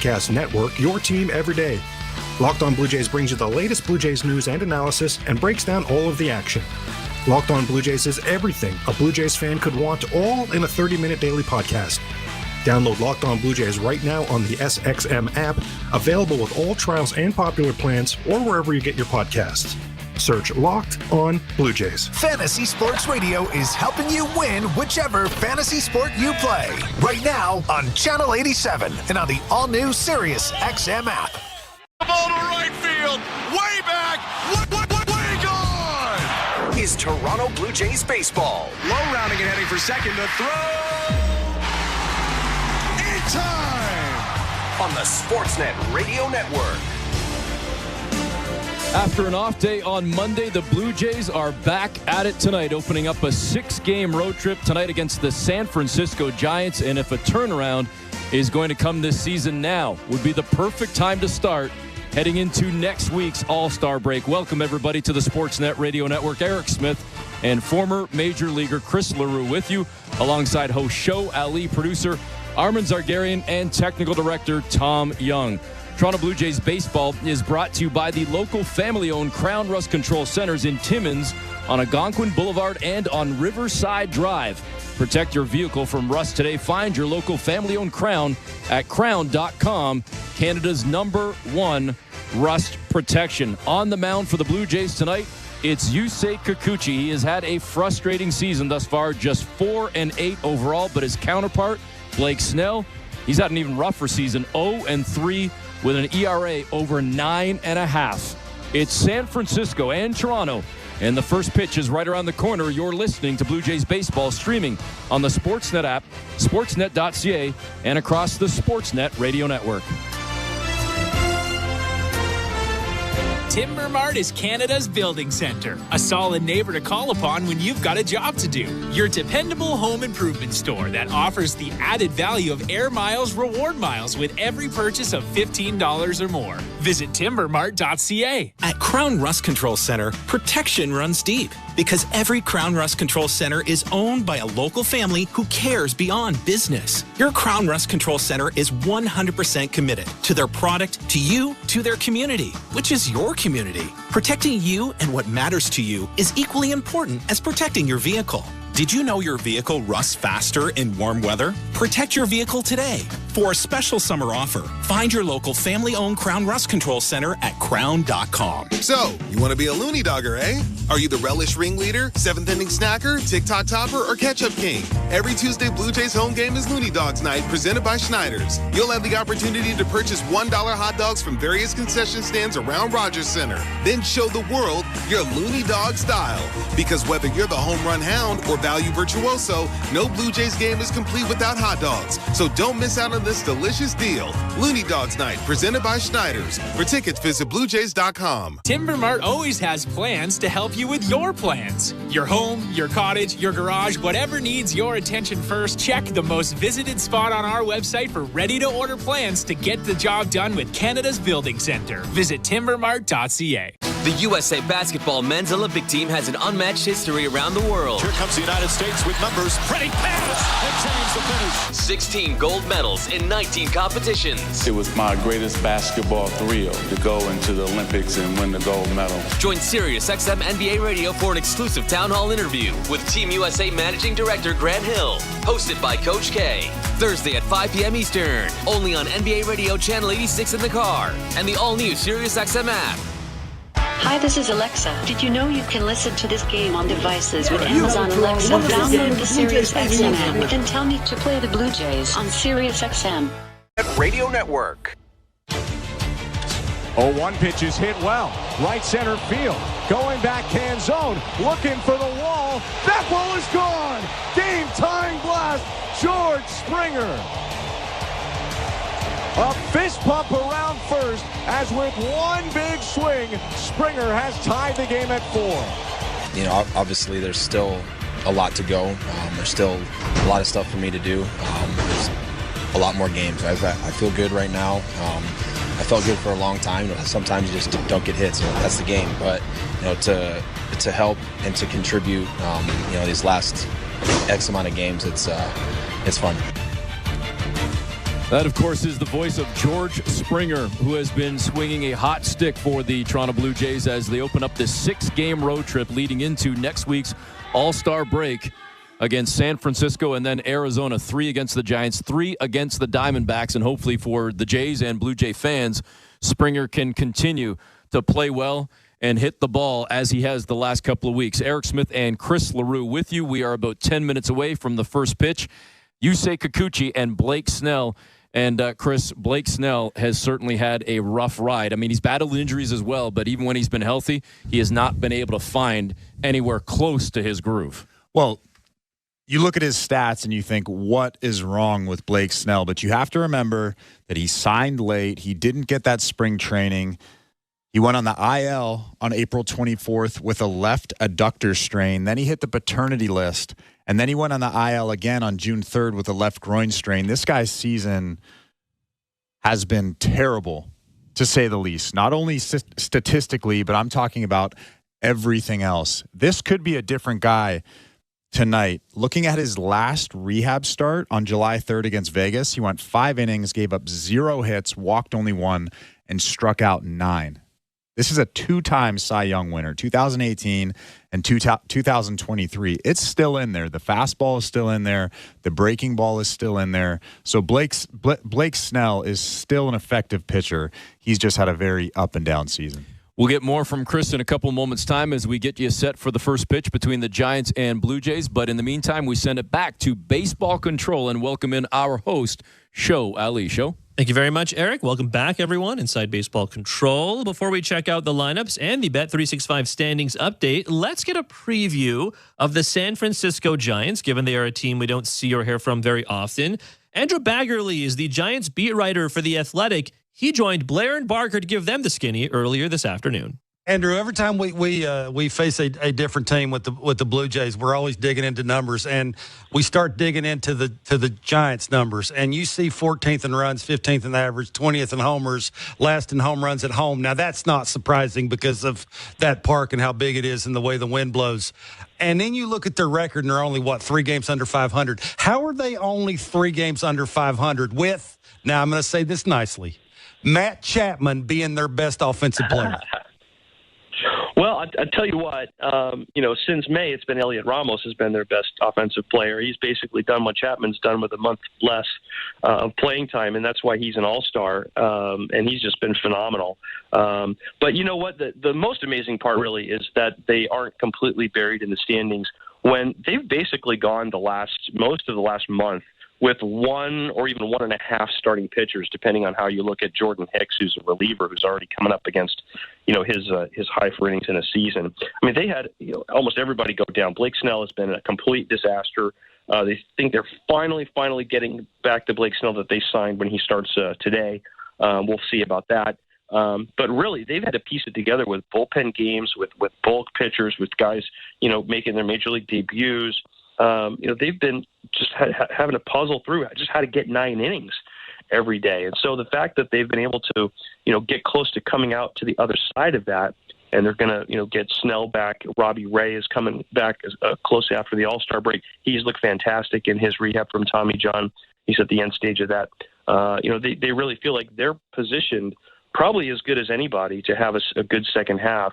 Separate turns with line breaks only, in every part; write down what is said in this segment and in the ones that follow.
Streamcast network, your team every day. Locked On Blue Jays brings you the latest Blue Jays news and analysis and breaks down all of the action. Locked On Blue Jays is everything a Blue Jays fan could want, all in a 30-minute daily podcast. Download Locked On Blue Jays right now on the SXM app, available with all trials and popular plans, or wherever you get your podcasts. Search Locked On Blue Jays.
Fantasy Sports Radio is helping you win whichever fantasy sport you play. Right now on Channel 87 and on the all-new Sirius XM app.
Ball to right field, way back, way gone!
Is Toronto Blue Jays baseball.
Low rounding and heading for second to throw. In time!
On the Sportsnet Radio Network.
After an off day on Monday, the Blue Jays are back at it tonight, opening up a 6-game road trip tonight against the San Francisco Giants. And if a turnaround is going to come this season, now would be the perfect time to start heading into next week's All-Star break. Welcome, everybody, to the Sportsnet Radio Network. Eric Smith and former Major Leaguer Chris LaRue with you, alongside host Show Ali, producer Armin Zargarian, and technical director Tom Young. Toronto Blue Jays baseball is brought to you by the local family-owned Crown Rust Control Centers in Timmins, on Algonquin Boulevard, and on Riverside Drive. Protect your vehicle from rust today. Find your local family-owned Crown at crown.com, Canada's #1 rust protection. On the mound for the Blue Jays tonight, it's Yusei Kikuchi. He has had a frustrating season thus far, just 4-8 overall, but his counterpart, Blake Snell, he's had an even rougher season, 0-3 with an ERA over 9.5. It's San Francisco and Toronto, and the first pitch is right around the corner. You're listening to Blue Jays baseball, streaming on the Sportsnet app, sportsnet.ca, and across the Sportsnet Radio Network.
Timber Mart is Canada's building center, a solid neighbor to call upon when you've got a job to do. Your dependable home improvement store that offers the added value of Air Miles reward miles with every purchase of $15 or more. Visit timbermart.ca.
At Crown Rust Control Center, protection runs deep because every Crown Rust Control Center is owned by a local family who cares beyond business. Your Crown Rust Control Center is 100% committed to their product, to you, to their community, which is your community. Protecting you and what matters to you is equally important as protecting your vehicle. Did you know your vehicle rusts faster in warm weather? Protect your vehicle today. For a special summer offer, find your local family-owned Crown Rust Control Center at crown.com.
So, you want to be a loony dogger, eh? Are you the relish ringleader, 7th inning snacker, TikTok topper, or ketchup king? Every Tuesday, Blue Jays home game is Looney Dogs Night, presented by Schneider's. You'll have the opportunity to purchase $1 hot dogs from various concession stands around Rogers Center. Then show the world your Looney Dog style. Because whether you're the home run hound or value virtuoso, no Blue Jays game is complete without hot dogs. So don't miss out on this delicious deal. Looney Dogs Night, presented by Schneider's. For tickets, visit BlueJays.com.
Timber Mart always has plans to help you with your plans. Your home, your cottage, your garage, whatever needs your attention first, check the most visited spot on our website for ready-to-order plans to get the job done with Canada's Building Center. Visit timbermart.ca.
The USA Basketball Men's Olympic Team has an unmatched history around the world.
Here comes the United States with numbers. Ready, pass, and change the finish.
16 gold medals in 19 competitions.
It was my greatest basketball thrill to go into the Olympics and win the gold medal.
Join Sirius XM NBA Radio for an exclusive town hall interview with Team USA Managing Director Grant Hill, hosted by Coach K. Thursday at 5 p.m. Eastern, only on NBA Radio Channel 86 in the car and the all-new Sirius XM app.
Hi, this is Alexa. Did you know you can listen to this game on devices with Amazon Alexa? Download the Sirius XM app and tell me to play the Blue Jays on Sirius XM.
Radio Network.
0-1 pitch is hit well. Right center field. Going backhand zone. Looking for the wall. That ball is gone. Game-tying blast. George Springer. A fist pump around first as with one big swing, Springer has tied the game at 4.
You know, obviously there's still a lot to go. There's still a lot of stuff for me to do. There's a lot more games. I feel good right now. I felt good for a long time. Sometimes you just don't get hits. You know, that's the game. But you know, to help and to contribute, you know, these last X amount of games, it's fun.
That, of course, is the voice of George Springer, who has been swinging a hot stick for the Toronto Blue Jays as they open up this 6-game road trip leading into next week's All-Star break against San Francisco and then Arizona. 3 against the Giants, 3 against the Diamondbacks, and hopefully for the Jays and Blue Jay fans, Springer can continue to play well and hit the ball as he has the last couple of weeks. Eric Smith and Chris LaRue with you. We are about 10 minutes away from the first pitch. Yusei Kikuchi and Blake Snell. And, Chris, Blake Snell has certainly had a rough ride. I mean, he's battled injuries as well, but even when he's been healthy, he has not been able to find anywhere close to his groove.
Well, you look at his stats and you think, what is wrong with Blake Snell? But you have to remember that he signed late. He didn't get that spring training. He went on the IL on April 24th with a left adductor strain. Then he hit the paternity list. And then he went on the IL again on June 3rd with a left groin strain. This guy's season has been terrible, to say the least. Not only statistically, but I'm talking about everything else. This could be a different guy tonight. Looking at his last rehab start on July 3rd against Vegas, he went 5 innings, gave up 0 hits, walked only 1, and struck out 9. This is a 2-time Cy Young winner, 2018 and 2023. It's still in there. The fastball is still in there. The breaking ball is still in there. So Blake Snell is still an effective pitcher. He's just had a very up and down season.
We'll get more from Chris in a couple moments' time as we get you set for the first pitch between the Giants and Blue Jays. But in the meantime, we send it back to Baseball Control and welcome in our host, Show Ali. Show.
Thank you very much, Eric. Welcome back, everyone, inside Baseball Control. Before we check out the lineups and the Bet365 standings update, let's get a preview of the San Francisco Giants, given they are a team we don't see or hear from very often. Andrew Baggerly is the Giants beat writer for The Athletic. He joined Blair and Barker to give them the skinny earlier this afternoon.
Andrew, every time we face a different team with the Blue Jays, we're always digging into numbers, and we start digging into the Giants numbers. And you see 14th in runs, 15th in average, 20th in homers, last in home runs at home. Now that's not surprising because of that park and how big it is and the way the wind blows. And then you look at their record, and they're only 3 games under 500. How are they only 3 games under 500 with? Now I'm going to say this nicely. Matt Chapman being their best offensive player.
Well, I tell you what, since May, it's been Elliot Ramos has been their best offensive player. He's basically done what Chapman's done with a month less of playing time, and that's why he's an all-star, and he's just been phenomenal. But you know what? The most amazing part really is that they aren't completely buried in the standings when they've basically gone most of the last month with 1 or even 1.5 starting pitchers, depending on how you look at Jordan Hicks, who's a reliever who's already coming up against, his high for innings in a season. I mean, they had almost everybody go down. Blake Snell has been a complete disaster. They think they're finally getting back to Blake Snell that they signed when he starts today. We'll see about that. But really, they've had to piece it together with bullpen games, with bulk pitchers, with guys, making their major league debuts. They've been just having to puzzle through just how to get 9 innings every day. And so the fact that they've been able to, get close to coming out to the other side of that, and they're going to, get Snell back. Robbie Ray is coming back close after the All-Star break. He's looked fantastic in his rehab from Tommy John. He's at the end stage of that. They really feel like they're positioned probably as good as anybody to have a good second half.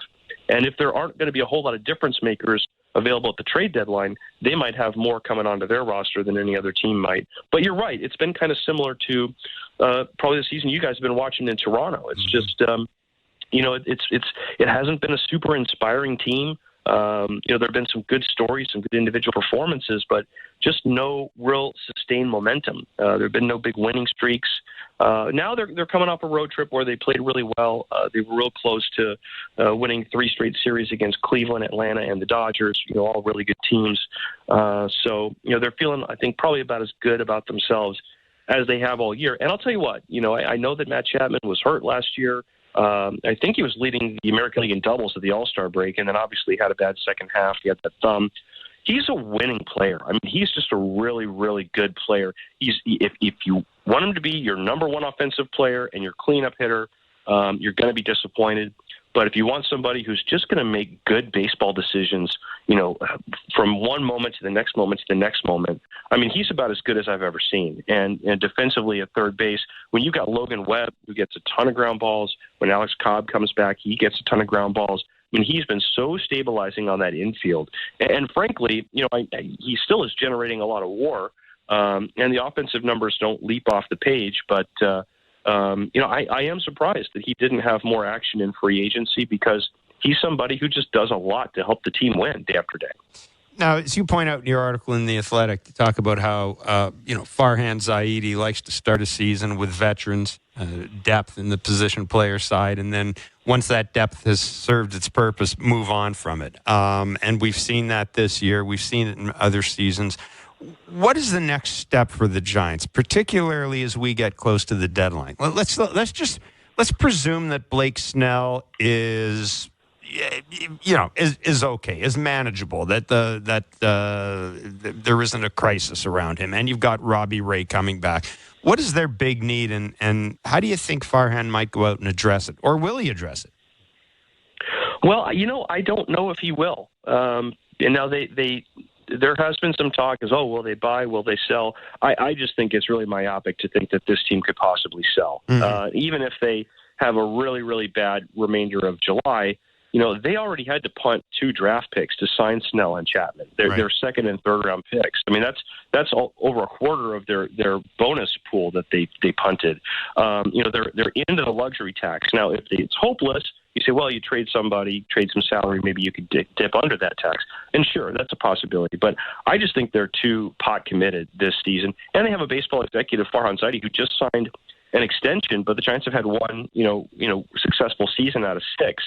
And if there aren't going to be a whole lot of difference makers available at the trade deadline, they might have more coming onto their roster than any other team might. But you're right. It's been kind of similar to probably the season you guys have been watching in Toronto. It's just, it hasn't been a super inspiring team. There have been some good stories, some good individual performances, but just no real sustained momentum. There have been no big winning streaks. Now they're coming off a road trip where they played really well. They were real close to winning 3 straight series against Cleveland, Atlanta, and the Dodgers, all really good teams. So they're feeling, I think, probably about as good about themselves as they have all year. And I'll tell you what, I know that Matt Chapman was hurt last year. I think he was leading the American League in doubles at the All-Star break, and then obviously had a bad second half. He had that thumb. He's a winning player. I mean, he's just a really, really good player. If you want him to be your number 1 offensive player and your cleanup hitter, you're going to be disappointed. But if you want somebody who's just going to make good baseball decisions, from one moment to the next moment to the next moment, I mean, he's about as good as I've ever seen. And defensively at third base, when you got Logan Webb, who gets a ton of ground balls, when Alex Cobb comes back, he gets a ton of ground balls. I mean, he's been so stabilizing on that infield. And frankly, he still is generating a lot of WAR, and the offensive numbers don't leap off the page, but I am surprised that he didn't have more action in free agency, because he's somebody who just does a lot to help the team win day after day.
Now, as you point out in your article in The Athletic, you talk about how, Farhan Zaidi likes to start a season with veterans, depth in the position player side, and then once that depth has served its purpose, move on from it. And we've seen that this year. We've seen it in other seasons. What is the next step for the Giants, particularly as we get close to the deadline? Well, let's presume that Blake Snell is okay, is manageable, that there isn't a crisis around him, and you've got Robbie Ray coming back. What is their big need, and how do you think Farhan might go out and address it, or will he address it?
Well, I don't know if he will. And now there has been some talk as, will they buy, will they sell? I just think it's really myopic to think that this team could possibly sell. Mm-hmm. Even if they have a really, really bad remainder of July, they already had to punt 2 draft picks to sign Snell and Chapman. Their second and third round picks. I mean, that's over a quarter of their bonus pool that they punted. They're into the luxury tax. Now, if it's hopeless, you say, well, you trade somebody, trade some salary, maybe you could dip under that tax. And sure, that's a possibility. But I just think they're too pot committed this season. And they have a baseball executive, Farhan Zaidi, who just signed an extension, but the Giants have had one, successful season out of 6.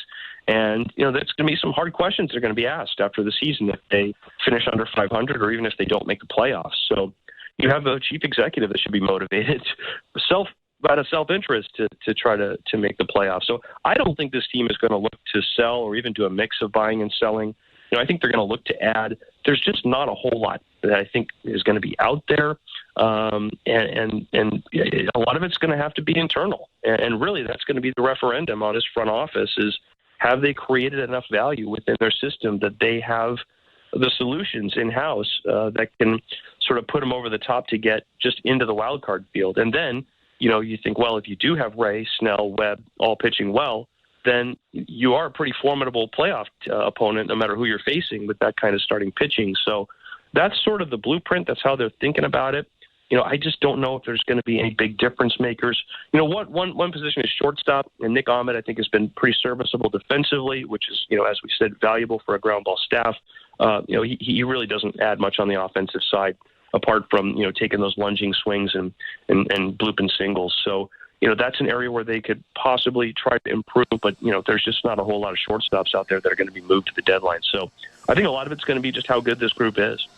And, that's going to be some hard questions that are going to be asked after the season if they finish under 500 or even if they don't make the playoffs. So you have a chief executive that should be motivated out of self-interest to try to make the playoffs. So I don't think this team is going to look to sell or even do a mix of buying and selling. I think they're going to look to add. There's just not a whole lot that I think is going to be out there. And a lot of it's going to have to be internal. And really that's going to be the referendum on his front office is, have they created enough value within their system that they have the solutions in-house that can sort of put them over the top to get just into the wild card field? And then, you think, well, if you do have Ray, Snell, Webb all pitching well, then you are a pretty formidable playoff opponent no matter who you're facing with that kind of starting pitching. So that's sort of the blueprint. That's how they're thinking about it. I just don't know if there's going to be any big difference makers. One position is shortstop, and Nick Ahmed, I think, has been pretty serviceable defensively, which is, as we said, valuable for a ground ball staff. He really doesn't add much on the offensive side, apart from, taking those lunging swings and blooping singles. So, that's an area where they could possibly try to improve, but, there's just not a whole lot of shortstops out there that are going to be moved to the deadline. So I think a lot of it's going to be just how good this group is.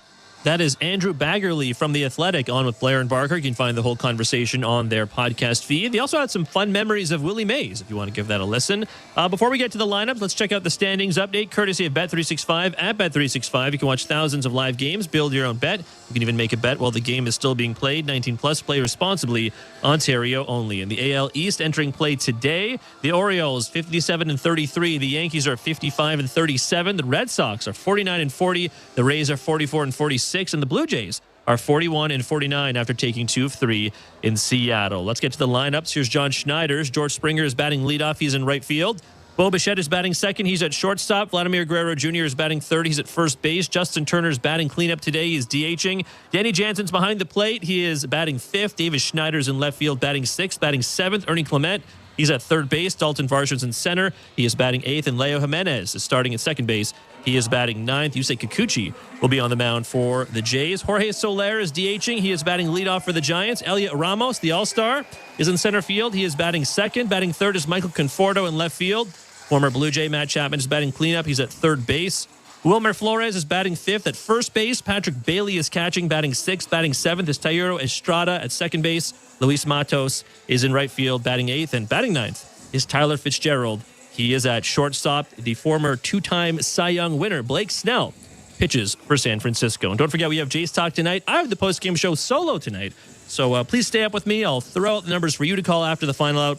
That is Andrew Baggerly from The Athletic on with Blair and Barker. You can find the whole conversation on their podcast feed. They also had some fun memories of Willie Mays, if you want to give that a listen. Before we get to the lineups, let's check out the standings update, courtesy of Bet365. At Bet365, you can watch thousands of live games, build your own bet. You can even make a bet while the game is still being played. 19+, play responsibly. Ontario only. In the AL East, entering play today, the Orioles 57-33. The Yankees are 55-37. The Red Sox are 49-40. The Rays are 44-46. And the Blue Jays are 41-49 after taking 2 of 3 in Seattle. Let's get to the lineups. Here's John Schneider's. George Springer is batting leadoff. He's in right field. Bo Bichette is batting second. He's at shortstop. Vladimir Guerrero Jr. is batting third. He's at first base. Justin Turner is batting cleanup today. He's DHing. Danny Jansen's behind the plate. He is batting fifth. Davis Schneider's in left field, batting sixth. Batting seventh, Ernie Clement. He's at third base. Dalton Varsham's in center. He is batting eighth. And Leo Jimenez is starting at second base. He is batting ninth. Yusei Kikuchi will be on the mound for the Jays. Jorge Soler is DHing. He is batting leadoff for the Giants. Elliot Ramos, the All-Star, is in center field. He is batting second. Batting third is Michael Conforto in left field. Former Blue Jay Matt Chapman is batting cleanup. He's at third base. Wilmer Flores is batting fifth at first base. Patrick Bailey is catching, batting sixth. Batting seventh is Tairo Estrada at second base. Luis Matos is in right field, batting eighth. And batting ninth is Tyler Fitzgerald. He is at shortstop. The former two-time Cy Young winner, Blake Snell, pitches for San Francisco. And don't forget, we have Jays Talk tonight. I have the post-game show solo tonight. So please stay up with me. I'll throw out the numbers for you to call after the final out.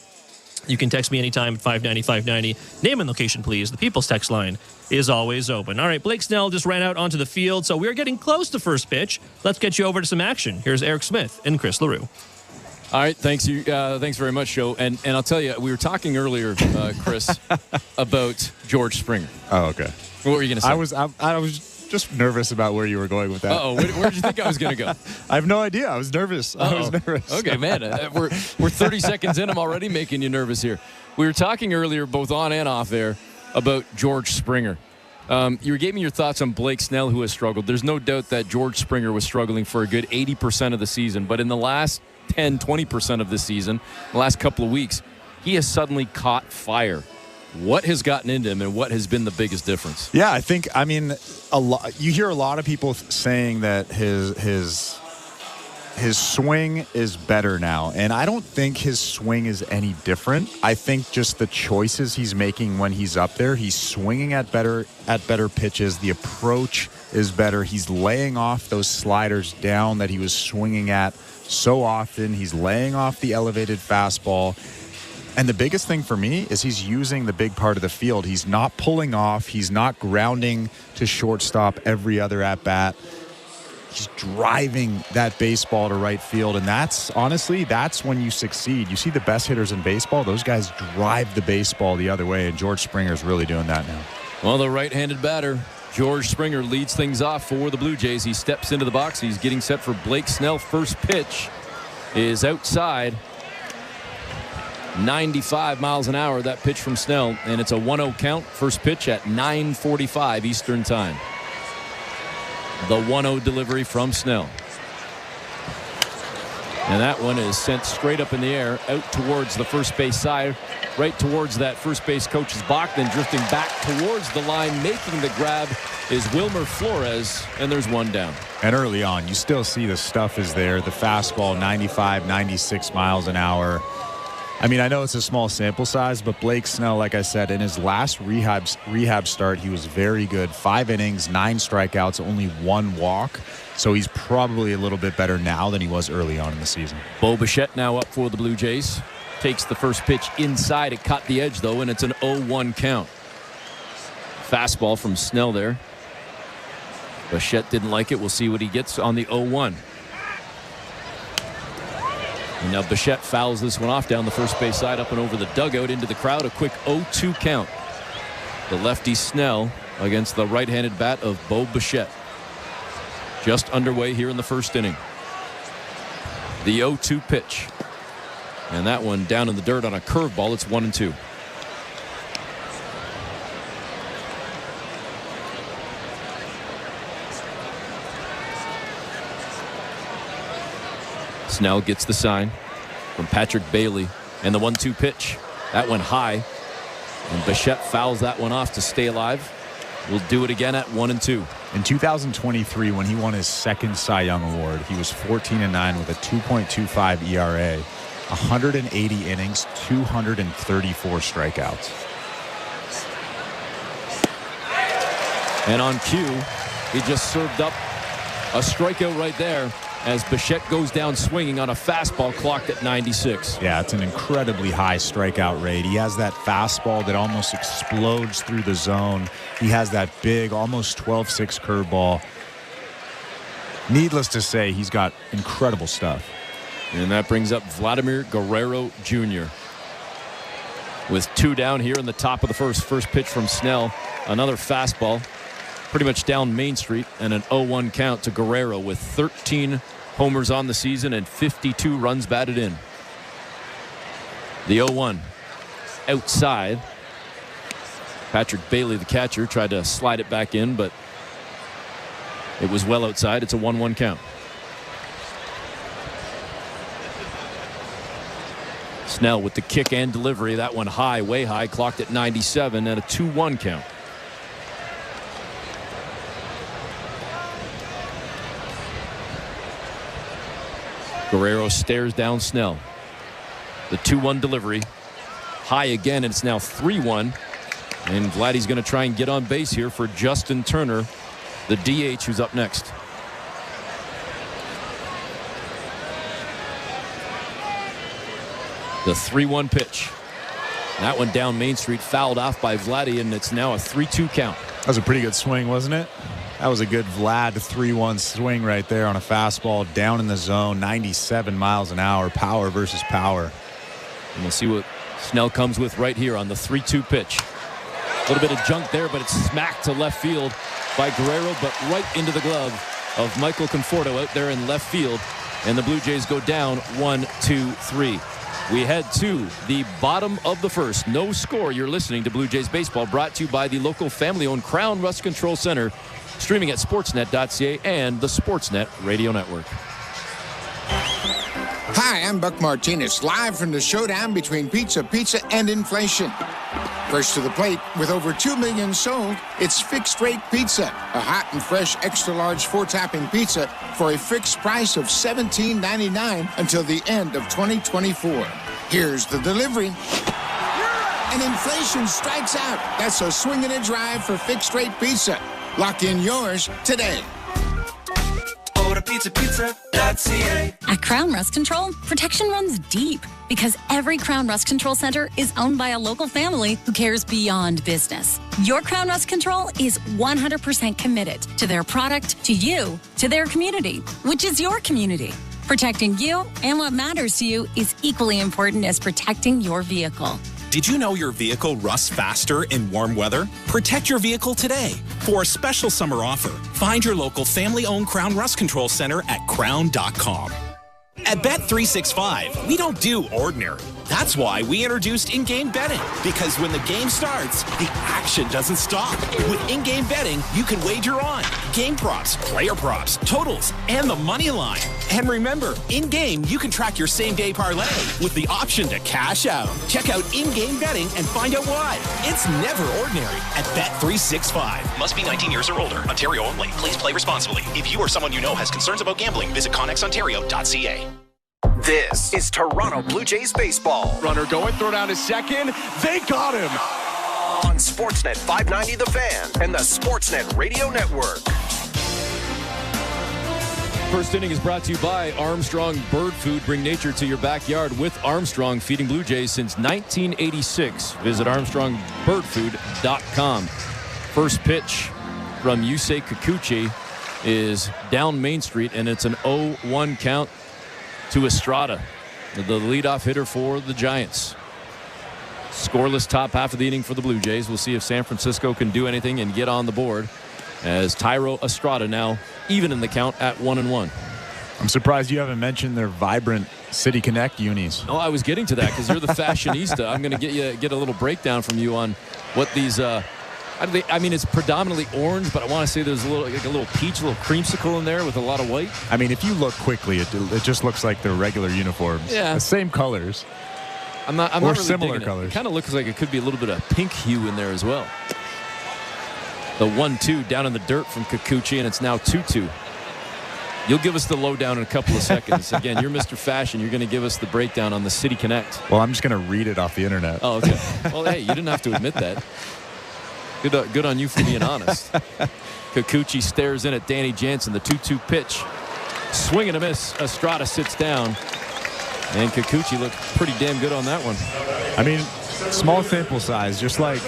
You can text me anytime at 590-590. Name and location, please. The People's text line is always open. All right, Blake Snell just ran out onto the field, so we're getting close to first pitch. Let's get you over to some action. Here's Eric Smith and Chris LaRue.
All right, thanks very much, Joe. And I'll tell you, we were talking earlier, Chris, about George Springer.
Oh, okay.
What were you going to say?
I was just nervous about where you were going with that.
Uh-oh, where did you think I was going to go?
I have no idea. I was nervous.
Uh-oh.
I was nervous.
Okay, man, we're 30 seconds in. I'm already making you nervous here. We were talking earlier, both on and off air, about George Springer. You gave me your thoughts on Blake Snell, who has struggled. There's no doubt that George Springer was struggling for a good 80% of the season, but in the last 10, 20% of the season, the last couple of weeks, he has suddenly caught fire. What has gotten into him, and what has been the biggest difference?
Yeah, I mean, you hear a lot of people saying that his swing is better now, and I don't think his swing is any different. I think just the choices he's making when he's up there, he's swinging at better pitches. The approach is better. He's laying off those sliders down that he was swinging at so often. He's laying off the elevated fastball. And the biggest thing for me is he's using the big part of the field. He's not pulling off. He's not grounding to shortstop every other at-bat. He's driving that baseball to right field. And that's when you succeed. You see the best hitters in baseball, those guys drive the baseball the other way. And George Springer's really doing that now.
Well, the right-handed batter, George Springer, leads things off for the Blue Jays. He steps into the box. He's getting set for Blake Snell. First pitch is outside. 95 miles an hour, that pitch from Snell, and it's a 1-0 count. First pitch at 9:45 Eastern time. The 1-0 delivery from Snell. And that one is sent straight up in the air, out towards the first base side, right towards that first base coach's box, then drifting back towards the line, making the grab is Wilmer Flores, and there's one down.
And early on, you still see the stuff is there. The fastball, 95, 96 miles an hour. I mean, I know it's a small sample size, but Blake Snell, like I said, in his last rehab start, he was very good. 5 innings, 9 strikeouts, only 1 walk. So he's probably a little bit better now than he was early on in the season.
Bo Bichette now up for the Blue Jays. Takes the first pitch inside. It caught the edge, though, and it's an 0-1 count. Fastball from Snell there. Bichette didn't like it. We'll see what he gets on the 0-1. And now Bichette fouls this one off down the first base side, up and over the dugout into the crowd. A quick 0-2 count. The lefty Snell against the right-handed bat of Bo Bichette. Just underway here in the first inning. The 0-2 pitch. And that one down in the dirt on a curveball. It's 1-2. Snell gets the sign from Patrick Bailey, and the 1-2 pitch. That went high, and Bichette fouls that one off to stay alive. We'll do it again at 1-2.
In 2023, when he won his second Cy Young Award, he was 14-9 with a 2.25 ERA, 180 innings, 234 strikeouts.
And on cue, he just served up a strikeout right there, as Bichette goes down swinging on a fastball clocked at 96.
Yeah, it's an incredibly high strikeout rate. He has that fastball that almost explodes through the zone. He has that big, almost 12-6 curveball. Needless to say, he's got incredible stuff.
And that brings up Vladimir Guerrero Jr. with 2 down here in the top of the first. First pitch from Snell. Another fastball. Pretty much down Main Street, and an 0-1 count to Guerrero with 13 homers on the season and 52 runs batted in. The 0-1 outside. Patrick Bailey, the catcher, tried to slide it back in, but it was well outside. It's a 1-1 count. Snell with the kick and delivery. That one high, way high, clocked at 97, and a 2-1 count. Guerrero stares down Snell. The 2-1 delivery. High again, and it's now 3-1. And Vladdy's going to try and get on base here for Justin Turner, the DH, who's up next. The 3-1 pitch. That one down Main Street, fouled off by Vladdy, and it's now a 3-2 count.
That was a pretty good swing, wasn't it? That was a good Vlad 3-1 swing right there on a fastball down in the zone, 97 miles an hour, power versus power.
And we'll see what Snell comes with right here on the 3-2 pitch. A little bit of junk there, but it's smacked to left field by Guerrero, but right into the glove of Michael Conforto out there in left field. And the Blue Jays go down 1-2-3. We head to the bottom of the first. No score. You're listening to Blue Jays Baseball, brought to you by the local family-owned Crown Rust Control Center, streaming at sportsnet.ca and the Sportsnet Radio Network.
Hi, I'm Buck Martinez, live from the showdown between pizza and inflation. First to the plate, with over 2 million sold, it's Fixed Rate Pizza, a hot and fresh extra-large 4-topping pizza for a fixed price of $17.99 until the end of 2024. Here's the delivery. And inflation strikes out. That's a swing and a drive for Fixed Rate Pizza. Lock in yours today.
Order pizza.ca.
At Crown Rust Control, protection runs deep because every Crown Rust Control Center is owned by a local family who cares beyond business. Your Crown Rust Control is 100% committed to their product, to you, to their community, which is your community. Protecting you and what matters to you is equally important as protecting your vehicle.
Did you know your vehicle rusts faster in warm weather? Protect your vehicle today. For a special summer offer, find your local family-owned Crown Rust Control Center at crown.com. At Bet365, we don't do ordinary. That's why we introduced in-game betting. Because when the game starts, the action doesn't stop. With in-game betting, you can wager on game props, player props, totals, and the money line. And remember, in-game, you can track your same-day parlay with the option to cash out. Check out in-game betting and find out why. It's never ordinary at Bet365.
Must be 19 years or older. Ontario only. Please play responsibly. If you or someone you know has concerns about gambling, visit connexontario.ca.
This is Toronto Blue Jays baseball.
Runner going, throw down his second. They got him.
On Sportsnet 590 The Fan and the Sportsnet Radio Network.
First inning is brought to you by Armstrong Bird Food. Bring nature to your backyard with Armstrong, feeding Blue Jays since 1986. Visit ArmstrongBirdFood.com. First pitch from Yusei Kikuchi is down Main Street, and it's an 0-1 count to Estrada, the leadoff hitter for the Giants. Scoreless top half of the inning for the Blue Jays. We'll see if San Francisco can do anything and get on the board, as Thairo Estrada now even in the count at 1-1.
I'm surprised you haven't mentioned their vibrant City Connect unis.
Oh, I was getting to that because you're the fashionista. I'm going to get a little breakdown from you on what these I mean, it's predominantly orange, but I want to say there's a little peach, a little creamsicle in there with a lot of white.
I mean, if you look quickly, it just looks like their regular uniforms.
Yeah.
The same colors.
I'm not
or
really
similar colors.
It kind of looks like it could be a little bit of pink hue in there as well. The 1-2 down in the dirt from Kikuchi, and it's now 2-2. You'll give us the lowdown in a couple of seconds. Again, you're Mr. Fashion. You're going to give us the breakdown on the City Connect.
Well, I'm just going to read it off the internet.
Oh, okay. Well, hey, you didn't have to admit that. Good on you for being honest. Kikuchi stares in at Danny Jansen. The 2-2 pitch. Swing and a miss. Estrada sits down. And Kikuchi looked pretty damn good on that one.
I mean, small sample size, just like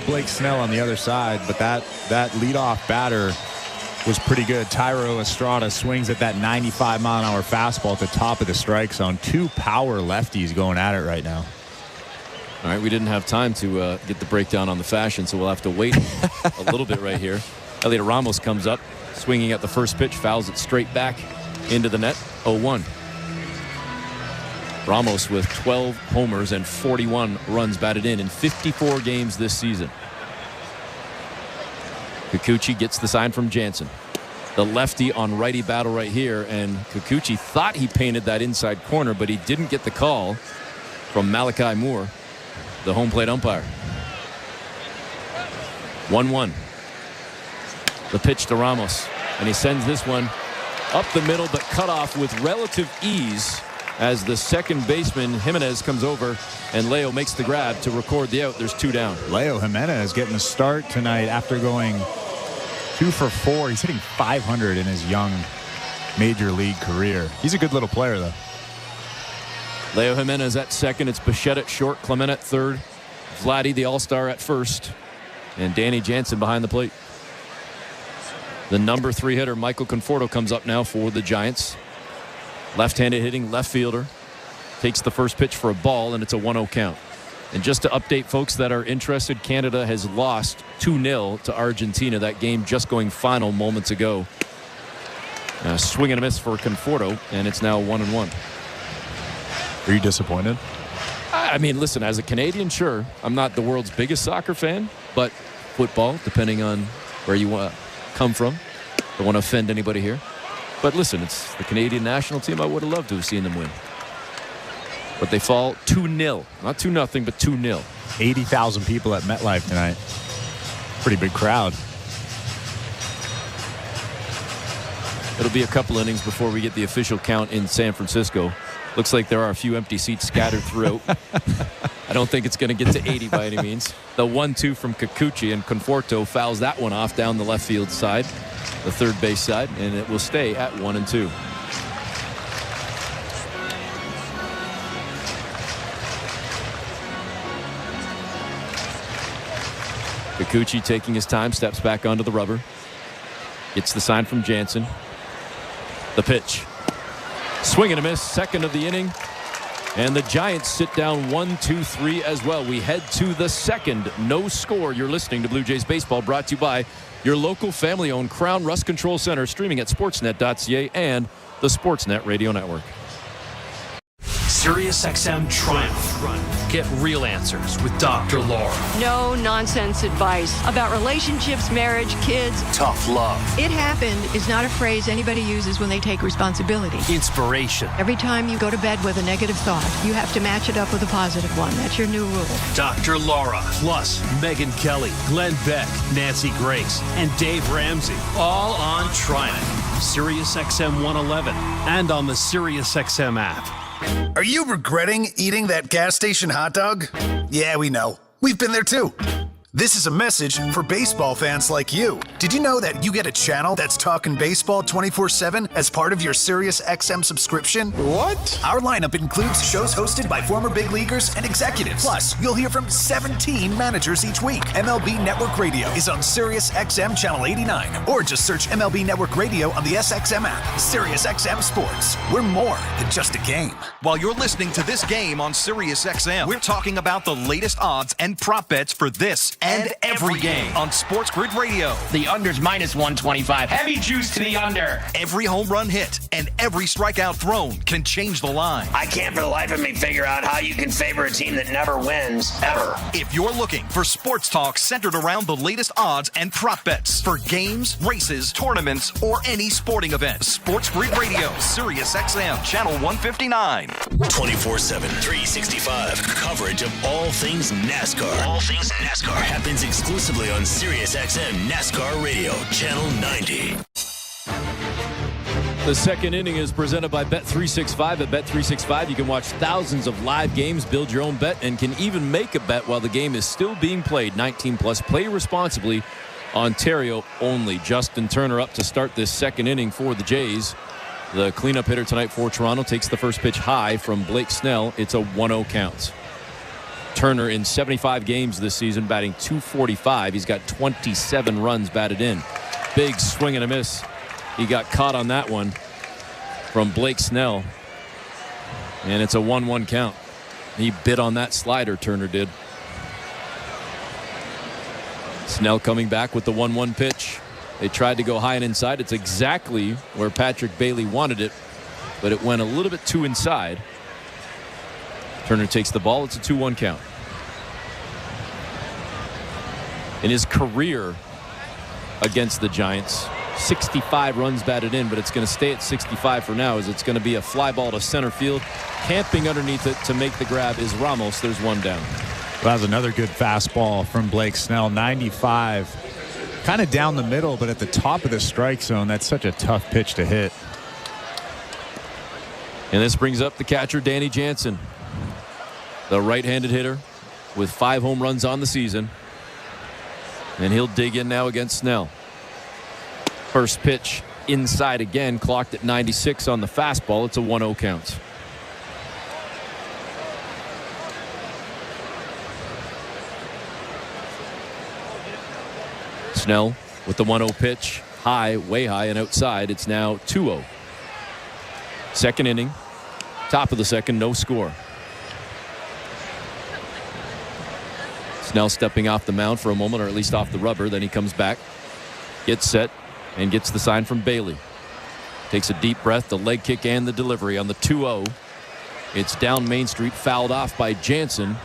Blake Snell on the other side. But that leadoff batter was pretty good. Thairo Estrada swings at that 95-mile-an-hour fastball at the top of the strike zone. Two power lefties going at it right now.
All right, we didn't have time to get the breakdown on the Fashion, so we'll have to wait a little bit right here. Elliot Ramos comes up, swinging at the first pitch, fouls it straight back into the net, 0-1. Ramos with 12 homers and 41 runs batted in 54 games this season. Kikuchi gets the sign from Jansen. The lefty on righty battle right here, and Kikuchi thought he painted that inside corner, but he didn't get the call from Malachi Moore, the home plate umpire. 1-1. The pitch to Ramos, and he sends this one up the middle, but cut off with relative ease as the second baseman Jimenez comes over, and Leo makes the grab to record the out. There's two down.
Leo Jimenez getting a start tonight after going 2 for 4. He's hitting .500 in his young major league career. He's a good little player, though.
Leo Jimenez at second. It's Bichette at short. Clement at third. Vladdy, the all-star, at first, and Danny Jansen behind the plate. The number 3 hitter, Michael Conforto, comes up now for the Giants. Left-handed hitting left fielder. Takes the first pitch for a ball, and it's a 1-0 count. And just to update folks that are interested, Canada has lost 2-0 to Argentina. That game just going final moments ago. Swing and a miss for Conforto, and it's now 1-1.
Are you disappointed?
I mean, listen, as a Canadian, sure. I'm not the world's biggest soccer fan, but football, depending on where you come from. Don't want to offend anybody here. But listen, it's the Canadian national team. I would have loved to have seen them win. But they fall 2-0. Not 2-0, but 2-0.
80,000 people at MetLife tonight. Pretty big crowd.
It'll be a couple innings before we get the official count in San Francisco. Looks like there are a few empty seats scattered throughout. I don't think it's going to get to 80 by any means. The 1-2 from Kikuchi, and Conforto fouls that one off down the left field side, the third base side, and it will stay at 1-2. Kikuchi taking his time, steps back onto the rubber. Gets the sign from Jansen. The pitch. Swing and a miss, second of the inning. And the Giants sit down 1-2-3 as well. We head to the second. No score. You're listening to Blue Jays Baseball, brought to you by your local family-owned Crown Rust Control Center, streaming at sportsnet.ca and the Sportsnet Radio Network.
SiriusXM Triumph. Get real answers with Dr. Laura.
No nonsense advice about relationships, marriage, kids.
Tough love.
It happened is not a phrase anybody uses when they take responsibility.
Inspiration.
Every time you go to bed with a negative thought, you have to match it up with a positive one. That's your new rule.
Dr. Laura, plus Megyn Kelly, Glenn Beck, Nancy Grace, and Dave Ramsey. All on Triumph. SiriusXM 111 and on the SiriusXM app.
Are you regretting eating that gas station hot dog? Yeah, we know. We've been there too. This is a message for baseball fans like you. Did you know that you get a channel that's talking baseball 24/7 as part of your SiriusXM subscription?
What?
Our lineup includes shows hosted by former big leaguers and executives. Plus, you'll hear from 17 managers each week. MLB Network Radio is on SiriusXM Channel 89. Or just search MLB Network Radio on the SXM app. SiriusXM Sports. We're more than just a game.
While you're listening to this game on SiriusXM, we're talking about the latest odds and prop bets for this and every game on Sports Grid Radio.
The under's minus 125. Heavy juice to the under.
Every home run hit and every strikeout thrown can change the line.
I can't for the life of me figure out how you can favor a team that never wins, ever.
If you're looking for sports talk centered around the latest odds and prop bets for games, races, tournaments, or any sporting event, Sports Grid Radio, SiriusXM, Channel 159.
24/7, 365. Coverage of all things NASCAR. All things NASCAR happens exclusively on SiriusXM NASCAR Radio, Channel 90.
The second inning is presented by Bet365. At Bet365, you can watch thousands of live games, build your own bet, and can even make a bet while the game is still being played. 19 plus. Play responsibly. Ontario only. Justin Turner up to start this second inning for the Jays. The cleanup hitter tonight for Toronto takes the first pitch high from Blake Snell. It's a 1-0 count. Turner in 75 games this season, batting .245. He's got 27 runs batted in. Big swing and a miss. He got caught on that one from Blake Snell. And it's a 1-1 count. He bit on that slider, Turner did. Snell coming back with the 1-1 pitch. They tried to go high and inside. It's exactly where Patrick Bailey wanted it, but it went a little bit too inside. Turner takes the ball. It's a 2-1 count. In his career against the Giants, 65 runs batted in, but it's going to stay at 65 for now, as it's going to be a fly ball to center field. Camping underneath it to make the grab is Ramos. There's one down.
Well, that was another good fastball from Blake Snell. 95. Kind of down the middle, but at the top of the strike zone. That's such a tough pitch to hit.
And this brings up the catcher, Danny Jansen. The right-handed hitter with 5 home runs on the season. And he'll dig in now against Snell. First pitch inside again, clocked at 96 on the fastball. It's a 1-0 count. Snell with the 1-0 pitch. High, way high, and outside. It's now 2-0. Second inning. Top of the second, no score. Snell stepping off the mound for a moment, or at least off the rubber. Then he comes back, gets set, and gets the sign from Bailey. Takes a deep breath, the leg kick and the delivery on the 2-0. It's down Main Street, fouled off by Jansen.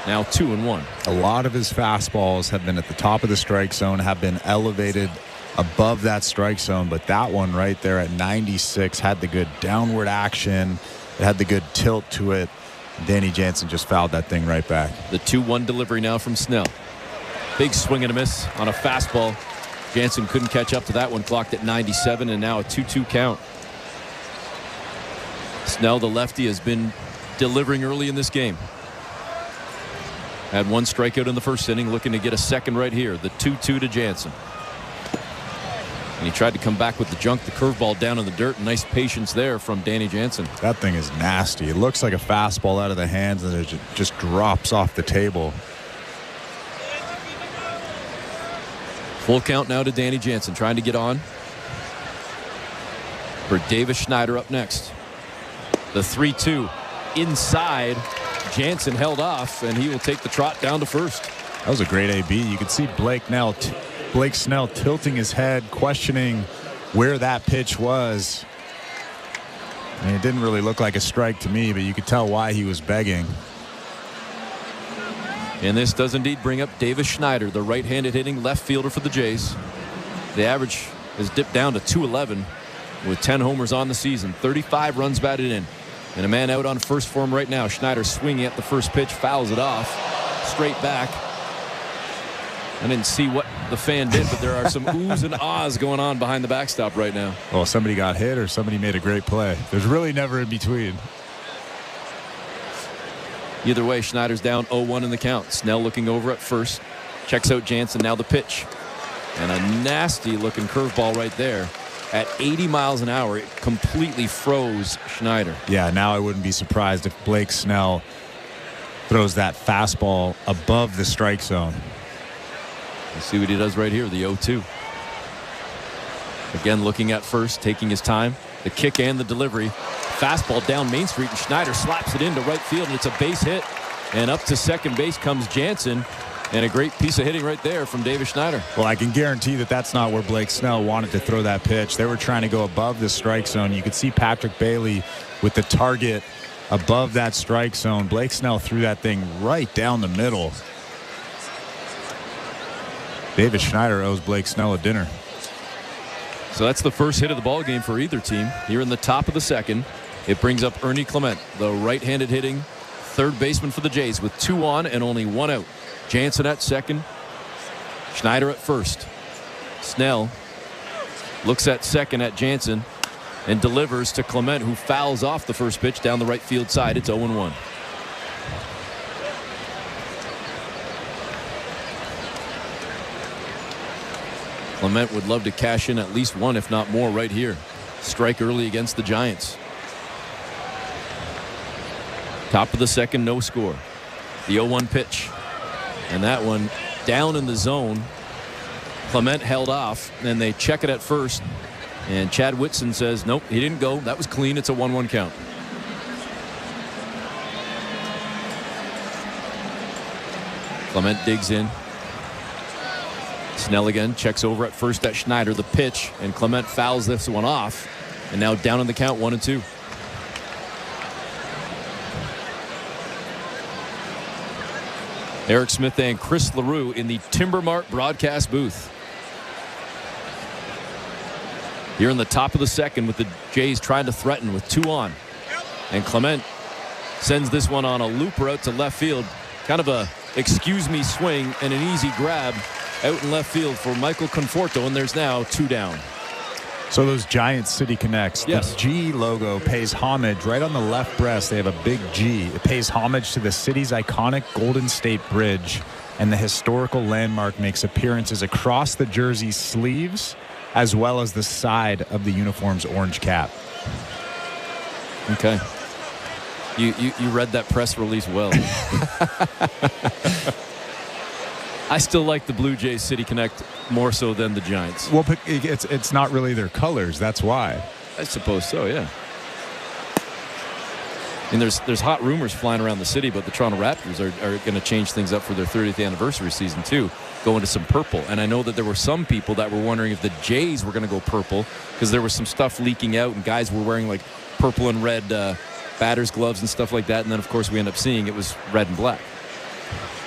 Now 2-1.
A lot of his fastballs have been at the top of the strike zone, have been elevated above that strike zone, but that one right there at 96 had the good downward action. It had the good tilt to it. Danny Jansen just fouled that thing right back.
The 2-1 delivery now from Snell. Big swing and a miss on a fastball. Jansen couldn't catch up to that one, clocked at 97, and now a 2-2 count. Snell, the lefty, has been delivering early in this game. Had one strikeout in the first inning, looking to get a second right here. The 2-2 to Jansen. And he tried to come back with the junk, the curveball down in the dirt. Nice patience there from Danny Jansen.
That thing is nasty. It looks like a fastball out of the hands, and it just drops off the table.
Full count now to Danny Jansen, trying to get on. For Davis Schneider up next. The 3-2 inside. Jansen held off, and he will take the trot down to first.
That was a great AB. You could see Blake Snell tilting his head, questioning where that pitch was. I mean, it didn't really look like a strike to me, but you could tell why he was begging.
And this does indeed bring up Davis Schneider, the right-handed hitting left fielder for the Jays. The average has dipped down to .211 with 10 homers on the season, 35 runs batted in. And a man out on first for him right now. Schneider swinging at the first pitch, fouls it off. Straight back. I didn't see what the fan did, but there are some oohs and ahs going on behind the backstop right now.
Well, somebody got hit or somebody made a great play. There's really never in between.
Either way, Schneider's down 0-1 in the count. Snell looking over at first. Checks out Jansen. Now the pitch. And a nasty looking curveball right there. At 80 miles an hour, it completely froze Schneider.
Yeah, now I wouldn't be surprised if Blake Snell throws that fastball above the strike zone.
Let's see what he does right here, the 0-2. Again, looking at first, taking his time. The kick and the delivery. Fastball down Main Street, and Schneider slaps it into right field, and it's a base hit. And up to second base comes Jansen. And a great piece of hitting right there from Davis Schneider.
Well, I can guarantee that that's not where Blake Snell wanted to throw that pitch. They were trying to go above the strike zone. You could see Patrick Bailey with the target above that strike zone. Blake Snell threw that thing right down the middle. Davis Schneider owes Blake Snell a dinner.
So that's the first hit of the ball game for either team. Here in the top of the second, it brings up Ernie Clement, the right-handed hitting third baseman for the Jays, with 2 on and only 1 out. Jansen at second, Schneider at first. Snell looks at second at Jansen and delivers to Clement, who fouls off the first pitch down the right field side. It's 0-1. Clement would love to cash in at least one, if not more, right here. Strike early against the Giants. Top of the second, no score. The 0-1 pitch. And that one down in the zone. Clement held off, and they check it at first. And Chad Whitson says, nope, he didn't go. That was clean. It's a 1-1 count. Clement digs in. Snell again checks over at first at Schneider. The pitch, and Clement fouls this one off. And now down in the count, 1-2. Eric Smith and Chris LaRue in the Timbermart broadcast booth. Here in the top of the second with the Jays trying to threaten with 2 on. And Clement sends this one on a looper out to left field. Kind of a excuse me swing and an easy grab out in left field for Michael Conforto, and there's now 2 down.
So those Giant City Connects,
yes.
The G logo pays homage right on the left breast. They have a big G. It pays homage to the city's iconic Golden State Bridge, and the historical landmark makes appearances across the jersey's sleeves as well as the side of the uniform's orange cap.
Okay. You read that press release well. I still like the Blue Jays City Connect more so than the Giants.
Well, it's not really their colors. That's why.
I suppose so, yeah. And there's hot rumors flying around the city, but the Toronto Raptors are going to change things up for their 30th anniversary season too, going to some purple. And I know that there were some people that were wondering if the Jays were going to go purple because there was some stuff leaking out and guys were wearing like purple and red batter's gloves and stuff like that. And then, of course, we end up seeing it was red and black.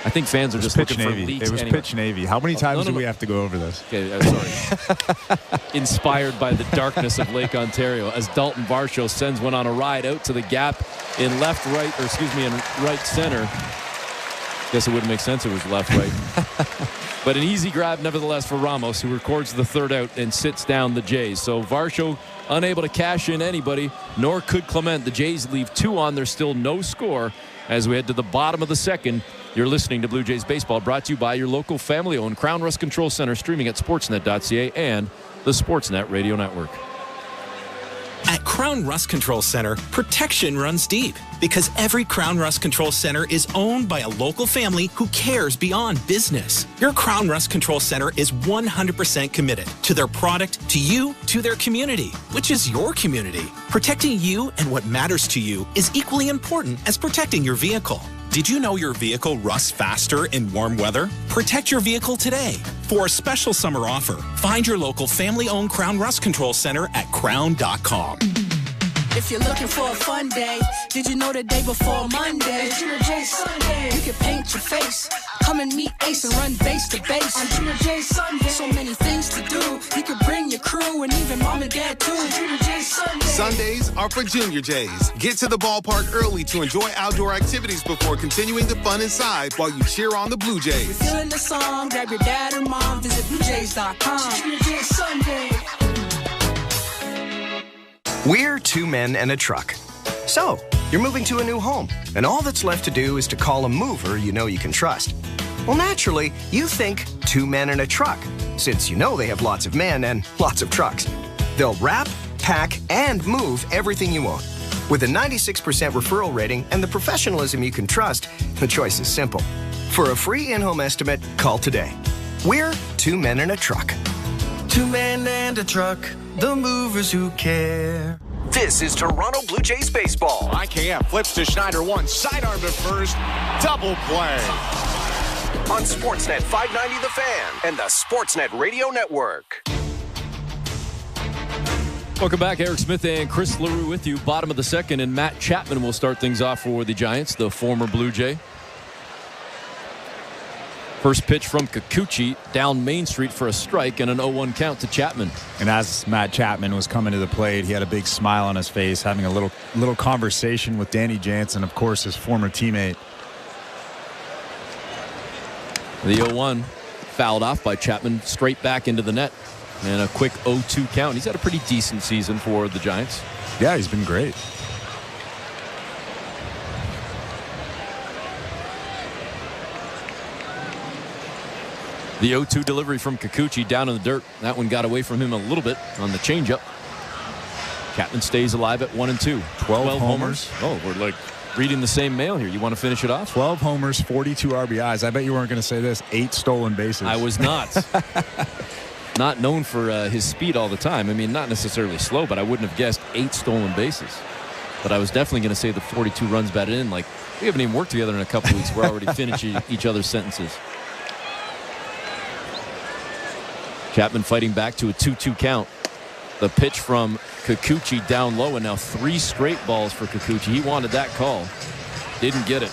I think fans are just looking for leaks.
It was
anyway.
pitch Navy. How many times do we have to go over this?
Okay, sorry. Inspired by the darkness of Lake Ontario as Dalton Varsho sends one on a ride out to the gap in in right center. Guess it wouldn't make sense if it was left, right. But an easy grab nevertheless for Ramos, who records the third out and sits down the Jays. So Varsho unable to cash in anybody, nor could Clement. The Jays leave 2 on. There's still no score as we head to the bottom of the second. You're listening to Blue Jays Baseball, brought to you by your local family-owned Crown Rust Control Center, streaming at sportsnet.ca and the Sportsnet Radio Network.
At Crown Rust Control Center, protection runs deep because every Crown Rust Control Center is owned by a local family who cares beyond business. Your Crown Rust Control Center is 100% committed to their product, to you, to their community, which is your community. Protecting you and what matters to you is equally important as protecting your vehicle. Did you know your vehicle rusts faster in warm weather? Protect your vehicle today. For a special summer offer, find your local family-owned Crown Rust Control Center at crown.com.
If you're looking for a fun day, did you know the day before Monday? Junior J Sunday. You can paint your face. Come and meet Ace and run base to base. On Junior J Sunday. So many things to do. You can bring your crew and even mom and dad too. Junior J Sunday.
Sundays are for Junior Jays. Get to the ballpark early to enjoy outdoor activities before continuing the fun inside while you cheer on the Blue Jays.
If you're feeling the song, grab your dad or mom. Visit BlueJays.com. Junior J Sunday.
We're 2 men and a truck. So, you're moving to a new home, and all that's left to do is to call a mover you know you can trust. Well, naturally, you think 2 men and a truck, since you know they have lots of men and lots of trucks. They'll wrap, pack, and move everything you own. With a 96% referral rating and the professionalism you can trust, the choice is simple. For a free in-home estimate, call today. We're 2 men and a truck.
2 men and a truck, the movers who care.
This is Toronto Blue Jays baseball.
IKF flips to Schneider, one sidearm to first, double play.
On Sportsnet 590 The Fan and the Sportsnet Radio Network.
Welcome back. Eric Smith and Chris LaRue with you. Bottom of the second, and Matt Chapman will start things off for the Giants, the former Blue Jay. First pitch from Kikuchi down Main Street for a strike and an 0-1 count to Chapman.
And as Matt Chapman was coming to the plate, he had a big smile on his face, having a little conversation with Danny Jansen, of course, his former teammate.
The 0-1 fouled off by Chapman, straight back into the net. And a quick 0-2 count. He's had a pretty decent season for the Giants.
Yeah, he's been great.
The 0-2 delivery from Kikuchi down in the dirt. That one got away from him a little bit on the changeup. Chapman stays alive at 1-2.
12 homers.
Oh, we're like reading the same mail here. You want to finish it off?
12 homers, 42 RBIs. I bet you weren't going to say this. 8 stolen bases.
I was not. Not known for his speed all the time. I mean, not necessarily slow, but I wouldn't have guessed 8 stolen bases. But I was definitely going to say the 42 runs batted in. Like, we haven't even worked together in a couple weeks. We're already finishing each other's sentences. Chapman fighting back to a 2-2 count. The pitch from Kikuchi down low, and now 3 straight balls for Kikuchi. He wanted that call. Didn't get it.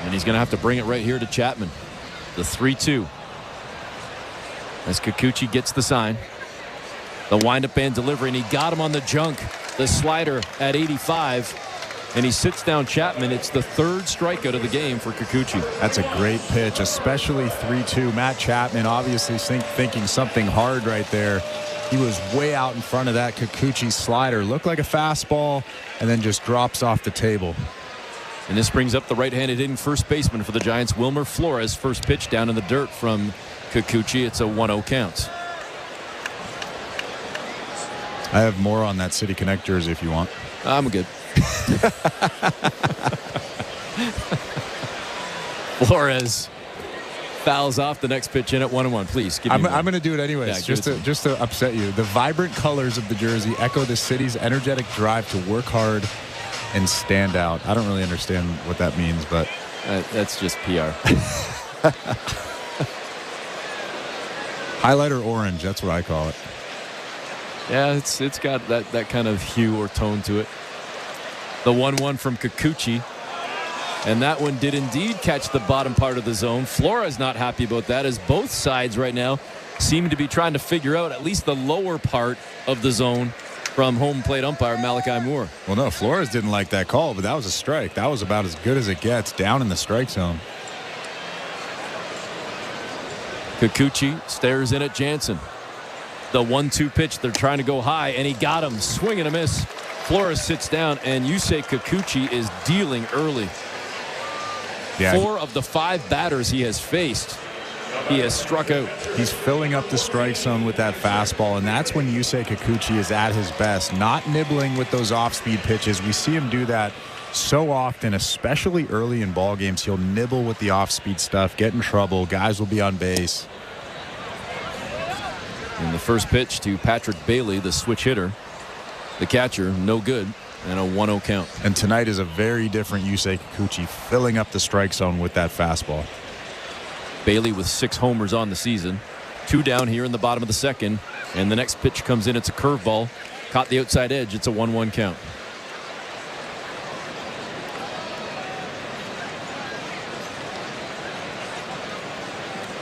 And he's going to have to bring it right here to Chapman. The 3-2. As Kikuchi gets the sign. The windup and delivery, and he got him on the junk. The slider at 85. And he sits down Chapman. It's the 3rd strikeout of the game for Kikuchi.
That's a great pitch, especially 3-2. Matt Chapman obviously thinking something hard right there. He was way out in front of that Kikuchi slider. Looked like a fastball, and then just drops off the table.
And this brings up the right-handed hitting first baseman for the Giants, Wilmer Flores. First pitch down in the dirt from Kikuchi. It's a 1-0 count.
I have more on that City Connect jersey if you want.
I'm good. Flores fouls off the next pitch in at 1-1. Please, give me
I'm going to do it anyways, just to upset you. The vibrant colors of the jersey echo the city's energetic drive to work hard and stand out. I don't really understand what that means, but
that's just PR.
Highlighter orange, that's what I call it.
Yeah, it's got that kind of hue or tone to it. The 1-1 from Kikuchi. And that one did indeed catch the bottom part of the zone. Flores not happy about that, as both sides right now seem to be trying to figure out at least the lower part of the zone from home plate umpire Malachi Moore.
Well, no, Flores didn't like that call, but that was a strike. That was about as good as it gets down in the strike zone.
Kikuchi stares in at Jansen. The 1-2 pitch, they're trying to go high, and he got him. Swing and a miss. Flores sits down, and Yusei Kikuchi is dealing early.
Yeah.
4 of the 5 batters he has faced, he has struck out.
He's filling up the strike zone with that fastball, and that's when Yusei Kikuchi is at his best, not nibbling with those off-speed pitches. We see him do that so often, especially early in ball games. He'll nibble with the off-speed stuff, get in trouble. Guys will be on base.
And the first pitch to Patrick Bailey, the switch hitter. The catcher, no good, and a 1-0 count.
And tonight is a very different Yusei Kikuchi, filling up the strike zone with that fastball.
Bailey with 6 homers on the season. 2 down here in the bottom of the second. And the next pitch comes in. It's a curveball. Caught the outside edge. It's a 1-1 count.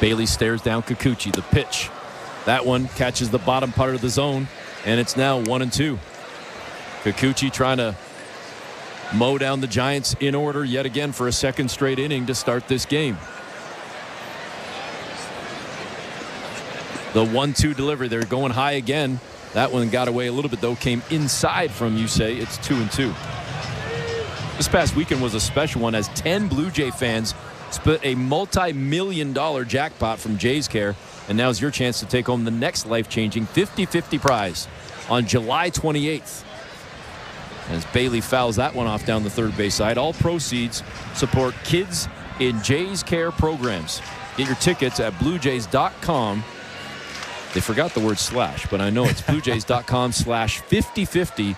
Bailey stares down Kikuchi. The pitch. That one catches the bottom part of the zone. And it's now 1-2. Kikuchi trying to mow down the Giants in order yet again for a second straight inning to start this game. The 1-2 delivery. They're going high again. That one got away a little bit, though. Came inside from Yusei. It's 2-2. This past weekend was a special one, as 10 Blue Jay fans split a multi-million-dollar jackpot from Jays Care. And now's your chance to take home the next life-changing 50-50 prize on July 28th. As Bailey fouls that one off down the third base side. All proceeds support kids in Jays Care programs. Get your tickets at bluejays.com. They forgot the word slash, but I know it's bluejays.com/5050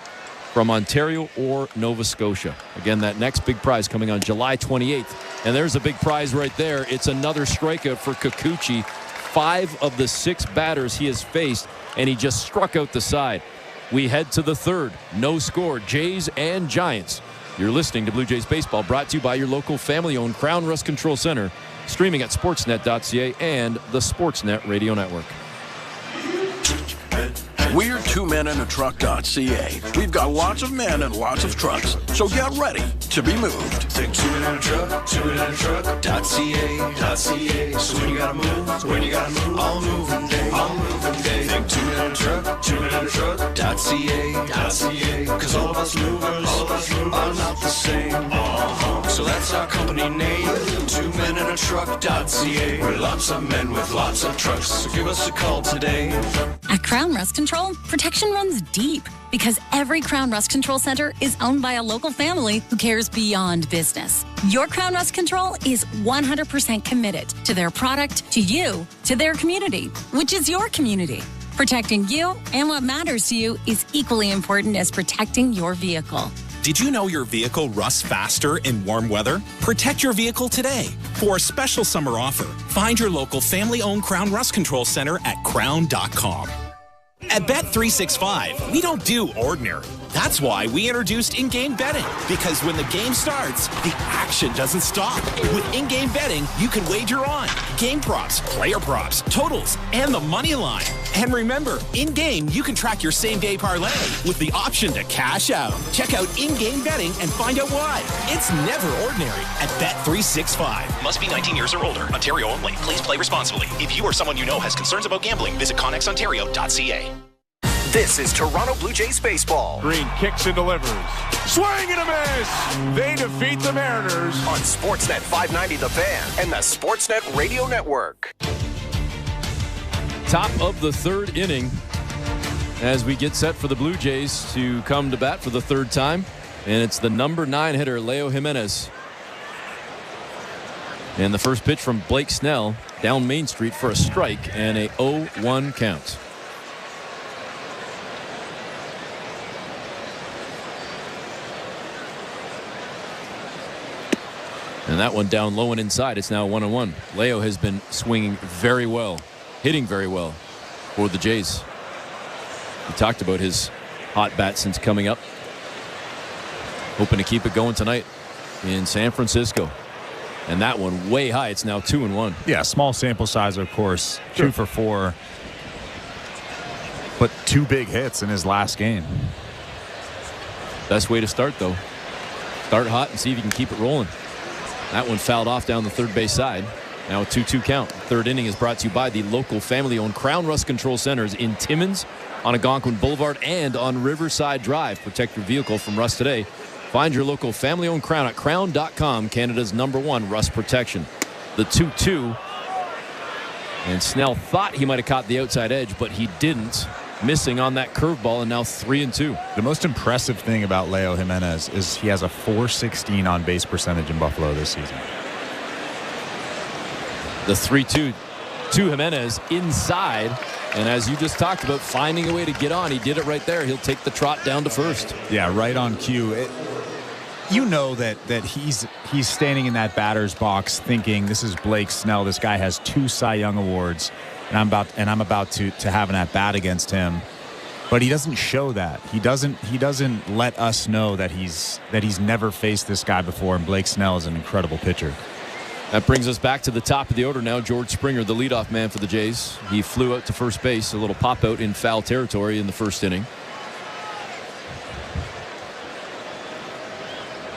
from Ontario or Nova Scotia. Again, that next big prize coming on July 28th. And there's a big prize right there. It's another strikeout for Kikuchi. 5 of the 6 batters he has faced, and he just struck out the side. We head to the third. No score. Jays and Giants. You're listening to Blue Jays Baseball, brought to you by your local family-owned Crown Rust Control Center, streaming at sportsnet.ca and the Sportsnet Radio Network.
We're twomenandatruck.ca. We've got lots of men and lots of trucks, so get ready to be moved.
Think 2 men and a truck, 2 men and a truck.ca. So when you gotta move, all moving day, Think 2 men and a truck, 2 men and a truck.ca. Cause all of us movers are not the same. So that's our company name, 2menandatruck.ca. We're lots of men with lots of trucks, so give us a call today.
At Crown Rust Control, protection runs deep because every Crown Rust Control Center is owned by a local family who cares beyond business. Your Crown Rust Control is 100% committed to their product, to you, to their community, which is your community. Protecting you and what matters to you is equally important as protecting your vehicle.
Did you know your vehicle rusts faster in warm weather? Protect your vehicle today. For a special summer offer, find your local family-owned Crown Rust Control Center at crown.com. At Bet365, we don't do ordinary. That's why we introduced in-game betting. Because when the game starts, the action doesn't stop. With in-game betting, you can wager on game props, player props, totals, and the money line. And remember, in-game, you can track your same-day parlay with the option to cash out. Check out in-game betting and find out why. It's never ordinary at Bet365.
Must be 19 years or older. Ontario only. Please play responsibly. If you or someone you know has concerns about gambling, visit connexontario.ca.
This is Toronto Blue Jays baseball.
Green kicks and delivers. Swing and a miss. They defeat the Mariners
on Sportsnet 590 The Fan and the Sportsnet Radio Network.
Top of the third inning as we get set for the Blue Jays to come to bat for the third time. And it's the number 9 hitter, Leo Jimenez. And the first pitch from Blake Snell down Main Street for a strike and a 0-1 count. And that one down low and inside. It's now 1-1. Leo has been swinging very well, hitting very well for the Jays. He talked about his hot bat since coming up. Hoping to keep it going tonight in San Francisco. And that one way high. It's now 2-1.
Yeah, small sample size, of course. Sure. 2 for 4. But 2 big hits in his last game.
Best way to start, though. Start hot and see if you can keep it rolling. That one fouled off down the third base side. Now a 2-2 count. Third inning is brought to you by the local family-owned Crown Rust Control Centers in Timmins, on Algonquin Boulevard, and on Riverside Drive. Protect your vehicle from rust today. Find your local family-owned Crown at crown.com, Canada's #1 rust protection. The 2-2. And Snell thought he might have caught the outside edge, but he didn't. Missing on that curveball, and now 3-2.
The most impressive thing about Leo Jimenez is he has a .416 on base percentage in Buffalo this season.
The 3-2 to Jimenez inside, and as you just talked about, finding a way to get on. He did it right there. He'll take the trot down to first.
Yeah, right on cue. You know that he's standing in that batter's box thinking, this is Blake Snell. This guy has 2 Cy Young awards. And I'm about to have an at bat against him, but he doesn't show that. He doesn't let us know that he's never faced this guy before. And Blake Snell is an incredible pitcher.
That brings us back to the top of the order now. George Springer, the leadoff man for the Jays. He flew out to first base, a little pop out in foul territory in the first inning.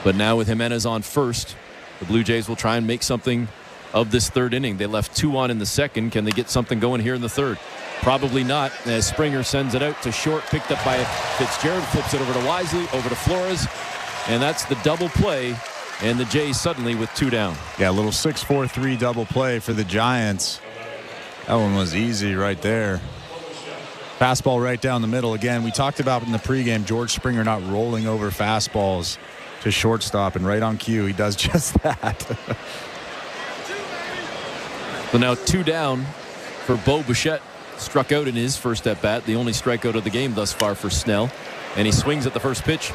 But now with Jimenez on first, the Blue Jays will try and make something of this third inning. They left 2 on in the second. Can they get something going here in the third? Probably not, as Springer sends it out to short, picked up by Fitzgerald, flips it over to Wisely, over to Flores, and that's the double play, and the Jays suddenly with 2 down.
Yeah, a little 6-4-3 double play for the Giants. That one was easy right there. Fastball right down the middle. Again, we talked about in the pregame, George Springer not rolling over fastballs to shortstop, and right on cue, he does just that.
So now 2 down for Bo Bichette. Struck out in his first at bat, the only strikeout of the game thus far for Snell. And he swings at the first pitch,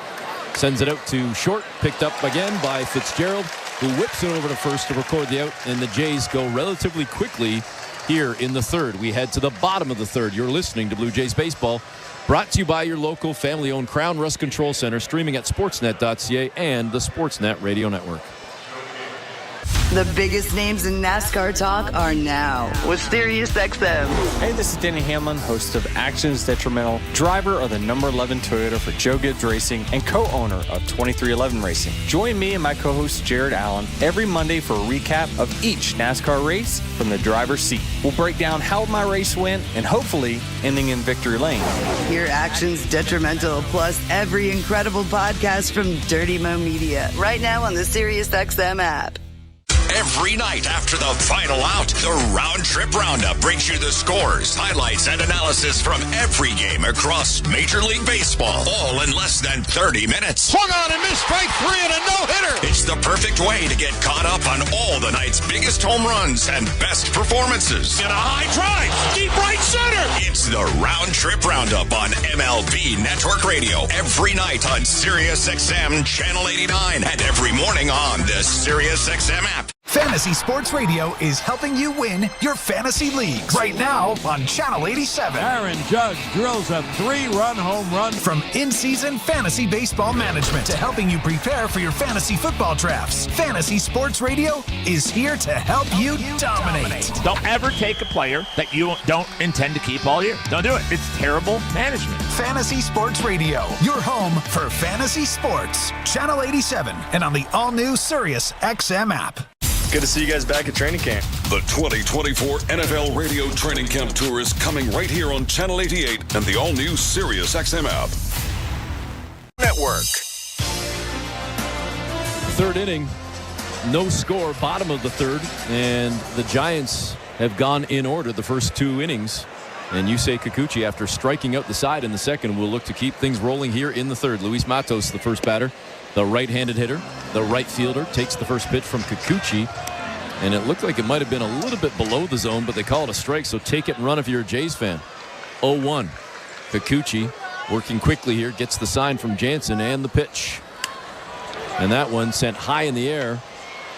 sends it out to short, picked up again by Fitzgerald, who whips it over to first to record the out. And the Jays go relatively quickly here in the third. We head to the bottom of the third. You're listening to Blue Jays Baseball, brought to you by your local family-owned Crown Rust Control Center, streaming at sportsnet.ca and the Sportsnet Radio Network.
The biggest names in NASCAR talk are now with SiriusXM.
Hey, this is Denny Hamlin, host of Actions Detrimental, driver of the number 11 Toyota for Joe Gibbs Racing, and co-owner of 2311 Racing. Join me and my co-host Jared Allen every Monday for a recap of each NASCAR race from the driver's seat. We'll break down how my race went and hopefully ending in victory lane.
Hear Actions Detrimental plus every incredible podcast from Dirty Mo Media right now on the SiriusXM app.
Every night after the final out, the Round Trip Roundup brings you the scores, highlights, and analysis from every game across Major League Baseball, all in less than 30 minutes.
Swung on and missed, strike 3 and a no-hitter.
It's the perfect way to get caught up on all the night's biggest home runs and best performances.
And a high drive, deep right center.
It's the Round Trip Roundup on MLB Network Radio every night on SiriusXM Channel 89 and every morning on the SiriusXM app.
Fantasy Sports Radio is helping you win your fantasy leagues. Right now on Channel 87.
Aaron Judge drills a 3-run home run.
From in-season fantasy baseball management to helping you prepare for your fantasy football drafts, Fantasy Sports Radio is here to help you dominate.
Don't ever take a player that you don't intend to keep all year. Don't do it. It's terrible management.
Fantasy Sports Radio, your home for fantasy sports. Channel 87 and on the all-new SiriusXM app.
Good to see you guys back at training camp.
The 2024 NFL Radio Training Camp Tour is coming right here on Channel 88 and the all-new SiriusXM app.
Network.
Third inning, no score, bottom of the third, and the Giants have gone in order the first 2 innings. And Yusei Kikuchi, after striking out the side in the second, will look to keep things rolling here in the third. Luis Matos, the first batter, the right-handed hitter, the right fielder, takes the first pitch from Kikuchi. And it looked like it might have been a little bit below the zone, but they call it a strike, so take it and run if you're a Jays fan. 0-1. Kikuchi working quickly here, gets the sign from Jansen and the pitch. And that one sent high in the air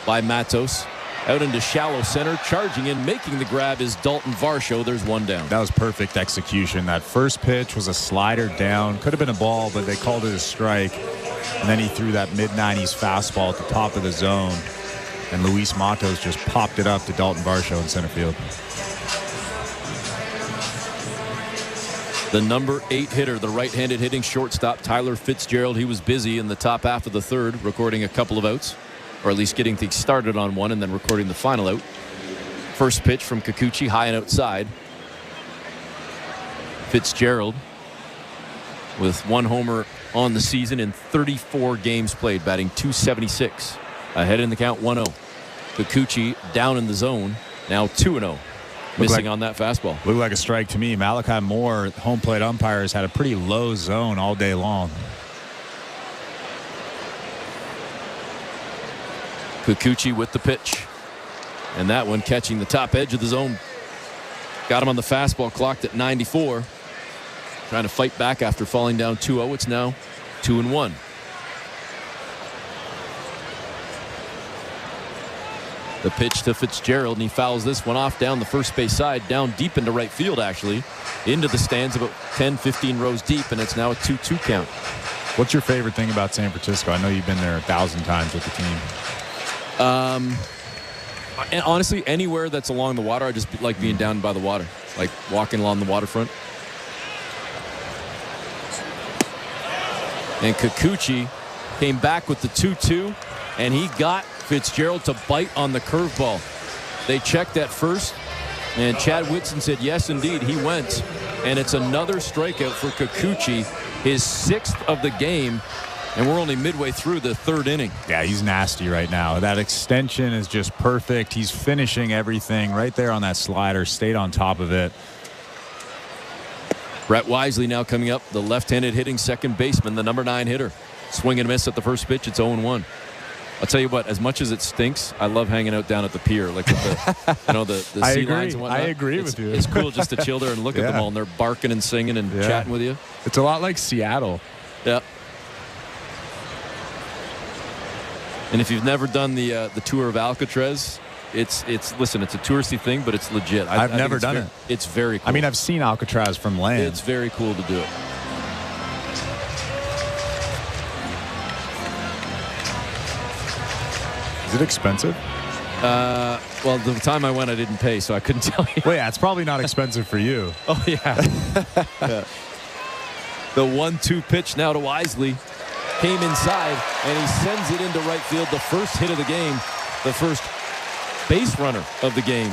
by Matos. Out into shallow center, charging in, making the grab is Dalton Varsho. There's one down.
That was perfect execution. That first pitch was a slider down. Could have been a ball, but they called it a strike. And then he threw that mid-90s fastball at the top of the zone. And Luis Matos just popped it up to Dalton Varsho in center field.
The number 8 hitter, the right-handed hitting shortstop, Tyler Fitzgerald. He was busy in the top half of the third, recording a couple of outs, or at least getting things started on one and then recording the final out. First pitch from Kikuchi, high and outside. Fitzgerald with 1 homer on the season in 34 games played, batting .276. Ahead in the count, 1-0. Kikuchi down in the zone, now 2-0. Missing on that fastball.
Looked like a strike to me. Malachi Moore, home plate umpires, had a pretty low zone all day long.
Kikuchi with the pitch. And that one catching the top edge of the zone. Got him on the fastball, clocked at 94. Trying to fight back after falling down 2-0. It's now 2-1. The pitch to Fitzgerald, and he fouls this one off down the first base side, down deep into right field, actually, into the stands about 10-15 rows deep, and it's now a 2-2 count.
What's your favorite thing about San Francisco? I know you've been there 1,000 times with the team.
And honestly, anywhere that's along the water, I just like being down by the water, like walking along the waterfront. And Kikuchi came back with the 2-2, and he got Fitzgerald to bite on the curveball. They checked at first, and Chad Whitson said, yes, indeed, he went. And it's another strikeout for Kikuchi, his 6th of the game, and we're only midway through the 3rd inning.
Yeah, he's nasty right now. That extension is just perfect. He's finishing everything right there on that slider, stayed on top of it.
Brett Wisely now coming up, the left-handed hitting second baseman, the number 9 hitter. Swing and miss at the first pitch. It's 0-1. I'll tell you what, as much as it stinks, I love hanging out down at the pier, like with the, the sea lines and whatnot.
I agree with you.
It's cool just to chill there and look at them all, and they're barking and singing and chatting with you.
It's a lot like Seattle.
Yeah. And if you've never done the tour of Alcatraz, it's a touristy thing, but it's legit.
I've never done it.
It's very cool.
I mean, I've seen Alcatraz from land.
It's very cool to do it.
Is it expensive?
Well, the time I went, I didn't pay, so I couldn't tell you.
Well, yeah, it's probably not expensive for you.
Oh, yeah. Yeah. The 1-2 pitch now to Wisely. Came inside, and he sends it into right field. The first hit of the game, the first base runner of the game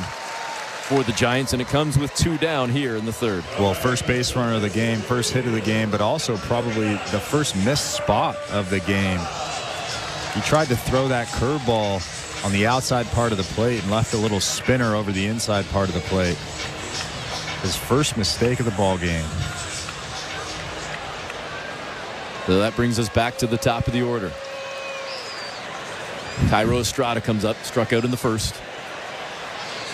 for the Giants, and it comes with 2 down here in the 3rd.
Well, first base runner of the game, first hit of the game, but also probably the first missed spot of the game. He tried to throw that curveball on the outside part of the plate and left a little spinner over the inside part of the plate. His first mistake of the ball game.
So that brings us back to the top of the order. Cairo Estrada comes up, struck out in the first.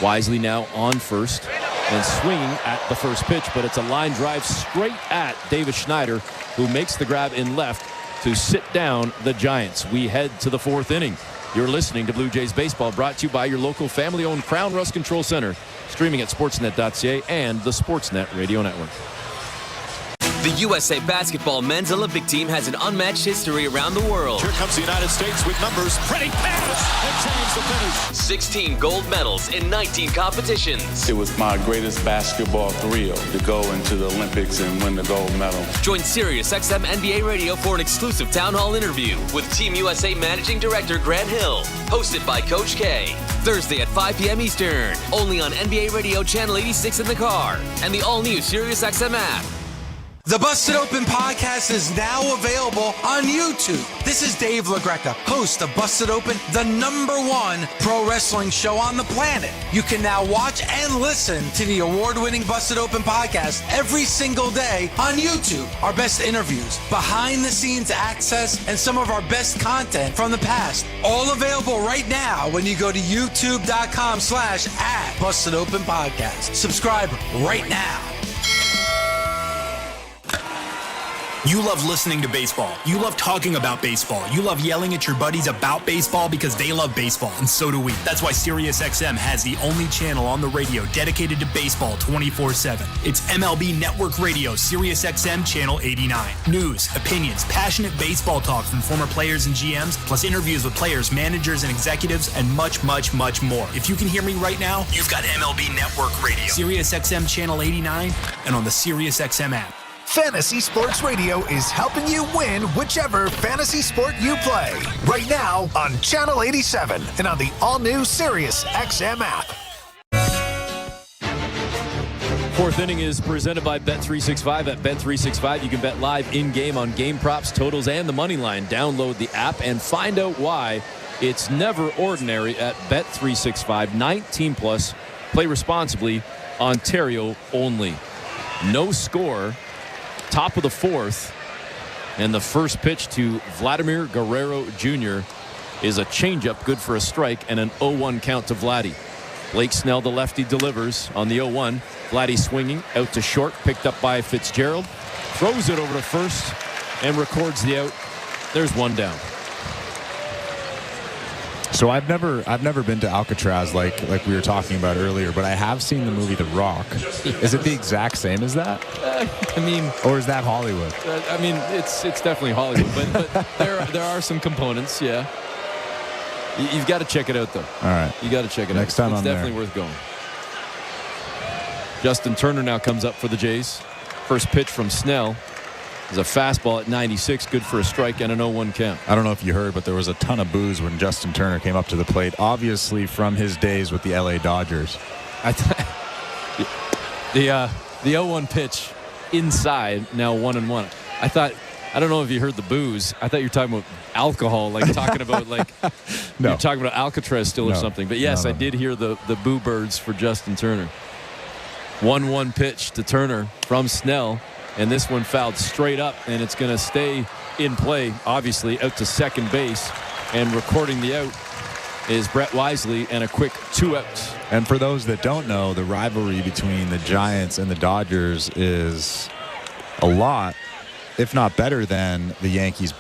Wisely now on first and swinging at the first pitch, but it's a line drive straight at Davis Schneider, who makes the grab in left to sit down the Giants. We head to the 4th inning. You're listening to Blue Jays Baseball, brought to you by your local family-owned Crown Rust Control Center, streaming at sportsnet.ca and the Sportsnet Radio Network.
The USA Basketball Men's Olympic Team has an unmatched history around the world.
Here comes the United States with numbers. Pretty pass and change the finish.
16 gold medals in 19 competitions.
It was my greatest basketball thrill to go into the Olympics and win the gold medal.
Join SiriusXM NBA Radio for an exclusive town hall interview with Team USA Managing Director Grant Hill, hosted by Coach K. Thursday at 5 p.m. Eastern, only on NBA Radio Channel 86 in the car and the all-new SiriusXM app.
The Busted Open podcast is now available on YouTube. This is Dave LaGreca, host of Busted Open, the #1 pro wrestling show on the planet. You can now watch and listen to the award-winning Busted Open podcast every single day on YouTube. Our best interviews, behind-the-scenes access, and some of our best content from the past. All available right now when you go to youtube.com/@BustedOpenPodcast. Subscribe right now.
You love listening to baseball. You love talking about baseball. You love yelling at your buddies about baseball because they love baseball, and so do we. That's why SiriusXM has the only channel on the radio dedicated to baseball 24/7. It's MLB Network Radio, SiriusXM Channel 89. News, opinions, passionate baseball talk from former players and GMs, plus interviews with players, managers, and executives, and much, much, much more. If you can hear me right now, you've got MLB Network Radio, SiriusXM Channel 89, and on the SiriusXM app.
Fantasy Sports Radio is helping you win whichever fantasy sport you play. Right now on Channel 87 and on the all-new SiriusXM app.
Fourth inning is presented by Bet365. At Bet365, you can bet live in-game on game props, totals, and the money line. Download the app and find out why it's never ordinary at Bet365. 19+. Play responsibly. Ontario only. No score. Top of the fourth, and the first pitch to Vladimir Guerrero Jr. is a changeup, good for a strike, and an 0-1 count to Vladdy. Blake Snell, the lefty, delivers on the 0-1. Vladdy swinging out to short, picked up by Fitzgerald, throws it over to first, and records the out. There's one down.
So I've never been to Alcatraz like we were talking about earlier, but I have seen the movie The Rock. Is it the exact same as that? Or is that Hollywood?
It's definitely Hollywood, but there are some components. Yeah, you've got to check it out though.
All right,
you got to check it
Next
out.
time
It's definitely worth going. Justin Turner now comes up for the Jays. First pitch from Snell is a fastball at 96, good for a strike and an 0-1 count.
I don't know if you heard, but there was a ton of boos when Justin Turner came up to the plate, obviously from his days with the LA Dodgers.
The 0-1 pitch inside, now 1-1. I don't know if you heard the boos. I thought you were talking about alcohol, like talking about no. You're talking about Alcatraz still or something. But yes, I did hear the boo birds for Justin Turner. 1-1 pitch to Turner from Snell. And this one fouled straight up, and it's going to stay in play, obviously, out to second base. And recording the out is Brett Wisely, and a quick 2 outs.
And for those that don't know, the rivalry between the Giants and the Dodgers is a lot, if not better than the Yankees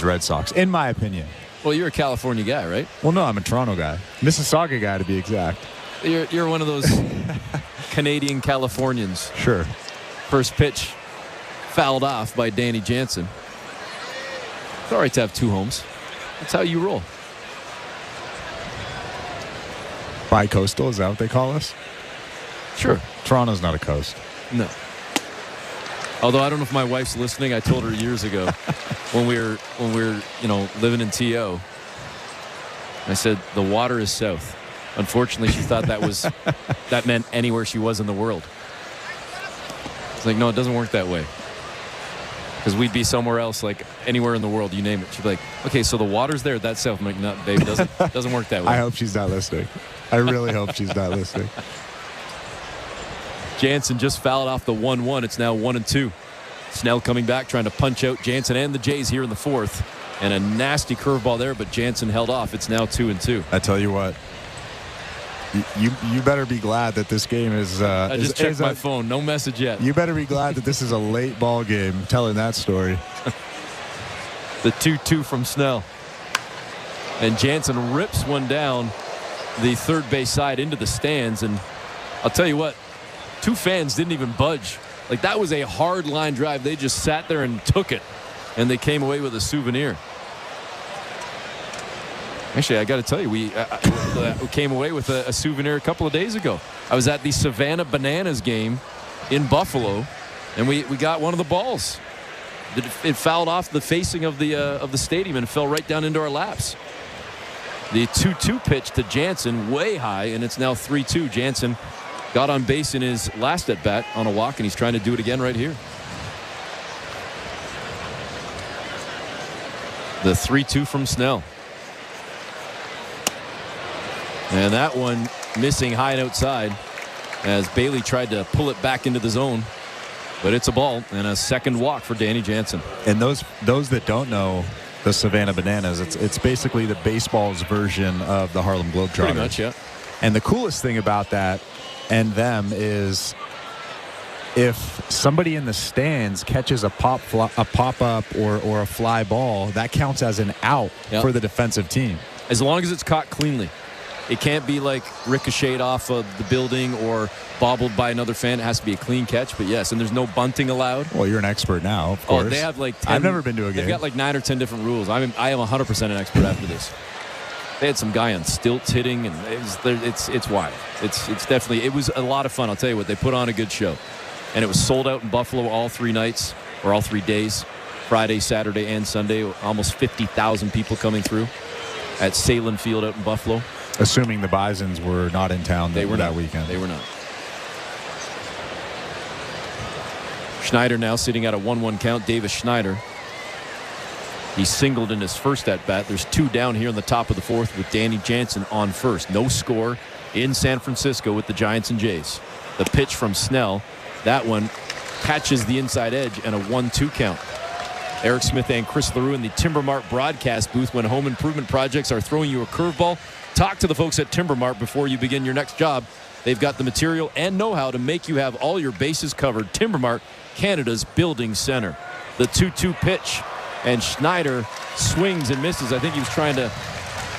Red Sox, in my opinion.
Well, you're a California guy, right?
Well, no, I'm a Toronto guy. Mississauga guy, to be exact.
You're one of those Canadian Californians.
Sure.
First pitch fouled off by Danny Jansen. It's all right to have 2 homes. That's how you roll.
Bi-coastal, is that what they call us?
Sure.
Toronto's not a coast.
No. Although I don't know if my wife's listening. I told her years ago when we were living in TO. I said the water is south. Unfortunately, she thought that meant anywhere she was in the world. It's like, no, it doesn't work that way. Because we'd be somewhere else, like anywhere in the world, you name it. She'd be like, okay, so the water's there, that's south. I'm like, no, babe, it doesn't work that way.
I hope she's not listening. I really hope she's not listening.
Jansen just fouled off the 1-1. It's now 1-2. Snell coming back, trying to punch out Jansen and the Jays here in the fourth. And a nasty curveball there, but Jansen held off. It's now 2-2.
I tell you what. You better be glad that this game is.
I just checked my phone. No message yet.
You better be glad that this is a late ball game. Telling that story.
The 2-2 from Snell, and Jansen rips one down the third base side into the stands. And I'll tell you what, 2 fans didn't even budge. Like, that was a hard line drive. They just sat there and took it, and they came away with a souvenir. Actually, I got to tell you, we came away with a souvenir a couple of days ago. I was at the Savannah Bananas game in Buffalo, and we got one of the balls. It fouled off the facing of the stadium and fell right down into our laps. The 2-2 pitch to Jansen, way high, and it's now 3-2. Jansen got on base in his last at bat on a walk, and he's trying to do it again right here. The 3-2 from Snell. And that one missing high and outside as Bailey tried to pull it back into the zone. But it's a ball and a second walk for Danny Jansen.
And those that don't know the Savannah Bananas, it's basically the baseball's version of the Harlem Globetrotters.
Pretty much, yeah.
And the coolest thing about that and them is if somebody in the stands catches a pop-up or a fly ball, that counts as an out for the defensive team.
As long as it's caught cleanly. It can't be like ricocheted off of the building or bobbled by another fan. It has to be a clean catch. But yes, and there's no bunting allowed.
Well, you're an expert now, of course.
Oh, they have like 10.
I've never been to a game.
They've got like 9 or 10 different rules. I am 100% an expert after this. They had some guy on stilts hitting, and it's wild. It's definitely, it was a lot of fun. I'll tell you what, they put on a good show. And it was sold out in Buffalo all 3 nights, or all 3 days, Friday, Saturday, and Sunday. Almost 50,000 people coming through at Salem Field out in Buffalo.
Assuming the Bisons were not in town that weekend.
They were not. Schneider now sitting at a 1-1 count. Davis Schneider. He singled in his first at-bat. There's 2 down here in the top of the 4th with Danny Jansen on first. No score in San Francisco with the Giants and Jays. The pitch from Snell. That one catches the inside edge and a 1-2 count. Eric Smith and Chris LaRue in the Timbermart broadcast booth. When home improvement projects are throwing you a curveball, talk to the folks at Timbermart before you begin your next job. They've got the material and know-how to make you have all your bases covered. Timbermart, Canada's building center. The 2-2 pitch, and Schneider swings and misses. I think he was trying to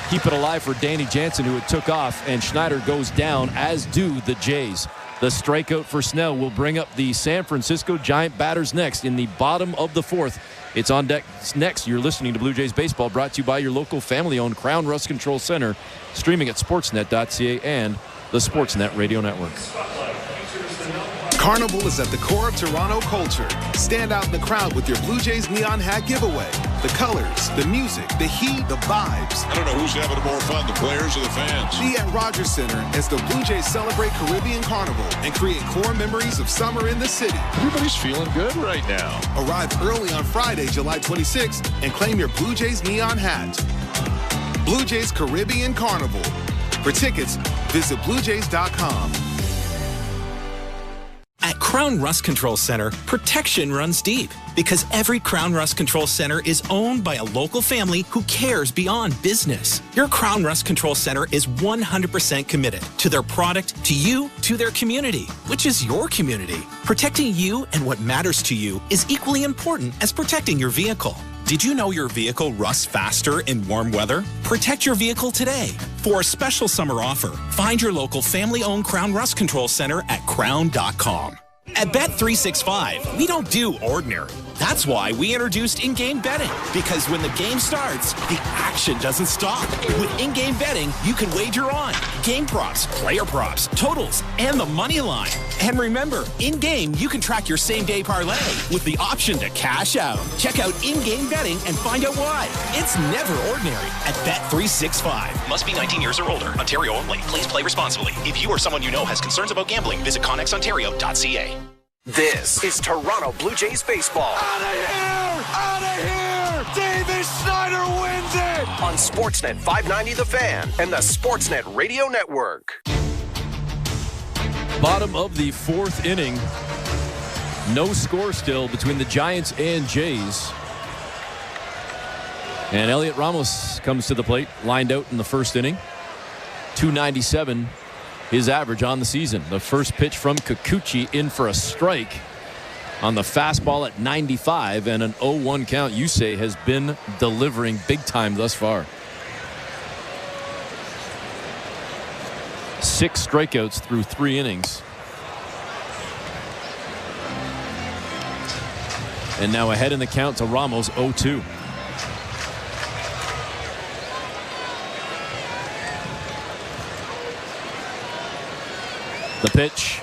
keep it alive for Danny Jansen, who had took off, and Schneider goes down, as do the Jays. The strikeout for Snell will bring up the San Francisco Giant batters next in the bottom of the 4th. It's on deck next. You're listening to Blue Jays Baseball, brought to you by your local family-owned Crown Rust Control Center, streaming at sportsnet.ca and the Sportsnet Radio Network.
Carnival is at the core of Toronto culture. Stand out in the crowd with your Blue Jays neon hat giveaway. The colors, the music, the heat, the vibes.
I don't know who's having more fun, the players or the fans.
Be at Rogers Center as the Blue Jays celebrate Caribbean Carnival and create core memories of summer in the city.
Everybody's feeling good right now.
Arrive early on Friday, July 26th and claim your Blue Jays neon hat. Blue Jays Caribbean Carnival. For tickets, visit BlueJays.com.
At Crown Rust Control Center, protection runs deep because every Crown Rust Control Center is owned by a local family who cares beyond business. Your Crown Rust Control Center is 100% committed to their product, to you, to their community, which is your community. Protecting you and what matters to you is equally important as protecting your vehicle. Did you know your vehicle rusts faster in warm weather? Protect your vehicle today. For a special summer offer, find your local family-owned Crown Rust Control Center at crown.com. At Bet365, we don't do ordinary. That's why we introduced in-game betting. Because when the game starts, the action doesn't stop. With in-game betting, you can wager on game props, player props, totals, and the money line. And remember, in-game, you can track your same-day parlay with the option to cash out. Check out in-game betting and find out why. It's never ordinary at Bet365.
Must be 19 years or older. Ontario only. Please play responsibly. If you or someone you know has concerns about gambling, visit connexontario.ca.
This is Toronto Blue Jays baseball.
Out of here! Out of here! Davis Schneider wins it!
On Sportsnet 590 The Fan and the Sportsnet Radio Network.
Bottom of the 4th inning. No score still between the Giants and Jays. And Elliot Ramos comes to the plate, lined out in the 1st inning. 297. His average on the season. The first pitch from Kikuchi in for a strike on the fastball at 95, and an 0-1 count. Yusei has been delivering big time thus far. 6 strikeouts through 3 innings. And now ahead in the count to Ramos, 0-2. The pitch,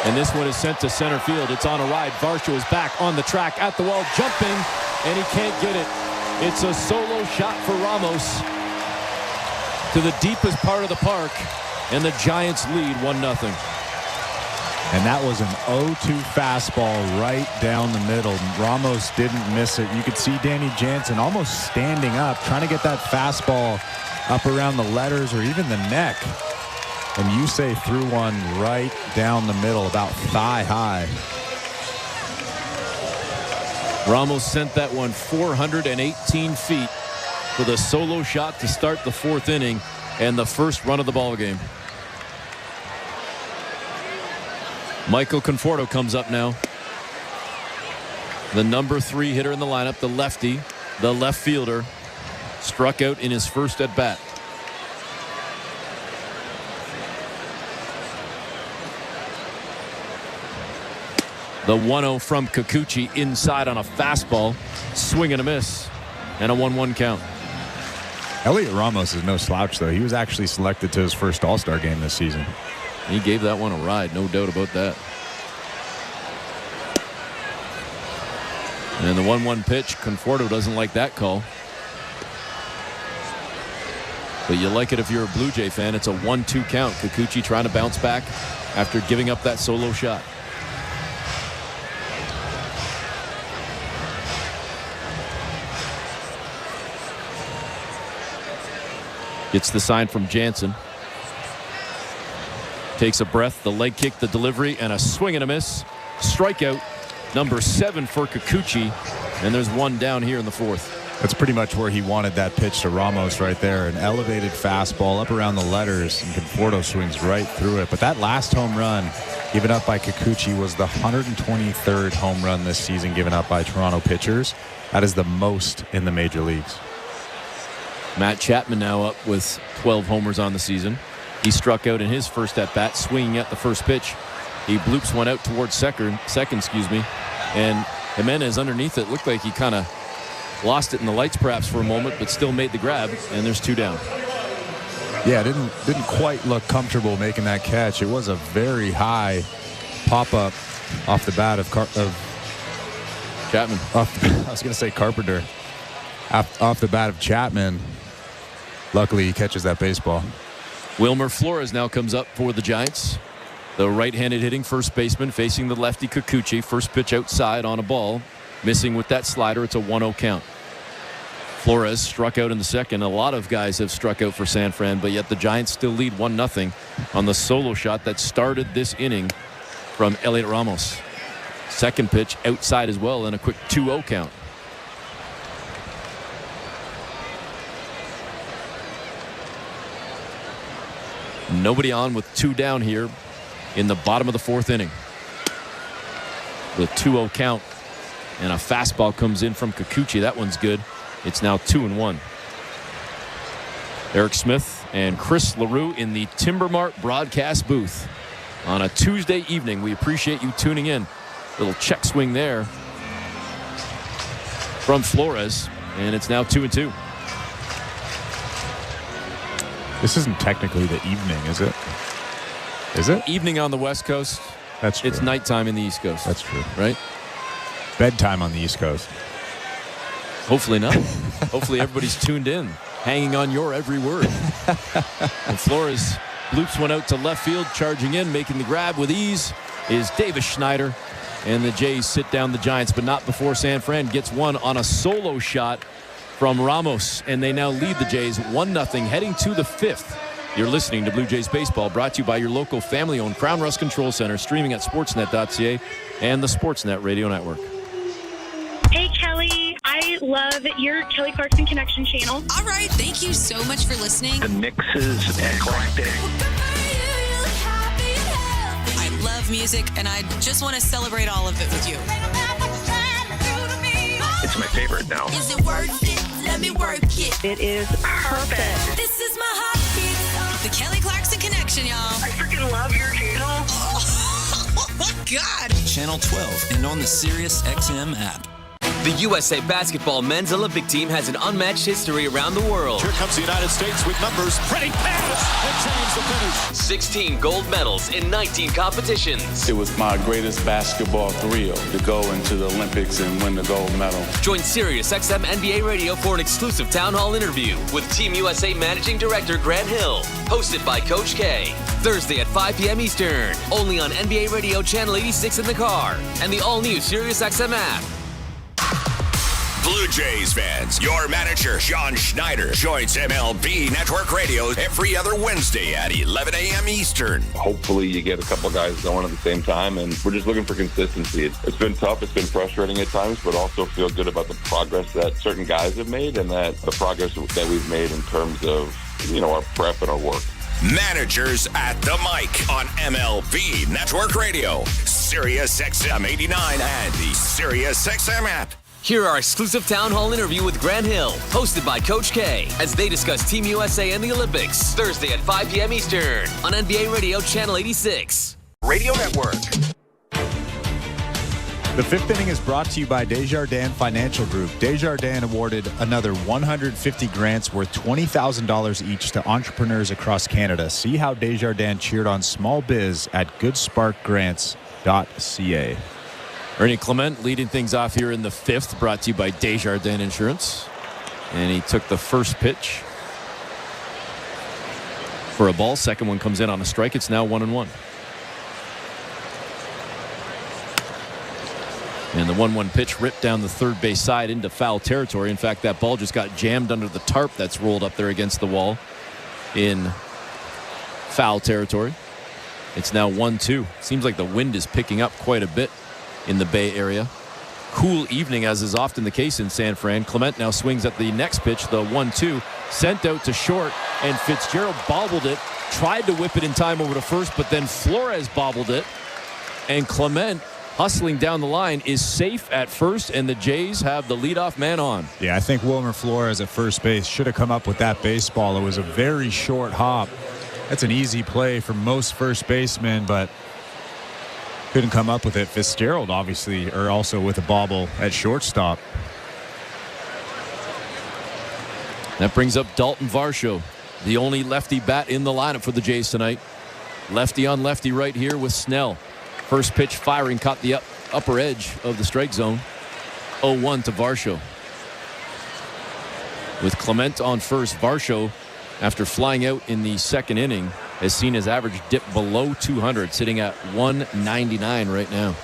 and this one is sent to center field. It's on a ride. Varsho is back on the track at the wall, jumping, and he can't get it. It's a solo shot for Ramos to the deepest part of the park, and the Giants lead 1-0.
And that was an 0-2 fastball right down the middle. Ramos didn't miss it. You could see Danny Jansen almost standing up, trying to get that fastball up around the letters or even the neck. And Yusei threw one right down the middle, about thigh high.
Ramos sent that one 418 feet for the solo shot to start the fourth inning and the first run of the ball game. Michael Conforto comes up now. The number 3 hitter in the lineup, the lefty, the left fielder, struck out in his first at bat. The 1-0 from Kikuchi inside on a fastball, swing and a miss, and a 1-1 count.
Elliot Ramos is no slouch, though. He was actually selected to his first All-Star game this season.
He gave that one a ride, no doubt about that. And the 1-1 pitch, Conforto doesn't like that call. But you like it if you're a Blue Jay fan. It's a 1-2 count. Kikuchi trying to bounce back after giving up that solo shot. Gets the sign from Jansen. Takes a breath, the leg kick, the delivery, and a swing and a miss. Strikeout, number 7 for Kikuchi. And there's one down here in the fourth.
That's pretty much where he wanted that pitch to Ramos right there. An elevated fastball up around the letters, and Conforto swings right through it. But that last home run given up by Kikuchi was the 123rd home run this season given up by Toronto pitchers. That is the most in the major leagues.
Matt Chapman now up with 12 homers on the season. He struck out in his first at-bat, swinging at the first pitch. He bloops one out towards second, and Jimenez underneath it looked like he kind of lost it in the lights perhaps for a moment, but still made the grab, and there's 2 down.
Yeah, didn't quite look comfortable making that catch. It was a very high pop-up off the bat of
Chapman.
I was going to say Carpenter. Off the bat of Chapman. Luckily, he catches that baseball.
Wilmer Flores now comes up for the Giants. The right-handed hitting first baseman facing the lefty Kikuchi. First pitch outside on a ball. Missing with that slider. It's a 1-0 count. Flores struck out in the second. A lot of guys have struck out for San Fran, but yet the Giants still lead 1-0 on the solo shot that started this inning from Elliot Ramos. Second pitch outside as well, and a quick 2-0 count. Nobody on with 2 down here in the bottom of the fourth inning. The 2-0 count, and a fastball comes in from Kikuchi. That one's good. It's now 2-1. Eric Smith and Chris LaRue in the Timbermart broadcast booth on a Tuesday evening. We appreciate you tuning in. Little check swing there from Flores, and it's now 2-2.
This isn't technically the evening, is it? Is it?
Evening on the West Coast.
That's true.
It's nighttime in the East Coast.
That's true.
Right?
Bedtime on the East Coast.
Hopefully not. Hopefully everybody's tuned in, hanging on your every word. And Flores loops one out to left field, charging in, making the grab with ease is Davis Schneider. And the Jays sit down the Giants, but not before San Fran gets one on a solo shot from Ramos, and they now lead the Jays 1-0 heading to the 5th. You're listening to Blue Jays Baseball, brought to you by your local family-owned Crown Rust Control Center, streaming at sportsnet.ca and the Sportsnet Radio Network.
Hey, Kelly. I love your Kelly Clarkson Connection channel.
All right. Thank you so much for listening.
The mix is eclectic.
I love music, and I just want to celebrate all of it with you.
It's my favorite now.
Is it worth it? Let me work it.
It is perfect.
This is my heartbeat. The Kelly Clarkson Connection, y'all.
I freaking love your channel.
Oh my God.
Channel 12 and on the Sirius XM app.
The USA Basketball Men's Olympic Team has an unmatched history around the world.
Here comes the United States with numbers. Pretty pass. It changed the finish.
16 gold medals in 19 competitions.
It was my greatest basketball thrill to go into the Olympics and win the gold medal.
Join SiriusXM NBA Radio for an exclusive town hall interview with Team USA Managing Director Grant Hill, hosted by Coach K. Thursday at 5 p.m. Eastern, only on NBA Radio Channel 86 in the car and the all-new SiriusXM app.
Blue Jays fans, your manager, Sean Schneider, joins MLB Network Radio every other Wednesday at 11 a.m. Eastern.
Hopefully you get a couple guys going at the same time, and we're just looking for consistency. It's been tough, it's been frustrating at times, but also feel good about the progress that certain guys have made and that the progress that we've made in terms of, our prep and our work.
Managers at the mic on MLB Network Radio, SiriusXM 89 and the SiriusXM app.
Here our exclusive town hall interview with Grant Hill, hosted by Coach K, as they discuss Team USA and the Olympics. Thursday at 5 p.m. Eastern on NBA Radio Channel 86.
Radio Network.
The fifth inning is brought to you by Desjardins Financial Group. Desjardins awarded another 150 grants worth $20,000 each to entrepreneurs across Canada. See how Desjardins cheered on small biz at goodsparkgrants.ca.
Ernie Clement leading things off here in the fifth, brought to you by Desjardins Insurance. And he took the first pitch for a ball. Second one comes in on a strike. It's now 1-1. And the 1-1 pitch ripped down the third base side into foul territory. In fact, that ball just got jammed under the tarp that's rolled up there against the wall in foul territory. It's now 1-2. Seems like the wind is picking up quite a bit in the Bay Area. Cool evening, as is often the case in San Fran. Clement now swings at the next pitch, the 1-2, sent out to short, and Fitzgerald bobbled it, tried to whip it in time over to first, but then Flores bobbled it, and Clement, hustling down the line, is safe at first, and the Jays have the leadoff man on.
Yeah, I think Wilmer Flores at first base should have come up with that baseball. It was a very short hop. That's an easy play for most first basemen, but couldn't come up with it. Fitzgerald obviously, or also with a bobble at shortstop.
That brings up Dalton Varsho, the only lefty bat in the lineup for the Jays tonight. Lefty on lefty right here with Snell. First pitch firing caught the upper edge of the strike zone. 0-1 to Varsho. With Clement on first, Varsho, after flying out in the second inning, has seen his average dip below 200, sitting at 199 right now.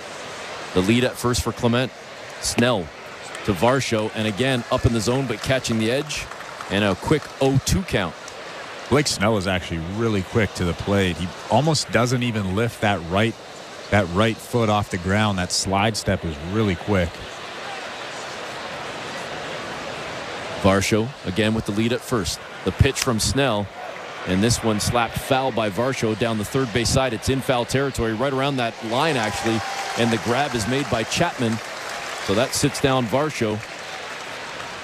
The lead at first for Clement. Snell to Varsho, and again up in the zone but catching the edge, and a quick 0-2 count.
Blake Snell is actually really quick to the plate. He almost doesn't even lift that right foot off the ground. That slide step is really quick.
Varsho again with the lead at first. The pitch from Snell, and this one slapped foul by Varsho down the third base side. It's in foul territory, right around that line actually, and the grab is made by Chapman. So that sits down Varsho,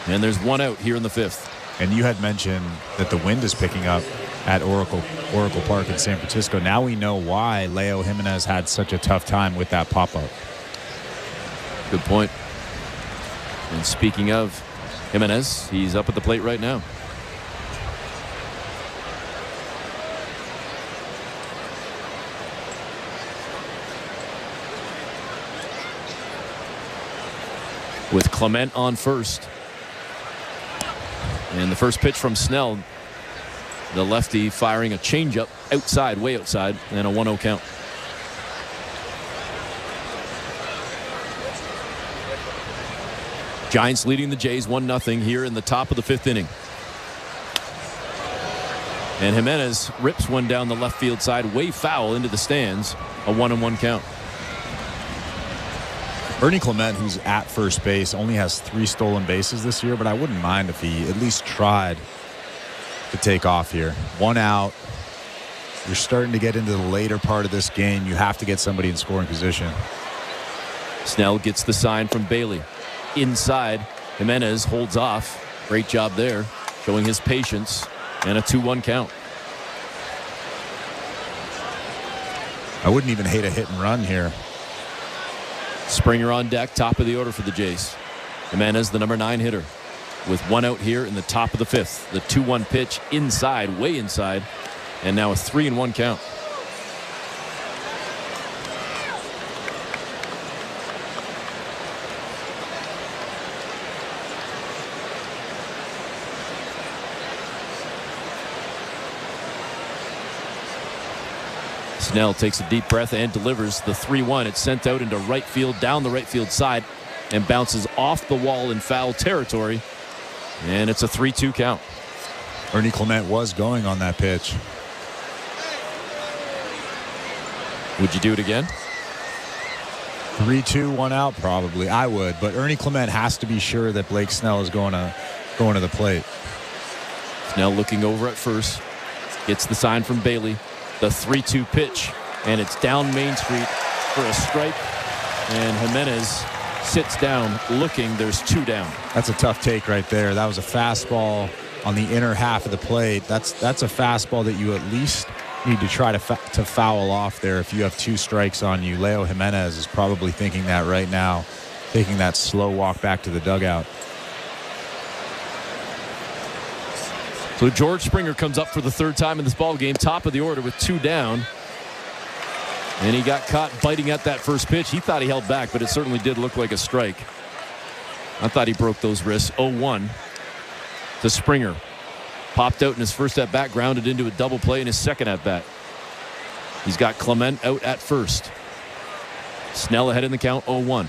and there's one out here in the fifth.
And you had mentioned that the wind is picking up at Oracle Park in San Francisco. Now we know why Leo Jimenez had such a tough time with that pop-up.
Good point. And speaking of Jimenez, he's up at the plate right now. With Clement on first. And the first pitch from Snell, the lefty firing a changeup outside, way outside, and a 1-0 count. Giants leading the Jays 1-0 here in the top of the fifth inning. And Jimenez rips one down the left field side, way foul into the stands, a 1-1 count.
Ernie Clement, who's at first base, only has 3 stolen bases this year, but I wouldn't mind if he at least tried to take off here. 1 out. You're starting to get into the later part of this game. You have to get somebody in scoring position.
Snell gets the sign from Bailey. Inside, Jimenez holds off. Great job there, showing his patience, and a 2-1 count.
I wouldn't even hate a hit and run here.
Springer on deck, top of the order for the Jays. Jimenez, the number 9 hitter, with 1 out here in the top of the 5th. The 2-1 pitch inside, way inside, and now a 3-1 count. Snell takes a deep breath and delivers the 3-1. It's sent out into right field, down the right field side, and bounces off the wall in foul territory. And it's a 3-2 count.
Ernie Clement was going on that pitch.
Would you do it again?
3-2, 1 out, probably. I would, but Ernie Clement has to be sure that Blake Snell is going to the plate.
Snell looking over at first. Gets the sign from Bailey. The 3-2 pitch, and it's down Main Street for a strike, and Jimenez sits down looking. There's 2 down.
That's a tough take right there. That was a fastball on the inner half of the plate. That's a fastball that you at least need to try to foul off there if you have 2 strikes on you. Leo Jimenez is probably thinking that right now, taking that slow walk back to the dugout.
So George Springer comes up for the 3rd time in this ball game, top of the order with 2 down. And he got caught biting at that first pitch. He thought he held back, but it certainly did look like a strike. I thought he broke those wrists. 0-1 to Springer. Popped out in his first at-bat, grounded into a double play in his second at-bat. He's got Clement out at first. Snell ahead in the count, 0-1.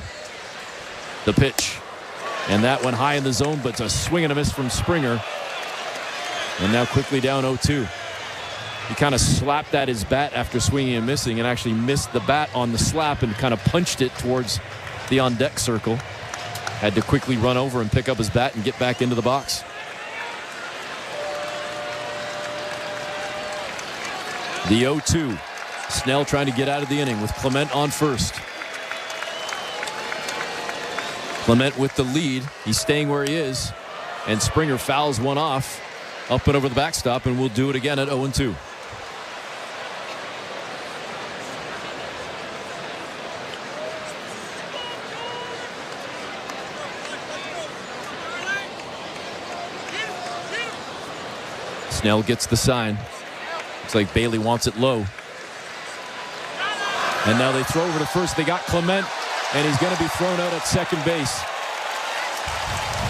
The pitch. And that went high in the zone, but it's a swing and a miss from Springer. And now quickly down 0-2. He kind of slapped at his bat after swinging and missing, and actually missed the bat on the slap and kind of punched it towards the on-deck circle. Had to quickly run over and pick up his bat and get back into the box. The 0-2. Snell trying to get out of the inning with Clement on first. Clement with the lead. He's staying where he is. And Springer fouls one off. Up and over the backstop, and we'll do it again at 0-2. Snell gets the sign. Looks like Bailey wants it low. And now they throw over to first. They got Clement, and he's going to be thrown out at second base.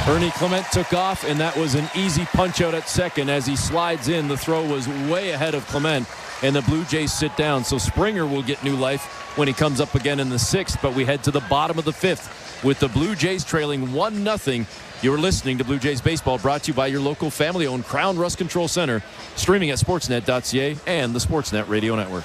Ernie Clement took off, and that was an easy punch out at second. As he slides in, the throw was way ahead of Clement, and the Blue Jays sit down. So Springer will get new life when he comes up again in the 6th, but we head to the bottom of the 5th with the Blue Jays trailing 1-0. You're listening to Blue Jays Baseball, brought to you by your local family-owned Crown Rust Control Center, streaming at sportsnet.ca and the Sportsnet Radio Network.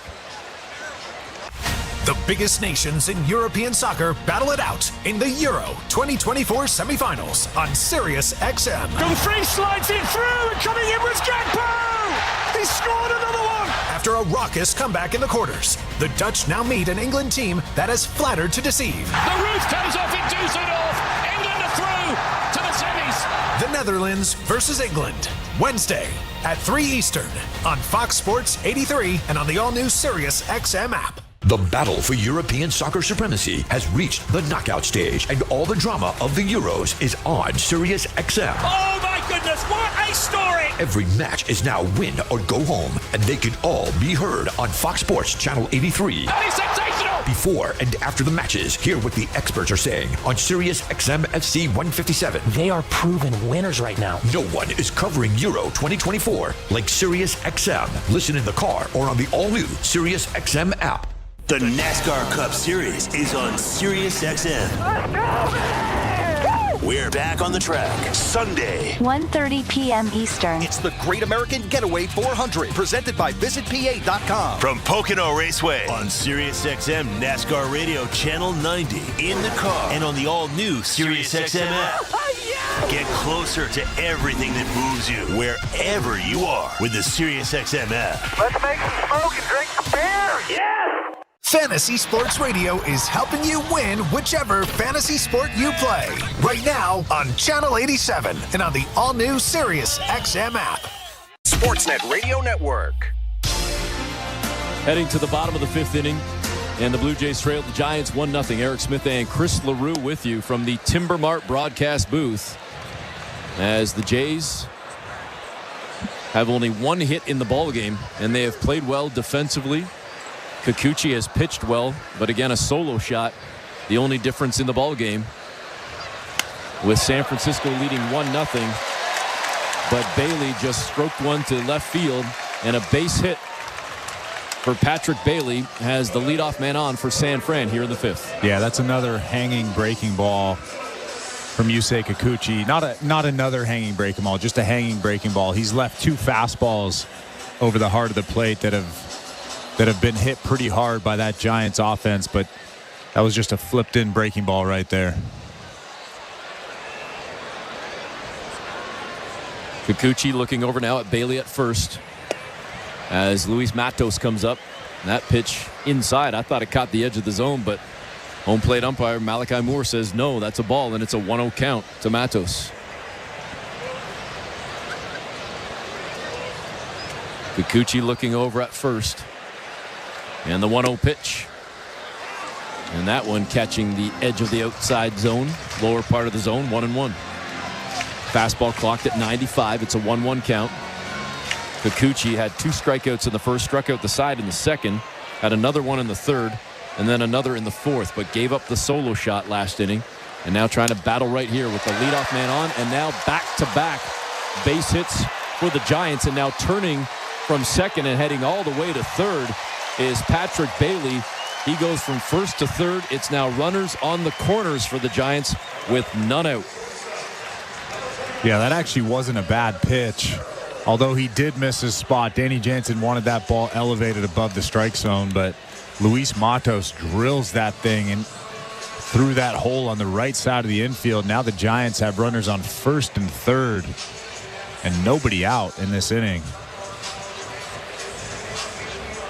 The biggest nations in European soccer battle it out in the Euro 2024 semifinals on Sirius XM.
Dumfries slides it through, and coming in was Gakpo! He scored another one!
After a raucous comeback in the quarters, the Dutch now meet an England team that has flattered to deceive.
The roof comes off in Dusseldorf. England are through to the semis.
The Netherlands versus England, Wednesday at 3 Eastern on Fox Sports 83 and on the all-new Sirius XM app.
The battle for European soccer supremacy has reached the knockout stage, and all the drama of the Euros is on Sirius XM.
Oh my goodness, what a story!
Every match is now win or go home, and they can all be heard on Fox Sports Channel 83.
That is sensational!
Before and after the matches, hear what the experts are saying on Sirius XM FC 157.
They are proven winners right now.
No one is covering Euro 2024 like Sirius XM. Listen in the car or on the all-new Sirius XM app.
The NASCAR Cup Series is on Sirius XM. We're back on the track Sunday,
1:30 p.m. Eastern.
It's the Great American Getaway 400, presented by VisitPA.com.
From Pocono Raceway on Sirius XM NASCAR Radio Channel 90, in the car, and on the all-new Sirius XM app. Get closer to everything that moves you, wherever you are, with the Sirius XM app.
Let's make some smoke and drink some beer. Yes!
Fantasy Sports Radio is helping you win whichever fantasy sport you play. Right now on Channel 87 and on the all-new Sirius XM app.
Sportsnet Radio Network.
Heading to the bottom of the 5th inning. And the Blue Jays trailed the Giants 1-0. Eric Smith and Chris LaRue with you from the Timber Mart broadcast booth. As the Jays have only one hit in the ballgame, and they have played well defensively. Kikuchi has pitched well, but again, a solo shot. The only difference in the ballgame, with San Francisco leading 1-0. But Bailey just stroked one to left field, and a base hit for Patrick Bailey has the leadoff man on for San Fran here in the 5th.
Yeah, that's another hanging breaking ball from Yusei Kikuchi. Not another hanging breaking ball, just a hanging breaking ball. He's left two fastballs over the heart of the plate that have been hit pretty hard by that Giants offense, but that was just a flipped in breaking ball right there.
Kikuchi looking over now at Bailey at first as Luis Matos comes up. That pitch inside, I thought it caught the edge of the zone, but home plate umpire Malachi Moore says no, that's a ball, and it's a 1-0 count to Matos. Kikuchi looking over at first. And the 1-0 pitch. And that one catching the edge of the outside zone, lower part of the zone, 1-1. Fastball clocked at 95. It's a 1-1 count. Kikuchi had 2 strikeouts in the first, struck out the side in the second, had another one in the third, and then another in the fourth, but gave up the solo shot last inning. And now trying to battle right here with the leadoff man on, and now back-to-back base hits for the Giants. And now turning from second and heading all the way to third is Patrick Bailey. He goes from first to third. It's now runners on the corners for the Giants with none out.
Yeah, that actually wasn't a bad pitch. Although he did miss his spot. Danny Jansen wanted that ball elevated above the strike zone, but Luis Matos drills that thing and through that hole on the right side of the infield. Now the Giants have runners on first and third and nobody out in this inning.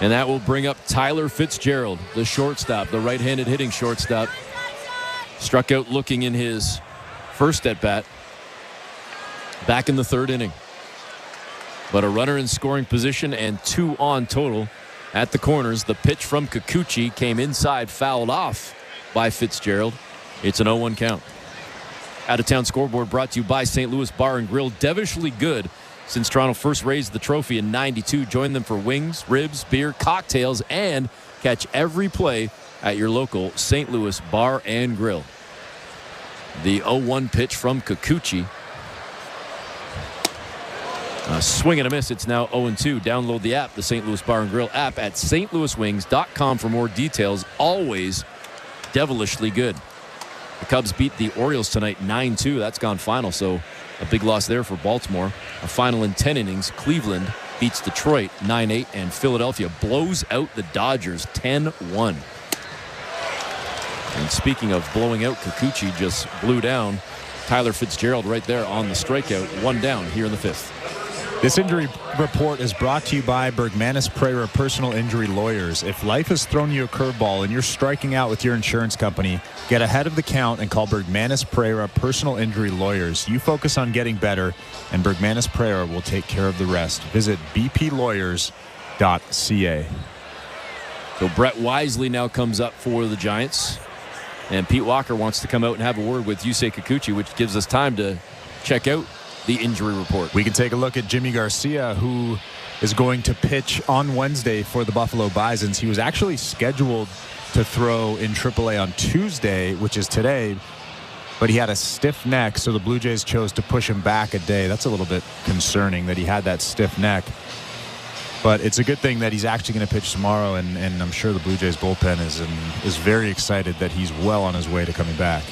And that will bring up Tyler Fitzgerald, the shortstop, the right-handed hitting shortstop. Struck out looking in his first at-bat back in the third inning. But a runner in scoring position and 2 on total at the corners. The pitch from Kikuchi came inside, fouled off by Fitzgerald. It's an 0-1 count. Out-of-town scoreboard brought to you by St. Louis Bar and Grill. Devilishly good since Toronto first raised the trophy in '92. Join them for wings, ribs, beer, cocktails, and catch every play at your local St. Louis Bar and Grill. The 0-1 pitch from Kikuchi. Swing and a miss. It's now 0-2. Download the app, the St. Louis Bar and Grill app at stlouiswings.com for more details. Always devilishly good. The Cubs beat the Orioles tonight 9-2. That's gone final, so a big loss there for Baltimore. A final in 10 innings. Cleveland beats Detroit 9-8, and Philadelphia blows out the Dodgers 10-1. And speaking of blowing out, Kikuchi just blew down Tyler Fitzgerald right there on the strikeout. 1 down here in the 5th.
This injury report is brought to you by Bergmanis Prera Personal Injury Lawyers. If life has thrown you a curveball and you're striking out with your insurance company, get ahead of the count and call Bergmanis Prera Personal Injury Lawyers. You focus on getting better, and Bergmanis Prera will take care of the rest. Visit bplawyers.ca.
So Brett Wisely now comes up for the Giants. And Pete Walker wants to come out and have a word with Yusei Kikuchi, which gives us time to check out the injury report.
We can take a look at Jimmy Garcia, who is going to pitch on Wednesday for the Buffalo Bisons. He was actually scheduled to throw in AAA on Tuesday, which is today, but he had a stiff neck, so the Blue Jays chose to push him back a day. That's a little bit concerning that he had that stiff neck. But it's a good thing that he's actually going to pitch tomorrow, and I'm sure the Blue Jays bullpen is very excited that he's well on his way to coming back.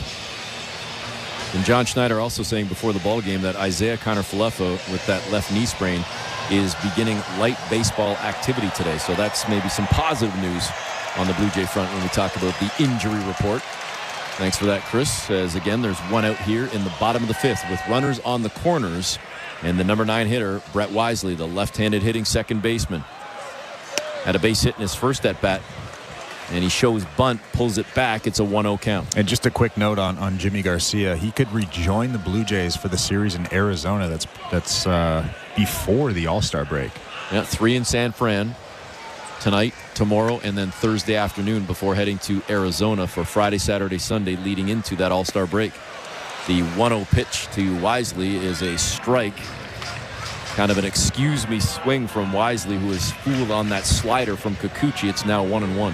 And John Schneider also saying before the ball game that Isaiah Kiner-Falefa with that left knee sprain is beginning light baseball activity today. So that's maybe some positive news on the Blue Jay front when we talk about the injury report. Thanks for that, Chris. As again, there's 1 out here in the bottom of the 5th with runners on the corners. And the number 9 hitter, Brett Wisely, the left-handed hitting second baseman, had a base hit in his first at-bat. And he shows bunt, pulls it back. It's a 1-0 count.
And just a quick note on Jimmy Garcia. He could rejoin the Blue Jays for the series in Arizona. That's before the All-Star break.
Yeah, 3 in San Fran. tonight, tomorrow, and then Thursday afternoon before heading to Arizona for Friday, Saturday, Sunday leading into that All-Star break. The 1-0 pitch to Wisely is a strike. Kind of an excuse-me swing from Wisely, who was fooled on that slider from Kikuchi. It's now 1-1.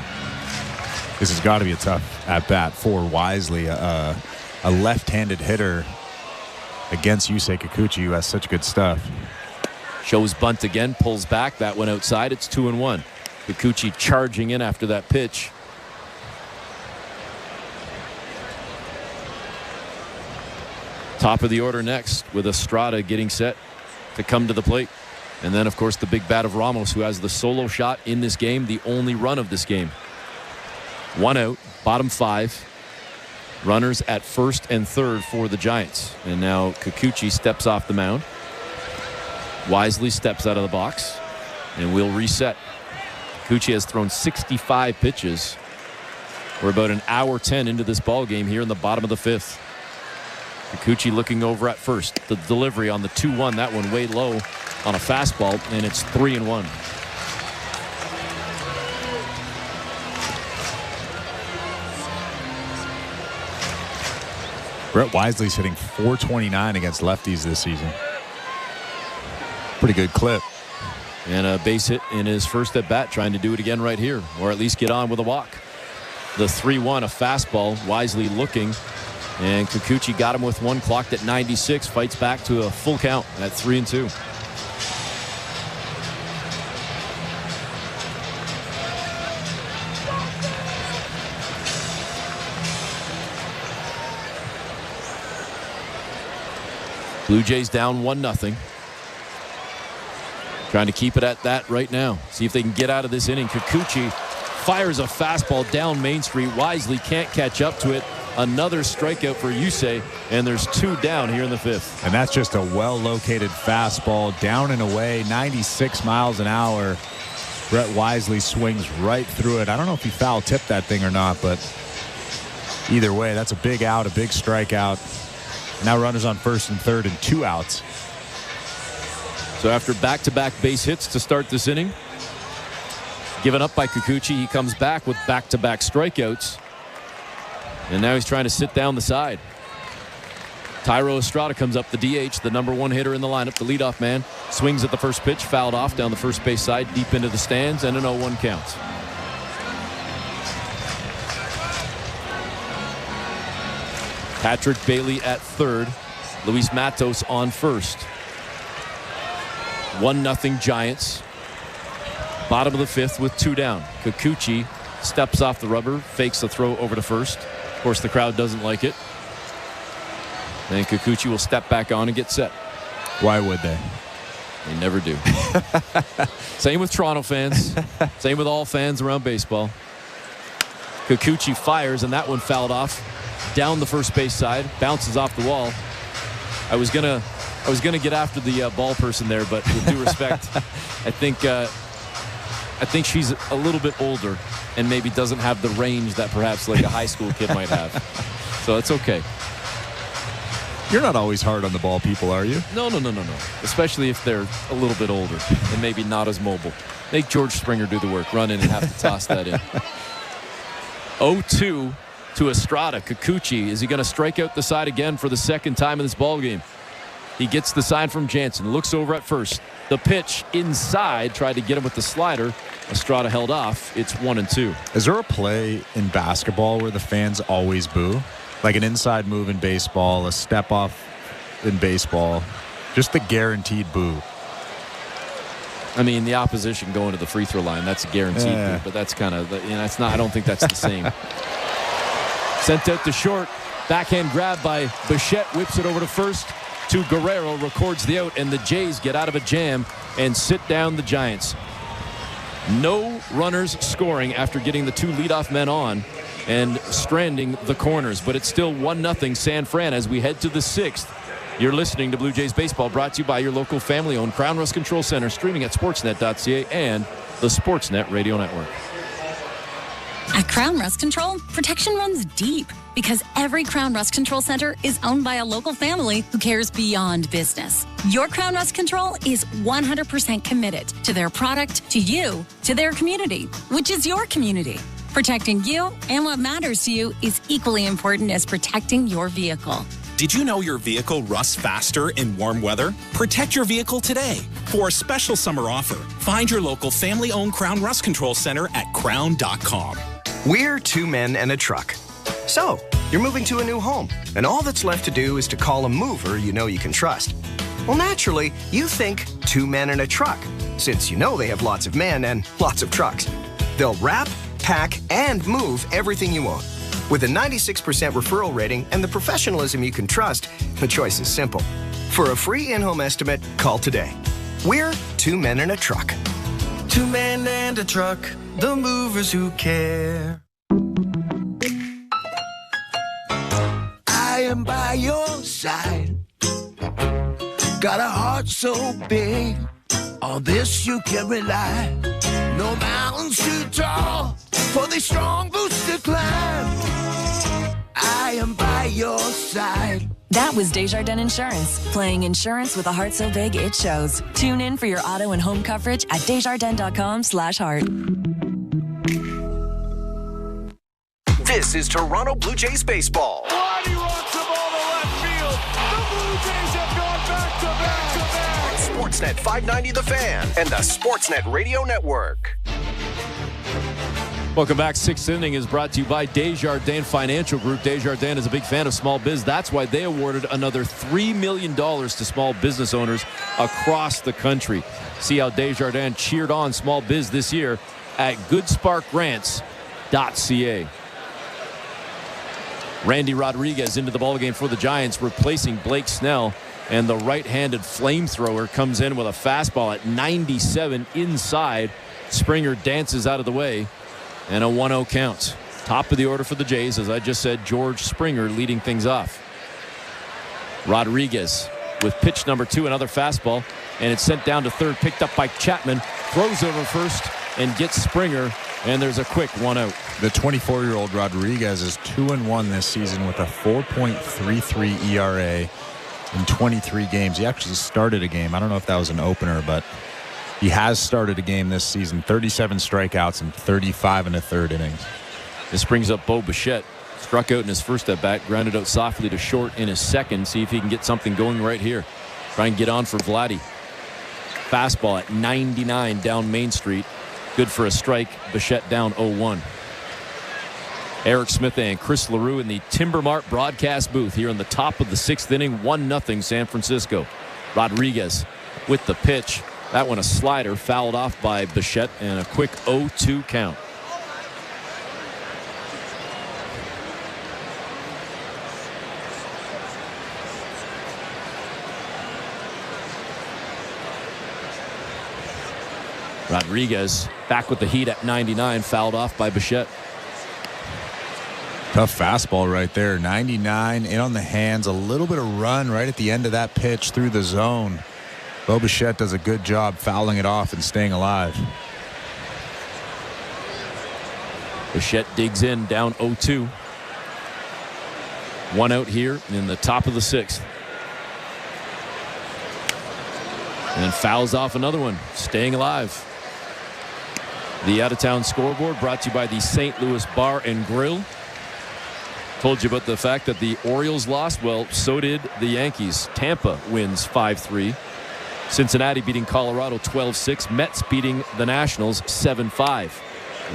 This has got to be a tough at-bat for Wisely, a left-handed hitter against Yusei Kikuchi, who has such good stuff.
Shows bunt again, pulls back. That went outside. It's 2-1. Kikuchi charging in after that pitch. Top of the order next with Estrada getting set to come to the plate. And then, of course, the big bat of Ramos, who has the solo shot in this game, the only run of this game. 1 out, bottom 5. Runners at first and third for the Giants. And now Kikuchi steps off the mound. Wisely steps out of the box. And we'll reset. Kikuchi has thrown 65 pitches. We're about an hour 10 into this ball game here in the bottom of the 5th. Kikuchi looking over at first. The delivery on the 2-1, that one way low on a fastball, and it's 3-1.
Brett Wisely's hitting .429 against lefties this season. Pretty good clip.
And a base hit in his first at bat, trying to do it again right here, or at least get on with a walk. The 3-1, a fastball. Wisely looking, and Kikuchi got him with one, clocked at 96, fights back to a full count at 3-2. Blue Jays down 1-0. Trying to keep it at that right now. See if they can get out of this inning. Kikuchi fires a fastball down Main Street. Wisely can't catch up to it. Another strikeout for Yusei, and there's 2 down here in the 5th.
And that's just a well-located fastball down and away, 96 miles an hour. Brett Wisely swings right through it. I don't know if he foul-tipped that thing or not, but either way, that's a big out, a big strikeout. Now runners on first and third and 2 outs.
So after back-to-back base hits to start this inning, given up by Kikuchi, he comes back with back-to-back strikeouts. And now he's trying to sit down the side. Thairo Estrada comes up, the DH, the number 1 hitter in the lineup, the leadoff man. Swings at the first pitch, fouled off down the first base side, deep into the stands, and an 0-1 count. Patrick Bailey at third. Luis Matos on first. 1-0 Giants. Bottom of the 5th with 2 down. Kikuchi steps off the rubber, fakes the throw over to first. Of course, the crowd doesn't like it. And Kikuchi will step back on and get set.
Why would they?
They never do. Same with Toronto fans. Same with all fans around baseball. Kikuchi fires, and that one fouled off down the first base side. Bounces off the wall. I was gonna get after the ball person there, but with due respect, I think she's a little bit older and maybe doesn't have the range that perhaps like a high school kid might have. So it's okay.
You're not always hard on the ball people, are you?
No. Especially if they're a little bit older and maybe not as mobile. Make George Springer do the work. Run in and have to toss that in. 0-2 to Estrada. Kikuchi, is he going to strike out the side again for the second time in this ball game? He gets the sign from Jansen. Looks over at first. The pitch inside. Tried to get him with the slider. Estrada held off. It's 1-2.
Is there a play in basketball where the fans always boo? Like an inside move in baseball, a step off in baseball. Just the guaranteed boo.
I mean, the opposition going to the free throw line, that's a guaranteed boo, but that's kind of, it's not, I don't think that's the same. Sent out to short. Backhand grab by Bichette. Whips it over to first. To Guerrero, records the out, and the Jays get out of a jam and sit down the Giants. No runners scoring after getting the 2 leadoff men on and stranding the corners, but it's still 1-0 San Fran as we head to the 6th. You're listening to Blue Jays Baseball, brought to you by your local family-owned Crown Rust Control Center, streaming at sportsnet.ca and the Sportsnet Radio Network.
At Crown Rust Control, protection runs deep because every Crown Rust Control Center is owned by a local family who cares beyond business. Your Crown Rust Control is 100% committed to their product, to you, to their community, which is your community. Protecting you and what matters to you is equally important as protecting your vehicle.
Did you know your vehicle rusts faster in warm weather? Protect your vehicle today. For a special summer offer, find your local family-owned Crown Rust Control Center at crown.com.
We're two men and a truck. So, you're moving to a new home, and all that's left to do is to call a mover you know you can trust. Well, naturally, you think two men and a truck, since you know they have lots of men and lots of trucks. They'll wrap, pack, and move everything you own. With a 96% referral rating and the professionalism you can trust, the choice is simple. For a free in-home estimate, call today. We're two men and a truck.
Two men and a truck, the movers who care. I am by your side. Got a heart so big, on this you can rely. No mountains too tall for the strong boots to climb. I am by your side.
That was Desjardins Insurance, playing insurance with a heart so big it shows. Tune in for your auto and home coverage at desjardins.com/heart.
This is Toronto Blue Jays baseball.
Roddy rocks the ball to left field. The Blue Jays have gone back-to-back.
On Sportsnet 590 The Fan and the Sportsnet Radio Network.
Welcome back. Sixth inning is brought to you by Desjardins Financial Group. Desjardins is a big fan of small biz. That's why they awarded another $3 million to small business owners across the country. See how Desjardins cheered on small biz this year at goodsparkgrants.ca. Randy Rodriguez into the ballgame for the Giants, replacing Blake Snell. And the right-handed flamethrower comes in with a fastball at 97 inside. Springer dances out of the way. And a 1-0 count. Top of the order for the Jays, as I just said, George Springer leading things off. Rodriguez with pitch number 2, another fastball, and it's sent down to third, picked up by Chapman, throws over first, and gets Springer, and there's a quick 1-out.
The 24-year-old Rodriguez is 2-1 this season with a 4.33 ERA in 23 games. He actually started a game. I don't know if that was an opener, but he has started a game this season. 37 strikeouts in 35 1/3 innings.
This brings up Bo Bichette. Struck out in his first at-bat, grounded out softly to short in his second. See if he can get something going right here. Try and get on for Vladdy. Fastball at 99 down Main Street. Good for a strike. Bichette down 0-1. Eric Smith and Chris LaRue in the Timber Mart broadcast booth here in the top of the sixth inning. 1-0 San Francisco. Rodriguez with the pitch. That one a slider, fouled off by Bichette, and a quick 0-2 count. Rodriguez back with the heat at 99, fouled off by Bichette.
Tough fastball right there. 99 in on the hands. A little bit of run right at the end of that pitch through the zone. Bo Bichette does a good job fouling it off and staying alive.
Bichette digs in, down 0-2. 1 out here in the top of the sixth. And fouls off another one, staying alive. The out-of-town scoreboard brought to you by the St. Louis Bar and Grill. Told you about the fact that the Orioles lost. Well, so did the Yankees. Tampa wins 5-3. Cincinnati beating Colorado 12-6. Mets beating the Nationals 7-5.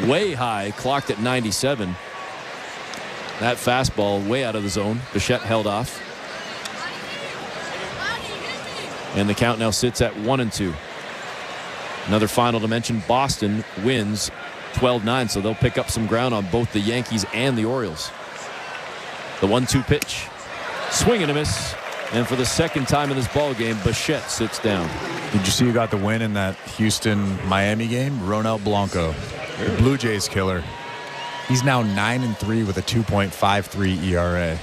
Way high, clocked at 97. That fastball way out of the zone. Bichette held off. And the count now sits at 1-2. Another final to mention, Boston wins 12-9, so they'll pick up some ground on both the Yankees and the Orioles. The 1-2 pitch. Swing and a miss. And for the second time in this ball game, Bichette sits down.
Did you see who got the win in that Houston-Miami game? Ronel Blanco, the Blue Jays killer. He's now 9-3 with a 2.53 ERA.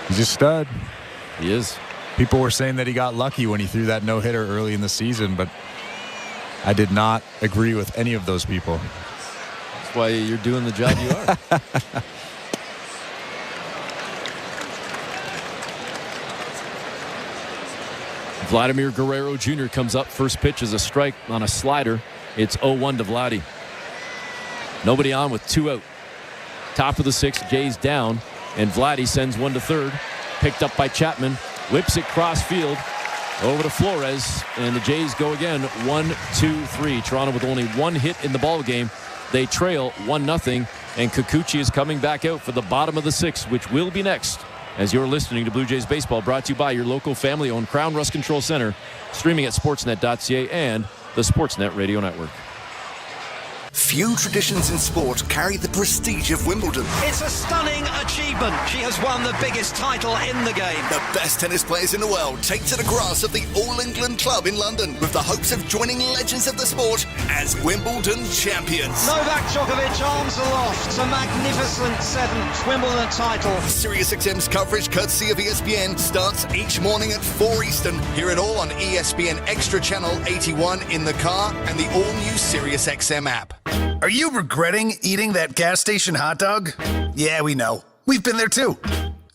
He's a stud.
He is.
People were saying that he got lucky when he threw that no-hitter early in the season, but I did not agree with any of those people.
why you're doing the job you are. Vladimir Guerrero Jr. comes up. First pitch is a strike on a slider. It's 0-1 to Vladdy. Nobody on with 2 out. Top of the 6th, Jays down, and Vladdy sends one to third. Picked up by Chapman. Whips it cross field over to Flores, and the Jays go again. 1-2-3. Toronto with only 1 hit in the ball game. They trail 1-0, and Kikuchi is coming back out for the bottom of the 6th, which will be next. As you're listening to Blue Jays Baseball, brought to you by your local family-owned Crown Rust Control Center, streaming at sportsnet.ca and the Sportsnet Radio Network.
Few traditions in sport carry the prestige of Wimbledon.
It's a stunning achievement. She has won the biggest title in the game.
The best tennis players in the world take to the grass of the All England Club in London with the hopes of joining legends of the sport as Wimbledon champions.
Novak Djokovic, arms aloft. It's a magnificent 7th Wimbledon title.
SiriusXM's coverage, courtesy of ESPN, starts each morning at 4 Eastern. Hear it all on ESPN Extra Channel 81 in the car and the all-new SiriusXM app.
Are you regretting eating that gas station hot dog? Yeah, we know. We've been there too.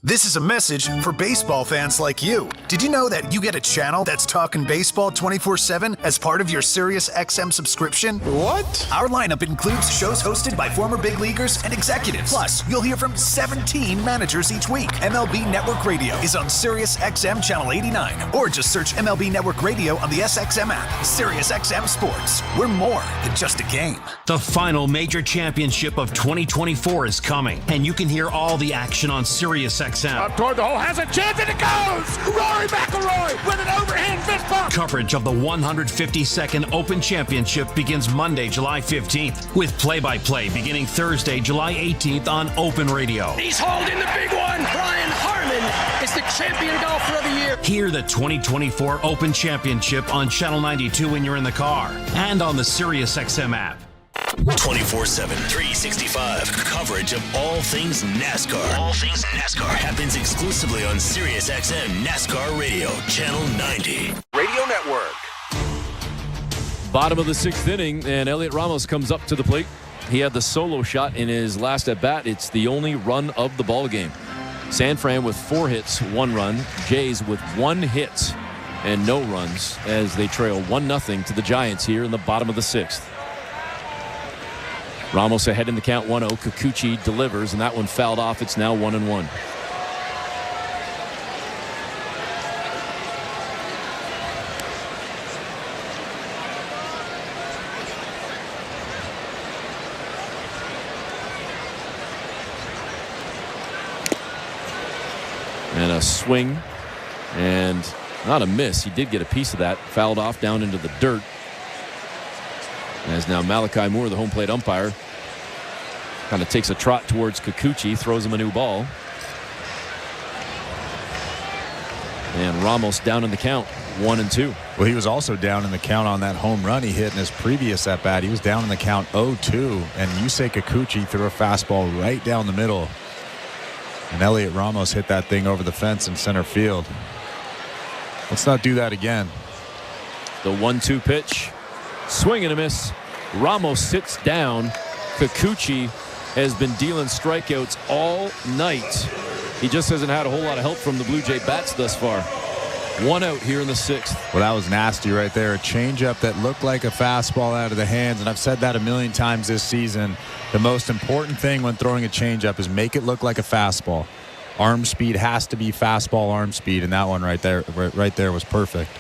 This is a message for baseball fans like you. Did you know that you get a channel that's talking baseball 24/7 as part of your SiriusXM subscription?
What?
Our lineup includes shows hosted by former big leaguers and executives. Plus, you'll hear from 17 managers each week. MLB Network Radio is on SiriusXM Channel 89, or just search MLB Network Radio on the SXM app. SiriusXM Sports. We're more than just a game.
The final major championship of 2024 is coming, and you can hear all the action on SiriusXM.
Up toward the hole, has a chance, and it goes! Rory McIlroy with an overhand fist bump!
Coverage of the 152nd Open Championship begins Monday, July 15th, with play-by-play beginning Thursday, July 18th on Open Radio.
He's holding the big one. Brian Harman is the champion golfer of the year.
Hear the 2024 Open Championship on Channel 92 when you're in the car and on the SiriusXM app.
24/7, 365 coverage of all things NASCAR. All things NASCAR happens exclusively on SiriusXM NASCAR Radio, Channel 90.
Radio Network.
Bottom of the 6th inning, and Elliot Ramos comes up to the plate. He had the solo shot in his last at-bat. It's the only run of the ball game. San Fran with 4 hits, 1 run. Jays with 1 hit and no runs as they trail 1-0 to the Giants here in the bottom of the 6th. Ramos ahead in the count 1-0. Kikuchi delivers, and that one fouled off. It's now 1-1. And a swing, and not a miss. He did get a piece of that. Fouled off down into the dirt. As now Malachi Moore, the home plate umpire, kind of takes a trot towards Kikuchi, throws him a new ball. And Ramos down in the count, 1-2.
Well, he was also down in the count on that home run he hit in his previous at-bat. He was down in the count 0-2, and Yusei Kikuchi threw a fastball right down the middle. And Elliot Ramos hit that thing over the fence in center field. Let's not do that again.
The 1-2 pitch. Swing and a miss. Ramos sits down. Kikuchi has been dealing strikeouts all night. He just hasn't had a whole lot of help from the Blue Jay bats thus far. 1 out here in the 6th.
Well, that was nasty right there. A changeup that looked like a fastball out of the hands. And I've said that a million times this season. The most important thing when throwing a changeup is make it look like a fastball. Arm speed has to be fastball arm speed. And that one right there was perfect.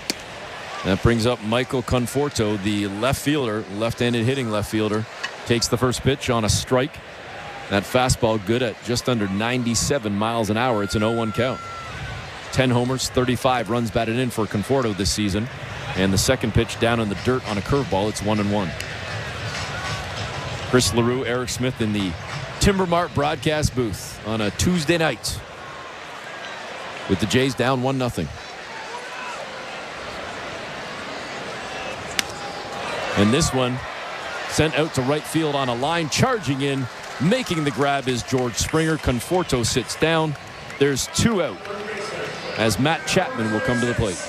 That brings up Michael Conforto, the left fielder, left-handed hitting left fielder. Takes the first pitch on a strike. That fastball good at just under 97 miles an hour. It's an 0-1 count. 10 homers, 35 runs batted in for Conforto this season. And the second pitch down in the dirt on a curveball. It's 1-1. Chris LaRue, Eric Smith in the Timber Mart broadcast booth on a Tuesday night with the Jays down 1-0. And this one sent out to right field on a line. Charging in, making the grab is George Springer. Conforto sits down. There's 2 out as Matt Chapman will come to the plate.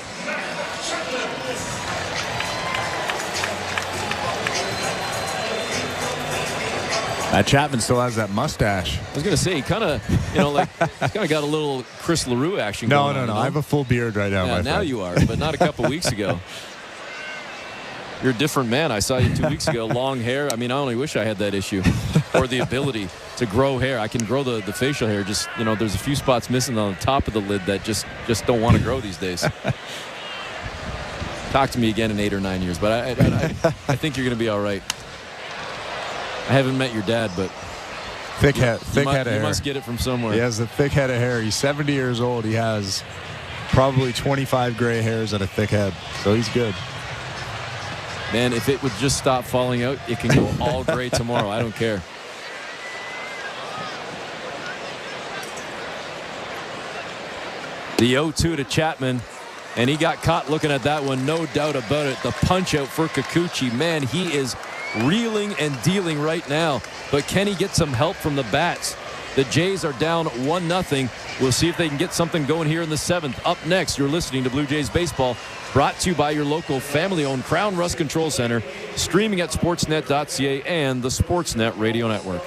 Chapman still has that mustache.
I was going to say, he kind of, he's kind of got a little Chris LaRue action going on.
No. I have a full beard right now.
Yeah, now you are, but not a couple weeks ago. You're a different man. I saw you 2 weeks ago. Long hair. I mean, I only wish I had that issue or the ability to grow hair. I can grow the facial hair. Just, there's a few spots missing on the top of the lid that just don't want to grow these days. Talk to me again in 8 or 9 years, but I think you're going to be all right. I haven't met your dad, but
thick head of hair.
You must get it from somewhere.
He has a thick head of hair. He's 70 years old. He has probably 25 gray hairs and a thick head, so he's good.
Man, if it would just stop falling out, it can go all gray tomorrow. I don't care. The 0-2 to Chapman, and he got caught looking at that one, no doubt about it. The punch out for Kikuchi. Man, he is reeling and dealing right now, but can he get some help from the bats? The Jays are down 1-0. We'll see if they can get something going here in the 7th. Up next, you're listening to Blue Jays Baseball, brought to you by your local family-owned Crown Rust Control Center, streaming at sportsnet.ca and the Sportsnet Radio Network.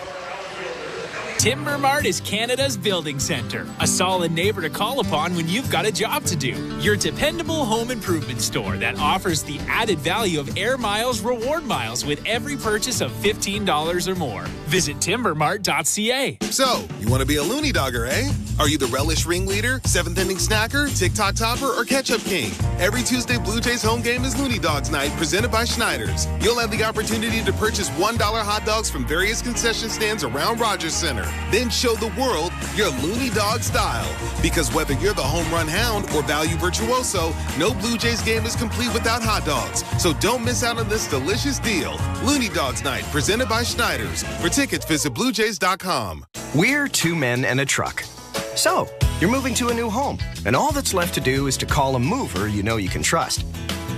Timber Mart is Canada's building center, a solid neighbor to call upon when you've got a job to do. Your dependable home improvement store that offers the added value of Air Miles reward miles with every purchase of $15 or more. Visit timbermart.ca.
So, you want to be a loony dogger, eh? Are you the relish ringleader, 7th inning snacker, TikTok topper, or ketchup king? Every Tuesday, Blue Jays home game is Looney Dogs Night, presented by Schneider's. You'll have the opportunity to purchase $1 hot dogs from various concession stands around Rogers Center. Then show the world your Looney Dog style. Because whether you're the home run hound or value virtuoso, no Blue Jays game is complete without hot dogs. So don't miss out on this delicious deal. Looney Dogs Night, presented by Schneider's. For tickets, visit BlueJays.com.
We're 2 men and a truck. So, you're moving to a new home, and all that's left to do is to call a mover you know you can trust.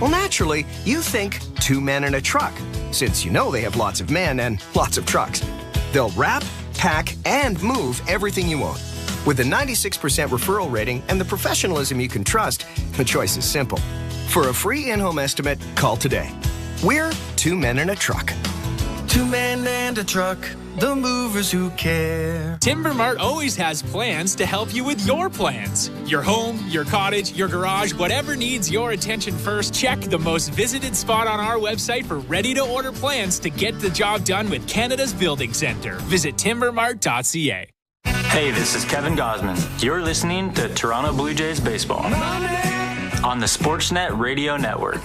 Well, naturally, you think 2 men and a truck, since you know they have lots of men and lots of trucks. They'll wrap, pack, and move everything you own. With a 96% referral rating and the professionalism you can trust, the choice is simple. For a free in-home estimate, call today. We're 2 men and a truck.
2 men and a truck, the movers who care.
Timber Mart always has plans to help you with your plans. Your home, your cottage, your garage, whatever needs your attention first, check the most visited spot on our website for ready-to-order plans to get the job done with Canada's Building Center. Visit timbermart.ca.
Hey, this is Kevin Gosman. You're listening to Toronto Blue Jays Baseball on the Sportsnet Radio Network.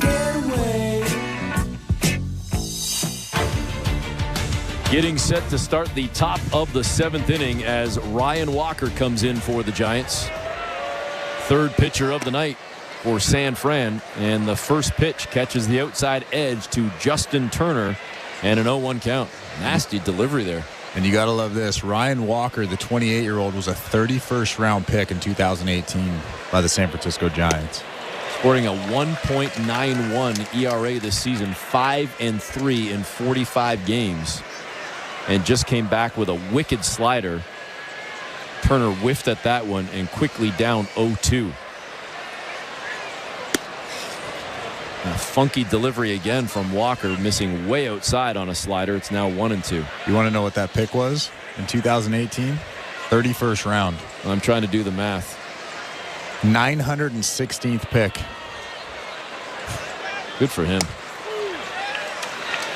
Getting set to start the top of the 7th inning as Ryan Walker comes in for the Giants. Third pitcher of the night for San Fran, and the first pitch catches the outside edge to Justin Turner, and an 0-1 count. Nasty delivery there.
And you got to love this. Ryan Walker, the 28-year-old, was a 31st round pick in 2018 by the San Francisco Giants.
Sporting a 1.91 ERA this season, 5-3 in 45 games. And just came back with a wicked slider. Turner whiffed at that one and quickly down 0-2. A funky delivery again from Walker, missing way outside on a slider. It's now 1-2.
You want to know what that pick was in 2018? 31st round.
I'm trying to do the math.
916th pick.
Good for him.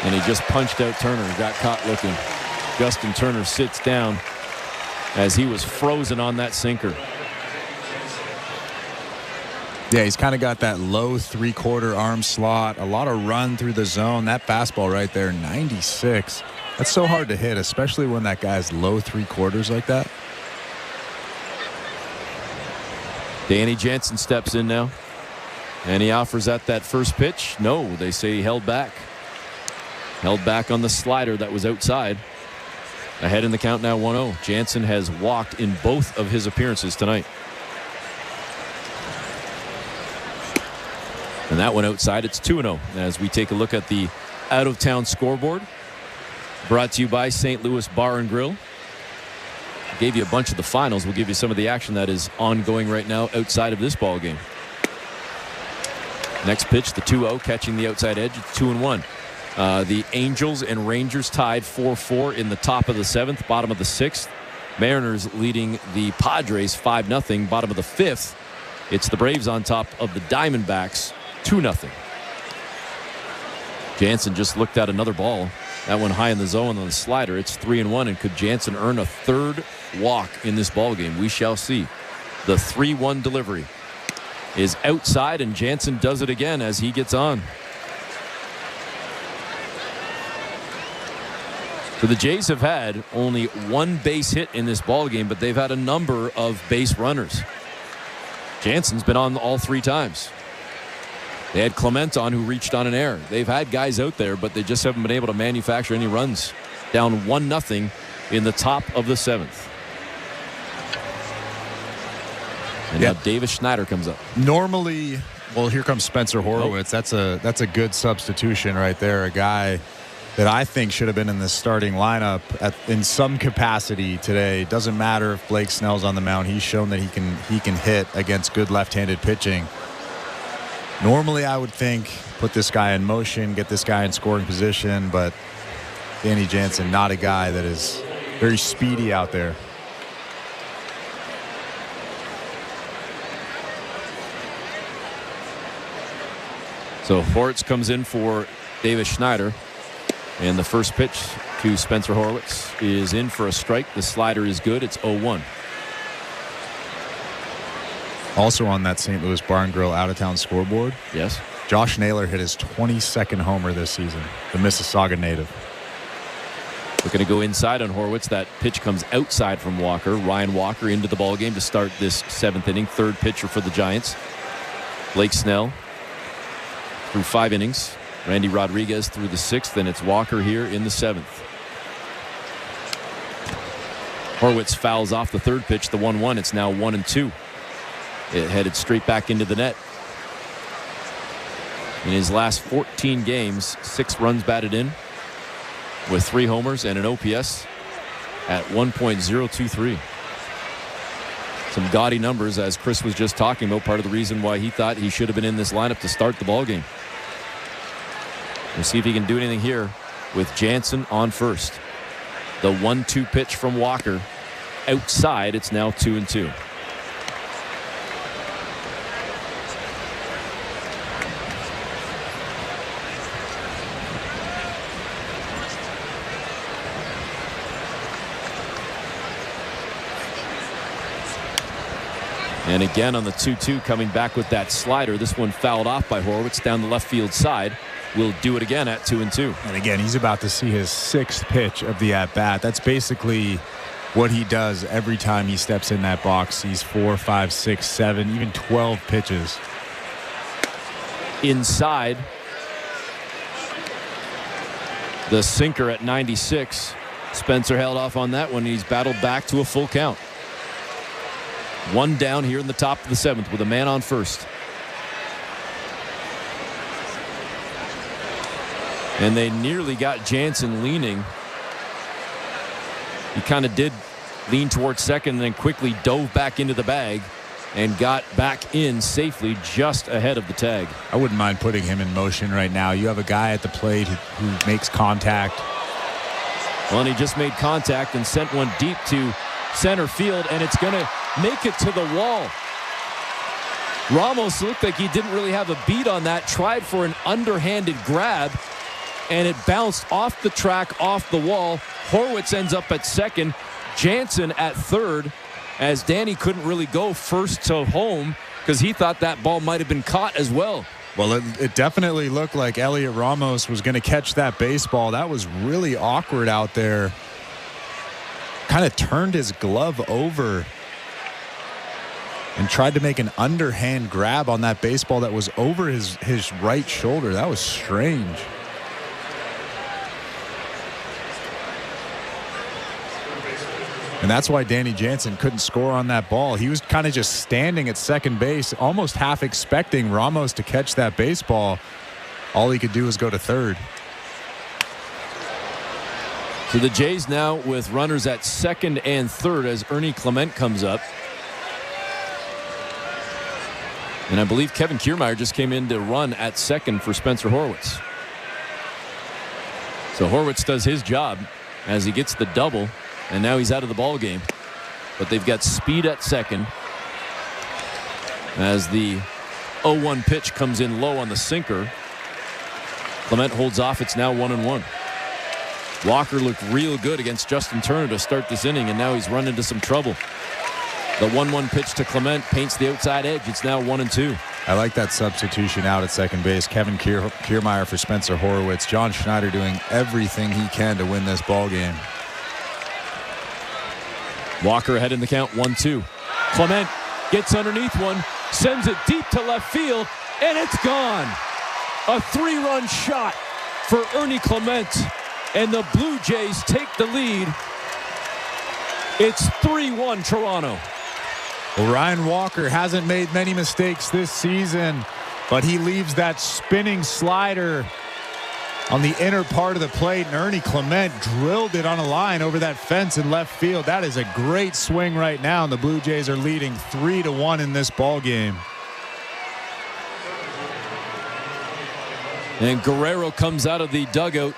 And he just punched out Turner. Got caught looking. Justin Turner sits down as he was frozen on that sinker.
Yeah, he's kind of got that low 3/4 arm slot. A lot of run through the zone. That fastball right there, 96. That's so hard to hit, especially when that guy's low 3/4 like that.
Danny Jansen steps in now. And he offers at that first pitch. No, they say he held back. Held back on the slider that was outside. Ahead in the count now 1-0. Jansen has walked in both of his appearances tonight. And that one outside, it's 2-0 as we take a look at the out-of-town scoreboard. Brought to you by St. Louis Bar and Grill. Gave you a bunch of the finals. We'll give you some of the action that is ongoing right now outside of this ball game. Next pitch, the 2-0, catching the outside edge. It's 2-1. The Angels and Rangers tied 4-4 in the top of the 7th, bottom of the 6th. Mariners leading the Padres 5-0, bottom of the 5th. It's the Braves on top of the Diamondbacks 2-0. Jansen just looked at another ball. That one high in the zone on the slider. It's 3-1, and could Jansen earn a third walk in this ball game? We shall see. The 3-1 delivery is outside, and Jansen does it again as he gets on. So the Jays have had only one base hit in this ball game, but they've had a number of base runners. Jansen's been on all 3 times. They had Clement on, who reached on an error. They've had guys out there, but they just haven't been able to manufacture any runs. Down 1-0 in the top of the 7th. And now Davis Schneider comes up.
Normally, well, here comes Spencer Horwitz. That's a good substitution right there. A guy that I think should have been in the starting lineup in some capacity today. Doesn't matter if Blake Snell's on the mound. He's shown that he can hit against good left-handed pitching. Normally, I would think put this guy in motion, get this guy in scoring position, but Danny Jansen, not a guy that is very speedy out there.
So Horwitz comes in for Davis Schneider. And the first pitch to Spencer Horwitz is in for a strike. The slider is good. It's 0-1.
Also on that St. Louis Barn Grill out-of-town scoreboard.
Yes.
Josh Naylor hit his 22nd homer this season. The Mississauga native.
We're going to go inside on Horwitz. That pitch comes outside from Walker. Ryan Walker into the ballgame to start this 7th inning. Third pitcher for the Giants. Blake Snell through 5 innings. Randy Rodriguez through the 6th, and it's Walker here in the 7th. Horwitz fouls off the third pitch, the 1-1. It's now 1-2. It headed straight back into the net. In his last 14 games, 6 runs batted in with 3 homers and an OPS at 1.023. Some gaudy numbers, as Chris was just talking about, part of the reason why he thought he should have been in this lineup to start the ball game. We'll see if he can do anything here with Jansen on first. The 1-2 pitch from Walker outside. It's now 2-2. And again on the 2-2, coming back with that slider. This one fouled off by Horwitz down the left field side. Will do it again at 2-2.
And again, he's about to see his 6th pitch of the at-bat. That's basically what he does every time he steps in that box. He's 4, 5, 6, 7, even 12 pitches.
Inside. The sinker at 96. Spencer held off on that one. He's battled back to a full count. 1 down here in the top of the 7th with a man on first. And they nearly got Jansen leaning. He kind of did lean towards second and then quickly dove back into the bag and got back in safely just ahead of the tag.
I wouldn't mind putting him in motion right now. You have a guy at the plate who makes contact.
Well, and he just made contact and sent one deep to center field, and it's going to make it to the wall. Ramos looked like he didn't really have a beat on that, tried for an underhanded grab, and it bounced off the track, off the wall. Horwitz ends up at second, Jansen at third, as Danny couldn't really go first to home because he thought that ball might have been caught as well.
Well, it definitely looked like Elliot Ramos was going to catch that baseball. That was really awkward out there. Kind of turned his glove over and tried to make an underhand grab on that baseball that was over his right shoulder. That was strange. And that's why Danny Jansen couldn't score on that ball. He was kind of just standing at second base, almost half expecting Ramos to catch that baseball. All he could do was go to third.
So the Jays now with runners at second and third as Ernie Clement comes up. And I believe Kevin Kiermaier just came in to run at second for Spencer Horwitz. So Horwitz does his job as he gets the double, and now he's out of the ball game. But they've got speed at second as the 0-1 pitch comes in low on the sinker. Clement holds off. It's now 1-1. Walker looked real good against Justin Turner to start this inning, and now he's run into some trouble. The 1-1 pitch to Clement paints the outside edge. It's now 1-2.
I like that substitution out at second base. Kevin Kiermaier for Spencer Horwitz. John Schneider doing everything he can to win this ball game.
Walker ahead in the count, 1-2. Clement gets underneath one, sends it deep to left field, and it's gone. A 3-run shot for Ernie Clement, and the Blue Jays take the lead. It's 3-1 Toronto.
Well, Ryan Walker hasn't made many mistakes this season, but he leaves that spinning slider on the inner part of the plate, and Ernie Clement drilled it on a line over that fence in left field. That is a great swing right now, and the Blue Jays are leading 3-1 in this ball game.
And Guerrero comes out of the dugout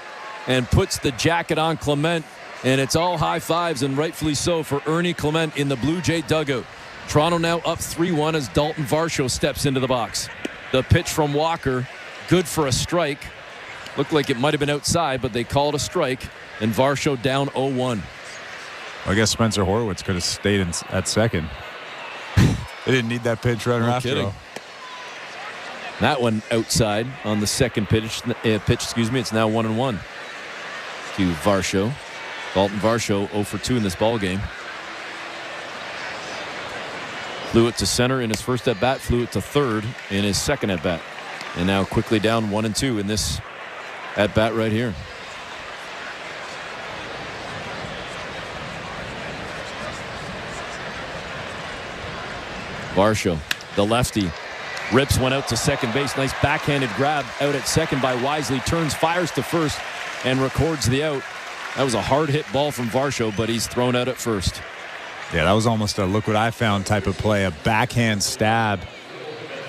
and puts the jacket on Clement, and it's all high fives, and rightfully so, for Ernie Clement in the Blue Jay dugout. Toronto now up 3-1 as Dalton Varsho steps into the box. The pitch from Walker, good for a strike. Looked like it might have been outside, but they called a strike, and Varsho down 0-1.
Well, I guess Spencer Horwitz could have stayed at second. They didn't need that pitch runner after all.
That one outside on the second pitch. It's now 1-1 to Varsho. Dalton Varsho 0 for 2 in this ball game. Flew it to center in his first at bat. Flew it to third in his second at bat, and now quickly down 1-2 in this at bat right here. Varsho, the lefty, rips one out to second base. Nice backhanded grab out at second by Wisely. Turns, fires to first, and records the out. That was a hard hit ball from Varsho, but he's thrown out at first.
Yeah, that was almost a look what I found type of play. A backhand stab.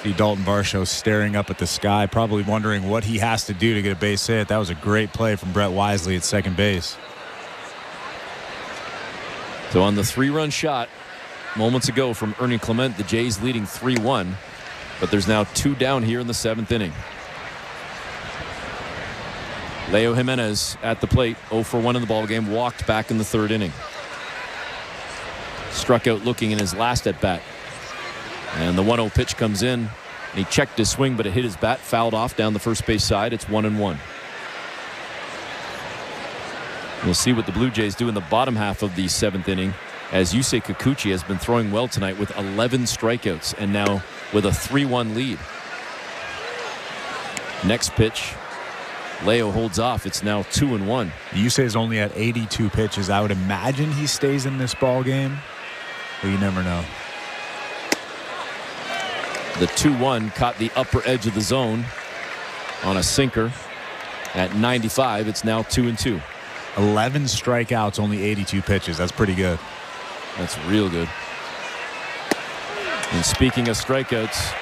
See Dalton Varsho staring up at the sky, probably wondering what he has to do to get a base hit. That was a great play from Brett Wisely at second base.
So on the 3-run shot moments ago from Ernie Clement, the Jays leading 3-1. But there's now 2 down here in the 7th inning. Leo Jimenez at the plate, 0 for 1 in the ballgame, walked back in the 3rd inning. Struck out looking in his last at bat. And the 1-0 pitch comes in, and he checked his swing, but it hit his bat, fouled off down the first base side. It's 1-1. We'll see what the Blue Jays do in the bottom half of the 7th inning, as Yusei Kikuchi has been throwing well tonight with 11 strikeouts and now with a 3-1 lead. Next pitch, Leo holds off. It's now 2-1.
Yusei's only at 82 pitches. I would imagine he stays in this ball game, but you never know.
The 2-1 caught the upper edge of the zone on a sinker at 95. It's now 2-2.
11 strikeouts, only 82 pitches. That's pretty good.
That's real good. And speaking of strikeouts,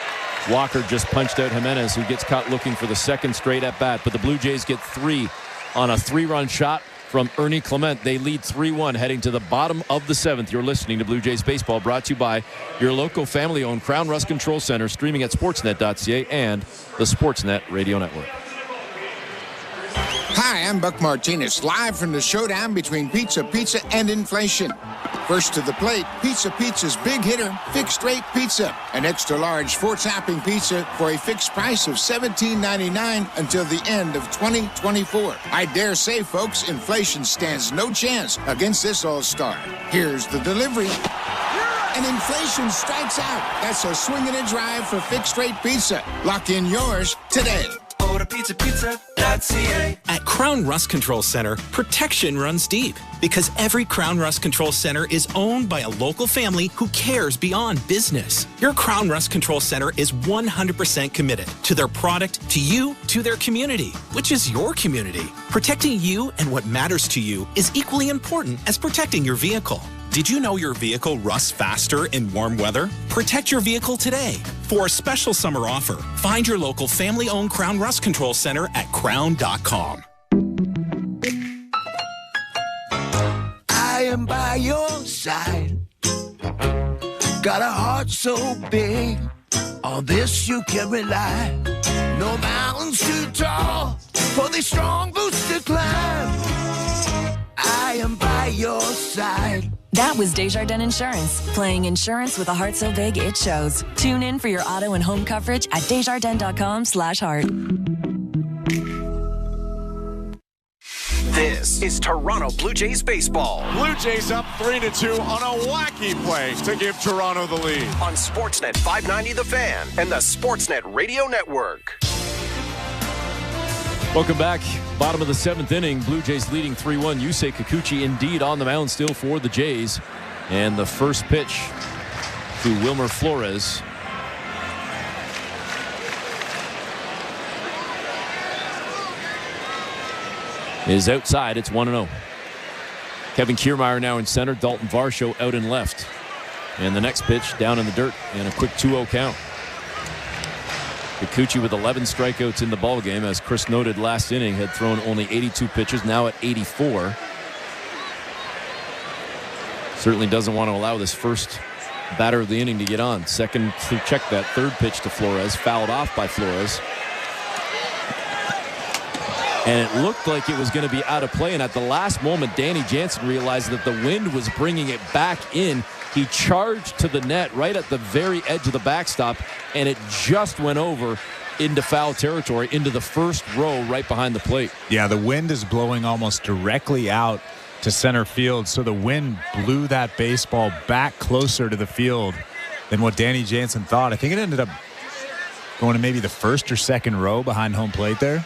Walker just punched out Jimenez, who gets caught looking for the 2nd straight at bat. But the Blue Jays get 3 on a 3-run shot from Ernie Clement. They lead 3-1 heading to the bottom of the 7th. You're listening to Blue Jays Baseball, brought to you by your local family-owned Crown Rust Control Center, streaming at sportsnet.ca and the Sportsnet Radio Network.
Hi, I'm Buck Martinez, live from the showdown between Pizza and inflation. First to the plate, Pizza's big hitter, fixed rate pizza. An extra large 4-topping pizza for a fixed price of $17.99 until the end of 2024. I dare say, folks, inflation stands no chance against this all-star. Here's the delivery. And inflation strikes out. That's a swing and a drive for fixed rate pizza. Lock in yours today.
Order pizza.ca.
At Crown Rust Control Center, protection runs deep because every Crown Rust Control Center is owned by a local family who cares beyond business. Your Crown Rust Control Center is 100% committed to their product, to you, to their community, which is your community. Protecting you and what matters to you is equally important as protecting your vehicle.
Did you know your vehicle rusts faster in warm weather? Protect your vehicle today. For a special summer offer, find your local family-owned Crown Rust Control Center at crown.com.
side. Got a heart so big, on this you can rely. No mountains too tall for the strong boots to climb. I am by your side.
That was Desjardins Insurance, playing insurance with a heart so big it shows. Tune in for your auto and home coverage at desjardins.com/heart.
This is Toronto Blue Jays baseball.
Blue Jays up 3-2 on a wacky play to give Toronto the lead.
On Sportsnet 590 The Fan and the Sportsnet Radio Network.
Welcome back. Bottom of the 7th inning. Blue Jays leading 3-1. Yusei Kikuchi indeed on the mound still for the Jays. And the first pitch to Wilmer Flores. Is outside. It's 1-0. Kevin Kiermaier now in center. Dalton Varsho out in left. And the next pitch down in the dirt and a quick 2-0 count. Kikuchi with 11 strikeouts in the ballgame. As Chris noted, last inning had thrown only 82 pitches, now at 84. Certainly doesn't want to allow this first batter of the inning to get on. Second to check that third pitch to Flores, fouled off by Flores. And it looked like it was going to be out of play. And at the last moment, Danny Jansen realized that the wind was bringing it back in. He charged to the net right at the very edge of the backstop, and it just went over into foul territory, into the first row right behind the plate.
Yeah, the wind is blowing almost directly out to center field, so the wind blew that baseball back closer to the field than what Danny Jansen thought. I think it ended up going to maybe the first or second row behind home plate there.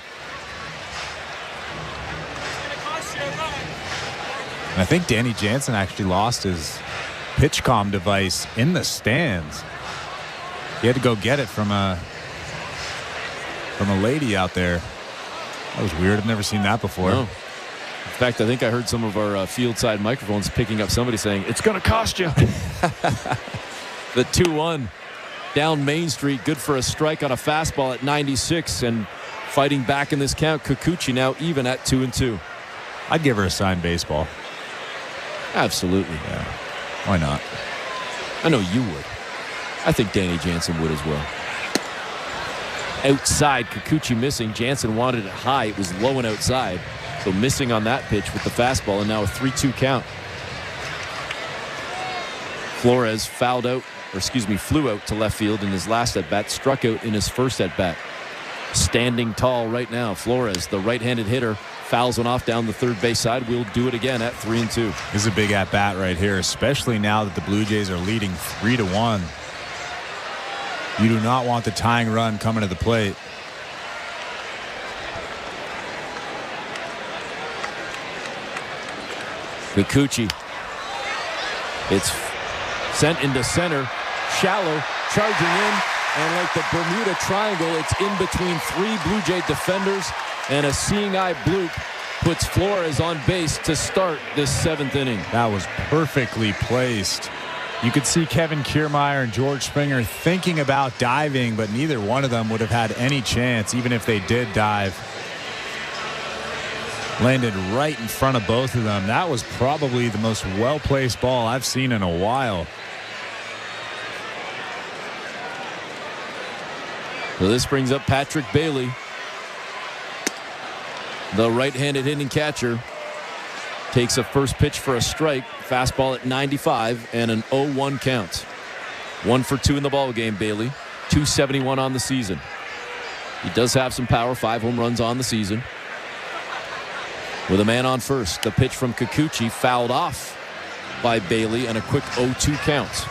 And I think Danny Jansen actually lost his PitchCom device in the stands. He had to go get it from a lady out there. That was weird. I've never seen that before.
No. In fact, I think I heard some of our field side microphones picking up somebody saying, "It's going to cost you." The 2-1 down Main Street, good for a strike on a fastball at 96, and fighting back in this count. Kikuchi now even at 2-2.
I'd give her a signed baseball.
Absolutely.
Yeah. Why not?
I know you would. I think Danny Jansen would as well. Outside, Kikuchi missing. Jansen wanted it high. It was low and outside. So missing on that pitch with the fastball, and now a 3-2 count. Flores flew out to left field in his last at-bat, struck out in his first at-bat. Standing tall right now, Flores, the right-handed hitter, fouls one off down the third base side. We'll do it again at 3-2.
This is a big at-bat right here, especially now that the Blue Jays are leading 3-1. You do not want the tying run coming to the plate.
Kikuchi. It's sent into center. Shallow, charging in. And like the Bermuda Triangle, it's in between three Blue Jay defenders. And a seeing-eye bloop puts Flores on base to start this 7th inning.
That was perfectly placed. You could see Kevin Kiermaier and George Springer thinking about diving, but neither one of them would have had any chance, even if they did dive. Landed right in front of both of them. That was probably the most well-placed ball I've seen in a while.
So this brings up Patrick Bailey, the right-handed hitting catcher. Takes a first pitch for a strike. Fastball at 95 and an 0-1 count. 1 for 2 in the ball game, Bailey. 271 on the season. He does have some power. 5 home runs on the season. With a man on first, the pitch from Kikuchi fouled off by Bailey and a quick 0-2 count.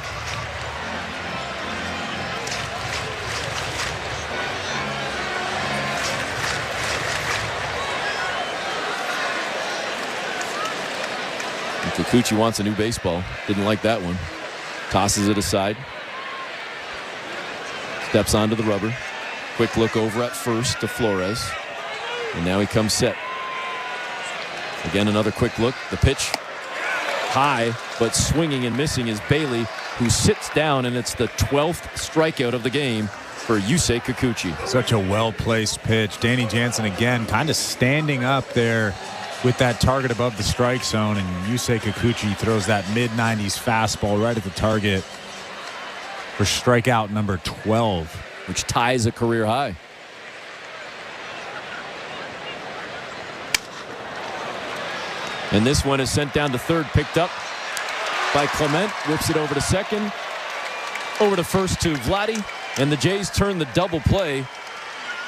Kikuchi wants a new baseball. Didn't like that one. Tosses it aside. Steps onto the rubber. Quick look over at first to Flores. And now he comes set. Again, another quick look. The pitch high, but swinging and missing is Bailey, who sits down, and it's the 12th strikeout of the game for Yusei Kikuchi.
Such a well-placed pitch. Danny Jansen again kind of standing up there with that target above the strike zone, and Yusei Kikuchi throws that mid-90s fastball right at the target for strikeout number 12.
Which ties a career high. And this one is sent down to third, picked up by Clement, whips it over to second, over to first to Vladdy, and the Jays turn the double play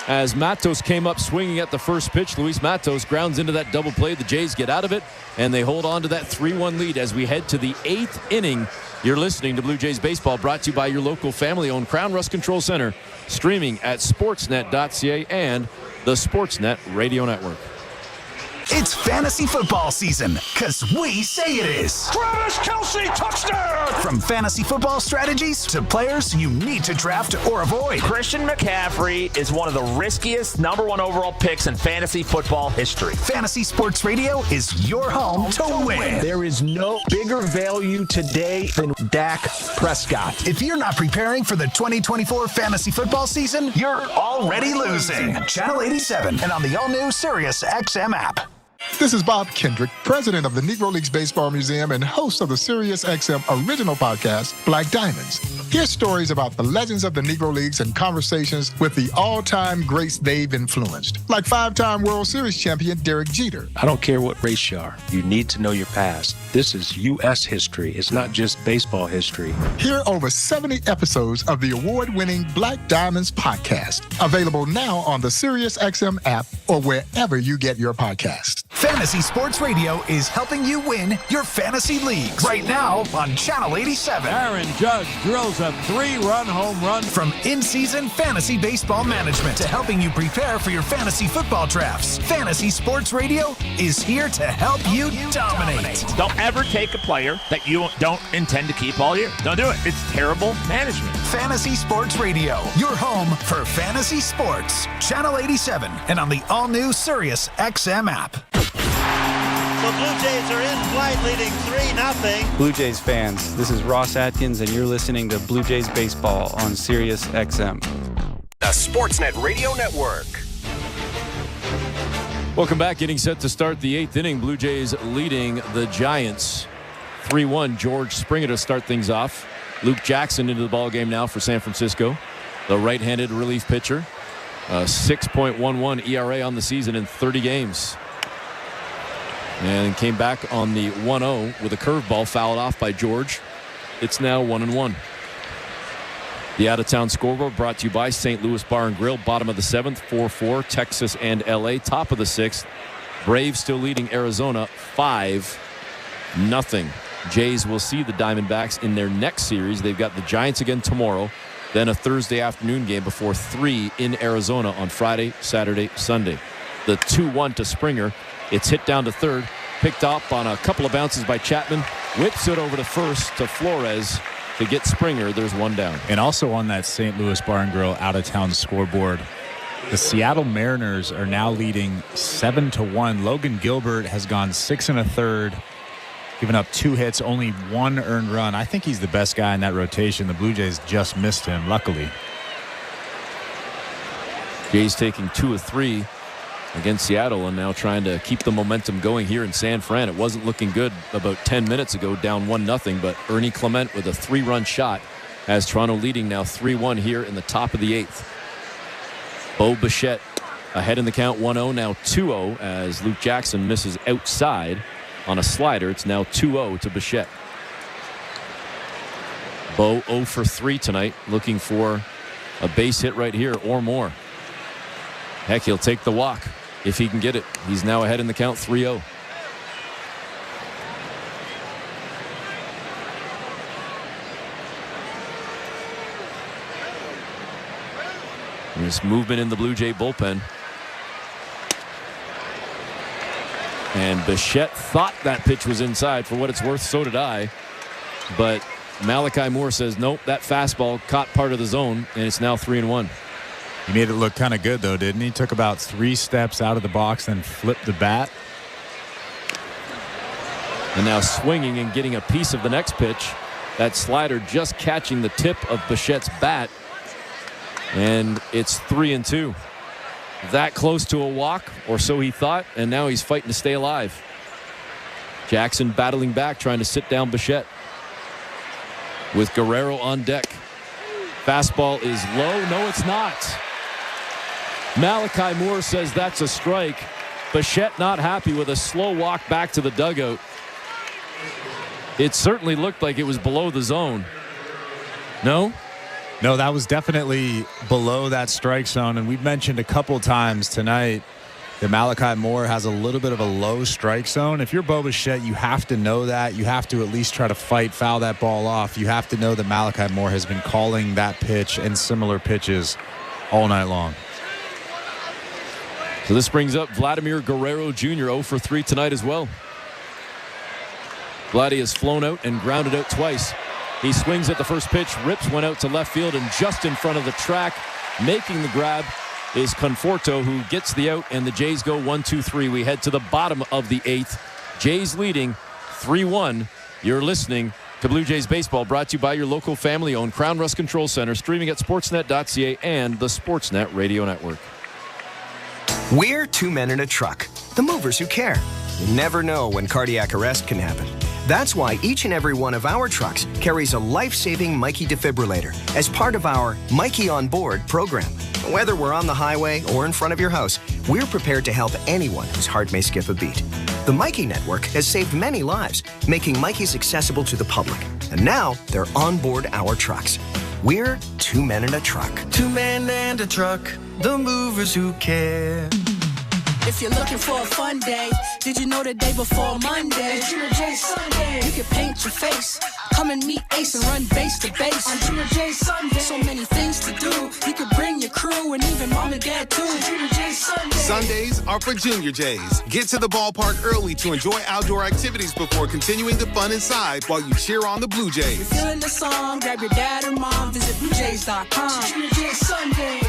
as Matos came up swinging at the first pitch. Luis Matos grounds into that double play. The Jays get out of it, and they hold on to that 3-1 lead as we head to the 8th inning. You're listening to Blue Jays Baseball, brought to you by your local family-owned Crown Rust Control Center, streaming at sportsnet.ca and the Sportsnet Radio Network.
It's fantasy football season, because we say it is.
Travis Kelce, touchdown!
From fantasy football strategies to players you need to draft or avoid.
Christian McCaffrey is one of the riskiest #1 overall picks in fantasy football history.
Fantasy Sports Radio is your home to win.
There is no bigger value today than Dak Prescott.
If you're not preparing for the 2024 fantasy football season, you're already losing. Channel 87 and on the all-new Sirius XM app.
This is Bob Kendrick, president of the Negro Leagues Baseball Museum and host of the Sirius XM original podcast, Black Diamonds. Hear stories about the legends of the Negro Leagues and conversations with the all-time greats they've influenced, like 5-time World Series champion Derek Jeter.
I don't care what race you are. You need to know your past. This is U.S. history. It's not just baseball history.
Hear over 70 episodes of the award-winning Black Diamonds podcast, available now on the Sirius XM app or wherever you get your podcasts.
Fantasy Sports Radio is helping you win your fantasy leagues right now on Channel 87.
Aaron Judge drills a 3-run home run.
From in-season fantasy baseball management to helping you prepare for your fantasy football drafts, Fantasy Sports Radio is here to help you dominate.
Don't ever take a player that you don't intend to keep all year. Don't do it. It's terrible management.
Fantasy Sports Radio, your home for fantasy sports. Channel 87 and on the all-new Sirius XM app.
The Blue Jays are in flight, leading 3-0.
Blue Jays fans, this is Ross Atkins, and you're listening to Blue Jays Baseball on Sirius XM.
The Sportsnet Radio Network.
Welcome back. Getting set to start the 8th inning. Blue Jays leading the Giants 3-1. George Springer to start things off. Luke Jackson into the ballgame now for San Francisco. The right-handed relief pitcher. 6.11 ERA on the season in 30 games. And came back on the 1-0 with a curveball fouled off by George. It's now 1-1. The out-of-town scoreboard brought to you by St. Louis Bar and Grill. Bottom of the 7th, 4-4, Texas and LA. Top of the 6th, Braves still leading Arizona 5-0. Jays will see the Diamondbacks in their next series. They've got the Giants again tomorrow, then a Thursday afternoon game before 3 in Arizona on Friday, Saturday, Sunday. The 2-1 to Springer. It's hit down to third, picked up on a couple of bounces by Chapman, whips it over to first to Flores to get Springer. There's one down.
And also on that St. Louis Bar and Grill out-of-town scoreboard, the Seattle Mariners are now leading 7-1. Logan Gilbert has gone 6 1/3, giving up 2 hits, only 1 earned run. I think he's the best guy in that rotation. The Blue Jays just missed him, luckily.
Jays taking 2 of 3 against Seattle and now trying to keep the momentum going here in San Fran. It wasn't looking good about 10 minutes ago, down 1-0, but Ernie Clement with a 3-run shot has Toronto leading now 3-1 here in the top of the 8th. Bo Bichette ahead in the count, 1-0, now 2-0 as Luke Jackson misses outside on a slider. It's now 2-0 to Bichette. Bo 0 for 3 tonight, looking for a base hit right here or more. Heck, he'll take the walk if he can get it. He's now ahead in the count, 3-0. There's movement in the Blue Jay bullpen. And Bichette thought that pitch was inside. For what it's worth, so did I. But Malachi Moore says, nope, that fastball caught part of the zone, and it's now 3-1.
He made it look kind of good, though, didn't he? Took about 3 steps out of the box, then flipped the bat.
And now swinging and getting a piece of the next pitch. That slider just catching the tip of Bichette's bat. And it's 3-2. that close to a walk, or so he thought, and now he's fighting to stay alive. Jackson battling back, trying to sit down Bichette. With Guerrero on deck. Fastball is low. No, it's not. Malachi Moore says that's a strike. Bichette not happy with a slow walk back to the dugout. It certainly looked like it was below the zone. No?
No, that was definitely below that strike zone. And we've mentioned a couple times tonight that Malachi Moore has a little bit of a low strike zone. If you're Bo Bichette, you have to know that. You have to at least try to foul that ball off. You have to know that Malachi Moore has been calling that pitch and similar pitches all night long.
So this brings up Vladimir Guerrero Jr. 0 for 3 tonight as well. Vladdy has flown out and grounded out twice. He swings at the first pitch, rips one out to left field, and just in front of the track, making the grab, is Conforto, who gets the out, and the Jays go 1-2-3. We head to the bottom of the 8th. Jays leading 3-1. You're listening to Blue Jays Baseball, brought to you by your local family-owned Crown Rust Control Center, streaming at sportsnet.ca and the Sportsnet Radio Network.
We're 2 men in a truck, the movers who care. You never know when cardiac arrest can happen. That's why each and every one of our trucks carries a life-saving Mikey defibrillator as part of our Mikey on Board program. Whether we're on the highway or in front of your house, we're prepared to help anyone whose heart may skip a beat. The Mikey Network has saved many lives, making Mikeys accessible to the public. And now they're on board our trucks. We're 2 men in a truck.
2 men and a truck, the movers who care.
If you're looking for a fun day, did you know the day before Monday? Junior J Sunday. You can paint your face, come and meet Ace and run base to base. On Junior J Sunday. So many things to do. You could bring your crew and even mom and dad too. Junior J Sunday.
Sundays are for Junior Jays. Get to the ballpark early to enjoy outdoor activities before continuing the fun inside while you cheer on the Blue Jays.
If you're feeling the song, grab your dad or mom, visit BlueJays.com. Junior J Sunday.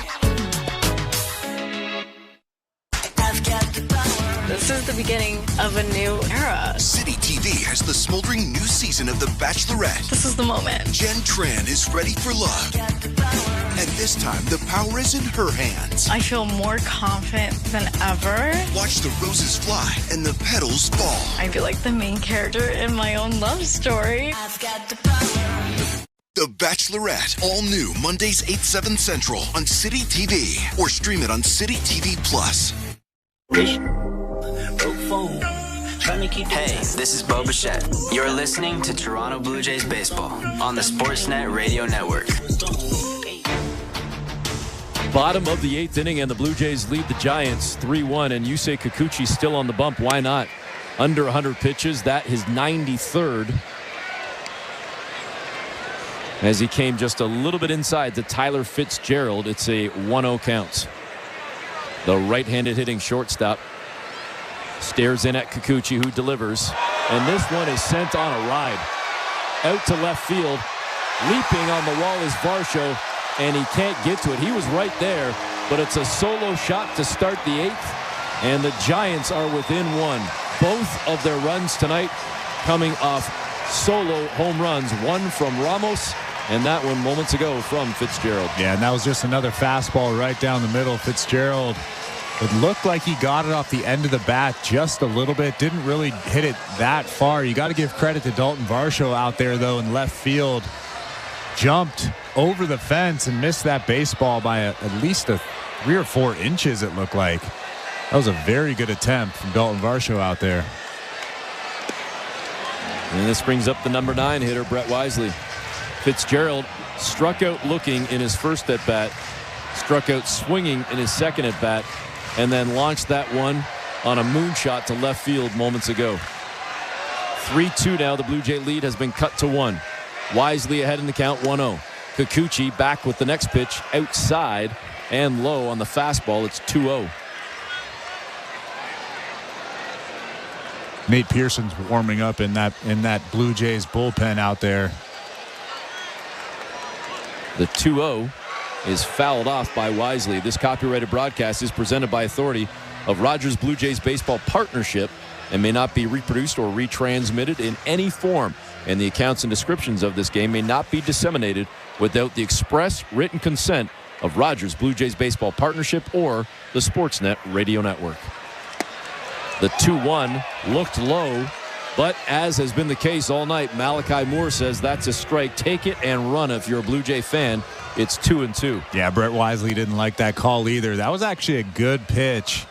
This is the beginning of a new era.
City TV has the smoldering new season of The Bachelorette.
This is the moment.
Jen Tran is ready for love. And this time, the power is in her hands.
I feel more confident than ever.
Watch the roses fly and the petals fall.
I feel like the main character in my own love story. I've got the power.
The Bachelorette, all new Mondays 8/7 Central on City TV, or stream it on City TV Plus.
Hey, this is Bo Bichette. You're listening to Toronto Blue Jays Baseball on the Sportsnet Radio Network.
Bottom of the 8th inning, and the Blue Jays lead the Giants 3-1, and Yusei Kikuchi still on the bump. Why not? Under 100 pitches, that his 93rd. As he came just a little bit inside to Tyler Fitzgerald, it's a 1-0 count. The right-handed hitting shortstop stares in at Kikuchi, who delivers. And this one is sent on a ride. Out to left field. Leaping on the wall is Varsho, and he can't get to it. He was right there, but it's a solo shot to start the 8th. And the Giants are within 1. Both of their runs tonight coming off solo home runs. One from Ramos, and that one moments ago from Fitzgerald.
Yeah, and that was just another fastball right down the middle. Fitzgerald, it looked like he got it off the end of the bat just a little bit. Didn't really hit it that far. You got to give credit to Dalton Varsho out there, though, in left field. Jumped over the fence and missed that baseball by at least 3 or 4 inches, it looked like. That was a very good attempt from Dalton Varsho out there.
And this brings up the number 9 hitter, Brett Wisely. Fitzgerald struck out looking in his first at-bat, struck out swinging in his second at-bat, and then launched that one on a moonshot to left field moments ago. 3-2 now. The Blue Jay lead has been cut to 1. Wisely ahead in the count, 1-0. Kikuchi back with the next pitch outside and low on the fastball. It's 2-0.
Nate Pearson's warming up in that Blue Jays bullpen out there.
The 2-0 is fouled off by Wisely. This copyrighted broadcast is presented by authority of Rogers Blue Jays Baseball Partnership and may not be reproduced or retransmitted in any form. And the accounts and descriptions of this game may not be disseminated without the express written consent of Rogers Blue Jays Baseball Partnership or the Sportsnet Radio Network. The 2-1 looked low, but as has been the case all night, Malachi Moore says that's a strike. Take it and run if you're a Blue Jay fan. It's 2-2.
Yeah, Brett Wisely didn't like that call either. That was actually a good pitch.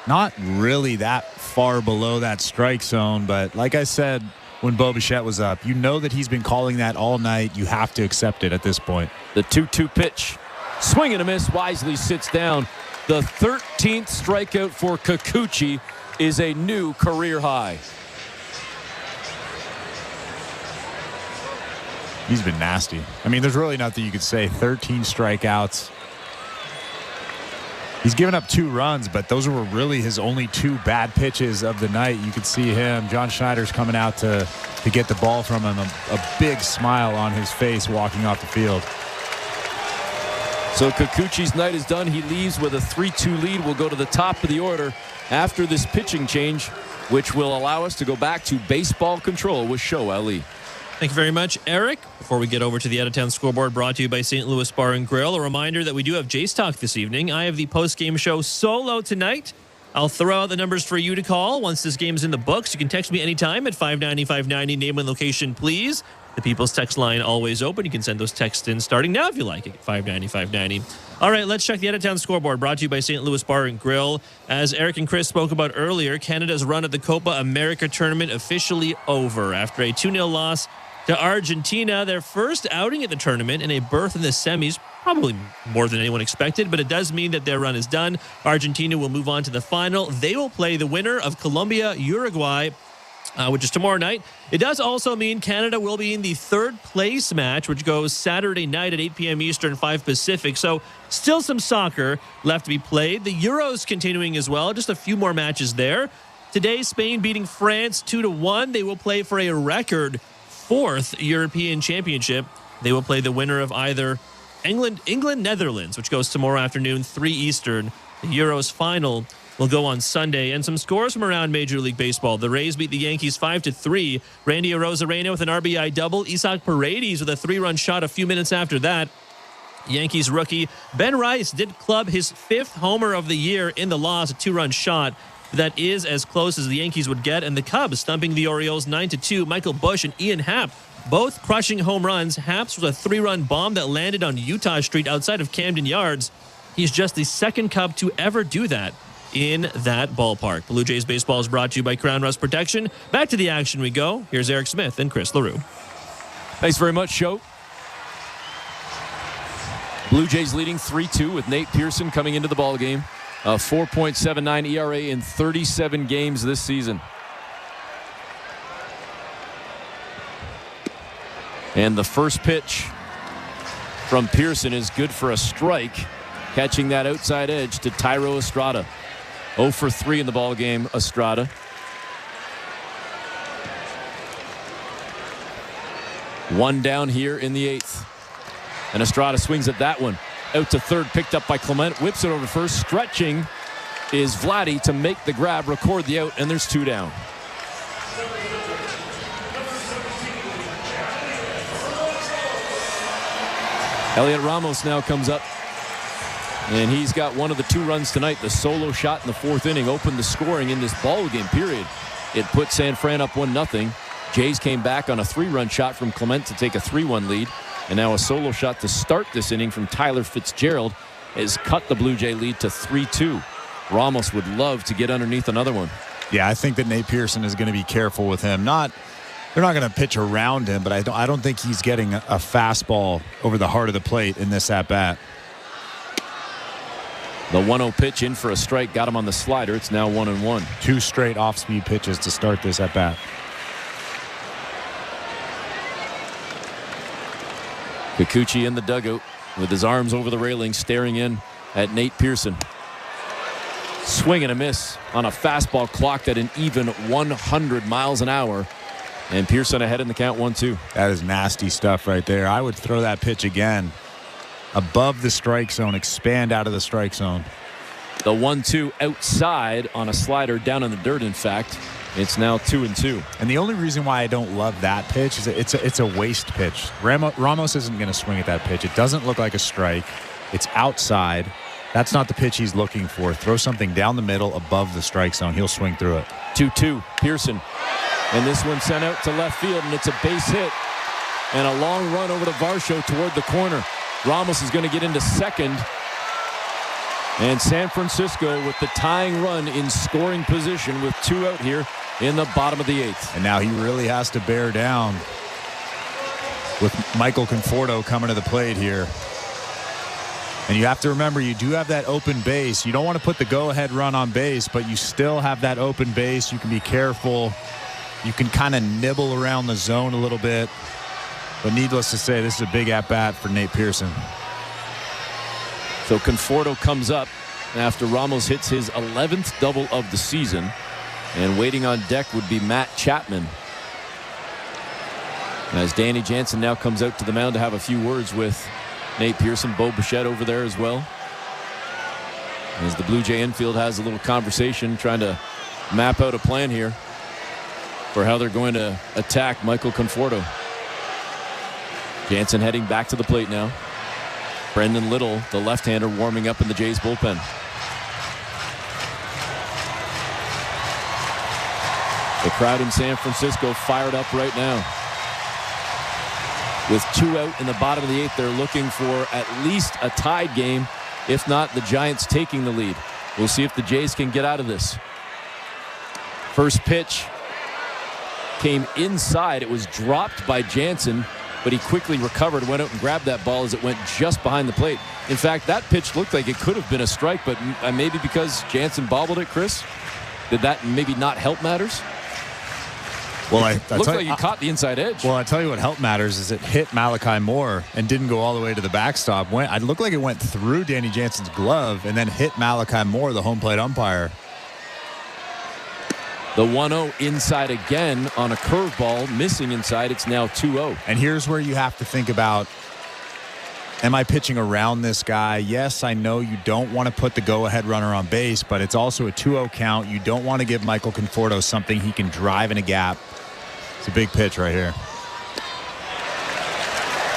Not really that far below that strike zone, but like I said when Bo Bichette was up, you know that he's been calling that all night. You have to accept it at this point.
The 2-2 pitch. Swing and a miss. Wisely sits down. The 13th strikeout for Kikuchi is a new career high.
He's been nasty. I mean, there's really nothing you could say. 13 strikeouts. He's given up 2 runs, but those were really his only 2 bad pitches of the night. You could see him. John Schneider's coming out to get the ball from him. A big smile on his face walking off the field.
So Kikuchi's night is done. He leaves with a 3-2 lead. We'll go to the top of the order after this pitching change, which will allow us to go back to baseball control with Show Ali.
Thank you very much, Eric. Before we get over to the out-of-town scoreboard brought to you by St. Louis Bar and Grill, a reminder that we do have Jays Talk this evening. I have the post-game show solo tonight. I'll throw out the numbers for you to call once this game's in the books. You can text me anytime at 590-590. Name and location, please. The People's Text line always open. You can send those texts in starting now if you like it. 590-590. All right, let's check the out-of-town scoreboard brought to you by St. Louis Bar and Grill. As Eric and Chris spoke about earlier, Canada's run at the Copa America tournament officially over after a 2-0 loss to Argentina, their first outing at the tournament and a berth in the semis, probably more than anyone expected, but it does mean that their run is done. Argentina will move on to the final. They will play the winner of Colombia-Uruguay, which is tomorrow night. It does also mean Canada will be in the third place match, which goes Saturday night at 8 p.m. Eastern, 5 Pacific. So still some soccer left to be played. The Euros continuing as well, just a few more matches there. Today, Spain beating France 2-1. They will play for a record 4th European Championship. They will play the winner of either England-Netherlands, which goes tomorrow afternoon, 3 Eastern. The Euros final will go on Sunday. And some scores from around Major League Baseball. The Rays beat the Yankees 5-3. Randy Arozarena with an RBI double. Isaac Paredes with a 3-run shot a few minutes after that. Yankees rookie Ben Rice did club his 5th homer of the year in the loss, a 2-run shot. That is as close as the Yankees would get. And the Cubs stumping the Orioles 9-2. Michael Busch and Ian Happ both crushing home runs. Happ's was a 3-run bomb that landed on Utah Street outside of Camden Yards. He's just the second Cub to ever do that in that ballpark. Blue Jays baseball is brought to you by Crown Rust Protection. Back to the action we go. Here's Eric Smith and Chris LaRue.
Thanks very much, Show. Blue Jays leading 3-2 with Nate Pearson coming into the ballgame. A 4.79 ERA in 37 games this season. And the first pitch from Pearson is good for a strike, catching that outside edge to Thairo Estrada. 0 for 3 in the ballgame, Estrada. One down here in the 8th. And Estrada swings at that one. Out to third, picked up by Clement, whips it over first. Stretching is Vladdy to make the grab, record the out, and there's 2 down. Elliot Ramos now comes up, and he's got one of the 2 runs tonight. The solo shot in the 4th inning opened the scoring in this ball game period. It put San Fran up 1-0. Jays came back on a 3-run shot from Clement to take a 3-1 lead. And now a solo shot to start this inning from Tyler Fitzgerald has cut the Blue Jay lead to 3-2. Ramos would love to get underneath another one.
Yeah, I think that Nate Pearson is going to be careful with him. They're not going to pitch around him, but I don't think he's getting a fastball over the heart of the plate in this at-bat.
The 1-0 pitch in for a strike got him on the slider. It's now 1-1.
2 straight off-speed pitches to start this at-bat.
Kikuchi in the dugout with his arms over the railing, staring in at Nate Pearson. Swing and a miss on a fastball clocked at an even 100 miles an hour. And Pearson ahead in the count, 1-2.
That is nasty stuff right there. I would throw that pitch again. Above the strike zone, expand out of the strike zone.
The 1-2 outside on a slider down in the dirt, in fact. It's now 2-2.
And the only reason why I don't love that pitch is it's a waste pitch. Ramos isn't going to swing at that pitch. It doesn't look like a strike. It's outside. That's not the pitch he's looking for. Throw something down the middle above the strike zone. He'll swing through it.
2-2, Pearson. And this one sent out to left field, and it's a base hit. And a long run over to Varsho toward the corner. Ramos is going to get into second. And San Francisco with the tying run in scoring position with 2 out here in the bottom of the 8th.
And now he really has to bear down with Michael Conforto coming to the plate here. And you have to remember, you do have that open base. You don't want to put the go-ahead run on base, but you still have that open base. You can be careful. You can kind of nibble around the zone a little bit. But needless to say, this is a big at-bat for Nate Pearson.
So Conforto comes up after Ramos hits his 11th double of the season. And waiting on deck would be Matt Chapman. As Danny Jansen now comes out to the mound to have a few words with Nate Pearson. Bo Bichette over there as well. As the Blue Jay infield has a little conversation trying to map out a plan here for how they're going to attack Michael Conforto. Jansen heading back to the plate now. Brendan Little, the left-hander, warming up in the Jays bullpen. The crowd in San Francisco fired up right now. With 2 out in the bottom of the 8th, they're looking for at least a tied game, if not the Giants taking the lead. We'll see if the Jays can get out of this. First pitch came inside. It was dropped by Jansen, but he quickly recovered, went out and grabbed that ball as it went just behind the plate. In fact, that pitch looked like it could have been a strike, but maybe because Jansen bobbled it, Chris, did that maybe not help matters?
Well, I
looked like he caught the inside edge.
Well, I tell you what helped matters is it hit Malachi Moore and didn't go all the way to the backstop. It looked like it went through Danny Jansen's glove and then hit Malachi Moore, the home plate umpire.
The 1-0 inside again on a curveball, missing inside. It's now 2-0.
And here's where you have to think about, am I pitching around this guy? Yes, I know you don't want to put the go-ahead runner on base, but it's also a 2-0 count. You don't want to give Michael Conforto something he can drive in a gap. It's a big pitch right here.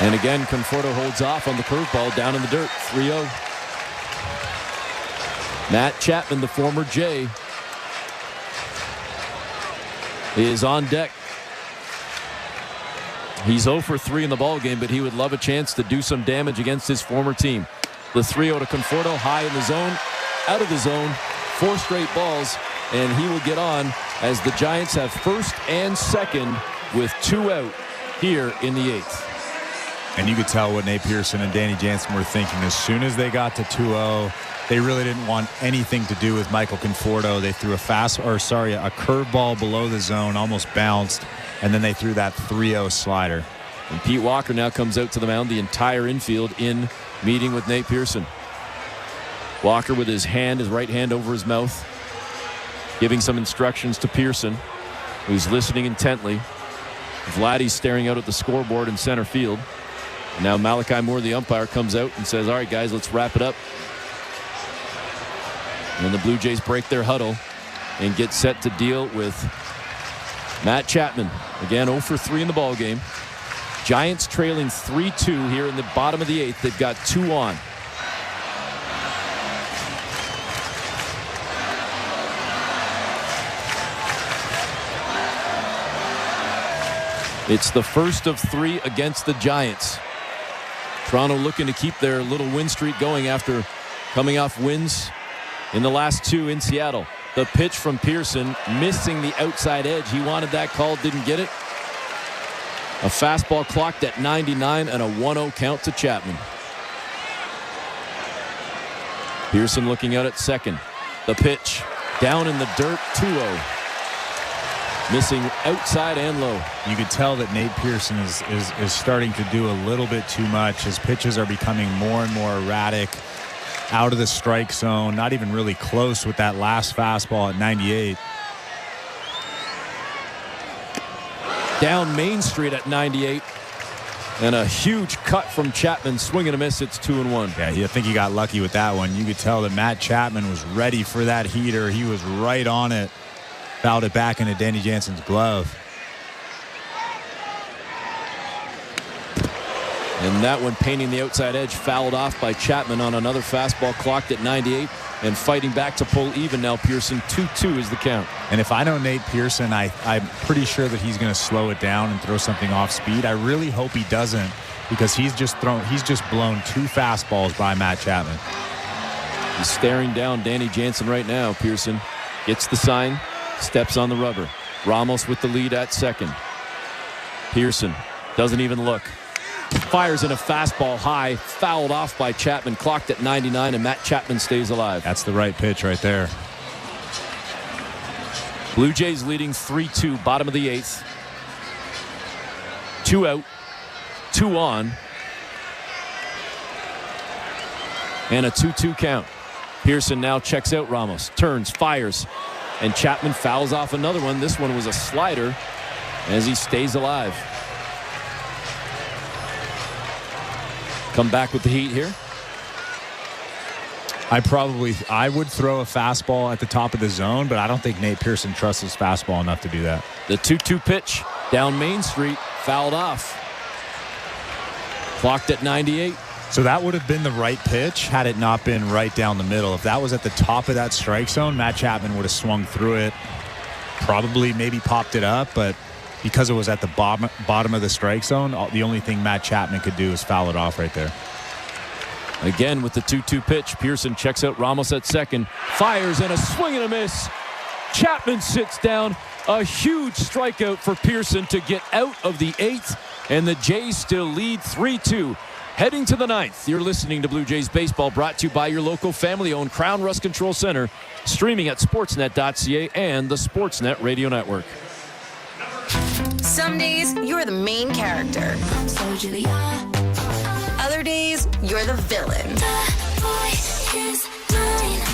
And again, Conforto holds off on the curveball down in the dirt. 3-0. Matt Chapman, the former Jay, is on deck. He's 0 for 3 in the ball game, but he would love a chance to do some damage against his former team. The 3-0 to Conforto, high in the zone, out of the zone, 4 straight balls, and he will get on as the Giants have first and second with 2 out here in the 8th.
And you could tell what Nate Pearson and Danny Jansen were thinking. As soon as they got to 2-0, they really didn't want anything to do with Michael Conforto. They threw a curveball below the zone, almost bounced, and then they threw that 3-0 slider.
And Pete Walker now comes out to the mound, the entire infield in meeting with Nate Pearson. Walker with his right hand over his mouth, giving some instructions to Pearson, who's listening intently. Vladdy's staring out at the scoreboard in center field. And now Malachi Moore, the umpire, comes out and says, all right, guys, let's wrap it up. And the Blue Jays break their huddle and get set to deal with Matt Chapman. Again, 0 for 3 in the ball game. Giants trailing 3-2 here in the bottom of the 8th. They've got 2 on. It's the first of 3 against the Giants. Toronto looking to keep their little win streak going after coming off wins in the last 2 in Seattle. The pitch from Pearson, missing the outside edge. He wanted that call, didn't get it. A fastball clocked at 99 and a 1-0 count to Chapman. Pearson looking out at second. The pitch down in the dirt, 2-0. Missing outside and low.
You could tell that Nate Pearson is starting to do a little bit too much. His pitches are becoming more and more erratic, out of the strike zone, not even really close with that last fastball at 98.
Down Main Street at 98. And a huge cut from Chapman, swing and a miss. It's 2-1.
Yeah, I think he got lucky with that one. You could tell that Matt Chapman was ready for that heater. He was right on it. Fouled it back into Danny Jansen's glove.
And that one painting the outside edge, fouled off by Chapman on another fastball, clocked at 98. And fighting back to pull even now, Pearson. 2-2 is the count.
And if I know Nate Pearson, I'm pretty sure that he's going to slow it down and throw something off speed. I really hope he doesn't, because he's just blown 2 fastballs by Matt Chapman.
He's staring down Danny Jansen right now. Pearson gets the sign, steps on the rubber. Ramos with the lead at second. Pearson doesn't even look. Fires in a fastball high, fouled off by Chapman, clocked at 99, and Matt Chapman stays alive.
That's the right pitch right there.
Blue Jays leading 3-2, bottom of the 8th. 2 out, 2 on. And a 2-2 count. Pearson now checks out Ramos, turns, fires, and Chapman fouls off another one. This one was a slider as he stays alive. Come back with the heat here.
I would throw a fastball at the top of the zone, but I don't think Nate Pearson trusts his fastball enough to do that.
The 2-2 pitch down Main Street, fouled off. Clocked at 98.
So that would have been the right pitch had it not been right down the middle. If that was at the top of that strike zone, Matt Chapman would have swung through it, probably maybe popped it up, but because it was at the bottom of the strike zone, the only thing Matt Chapman could do is foul it off right there.
Again with the 2-2 pitch, Pearson checks out Ramos at second, fires, and a swing and a miss. Chapman sits down. A huge strikeout for Pearson to get out of the 8th, and the Jays still lead 3-2. Heading to the 9th, you're listening to Blue Jays Baseball, brought to you by your local family-owned Crown Rust Control Center, streaming at sportsnet.ca and the Sportsnet Radio Network.
Some days, you're the main character. Other days, you're the villain.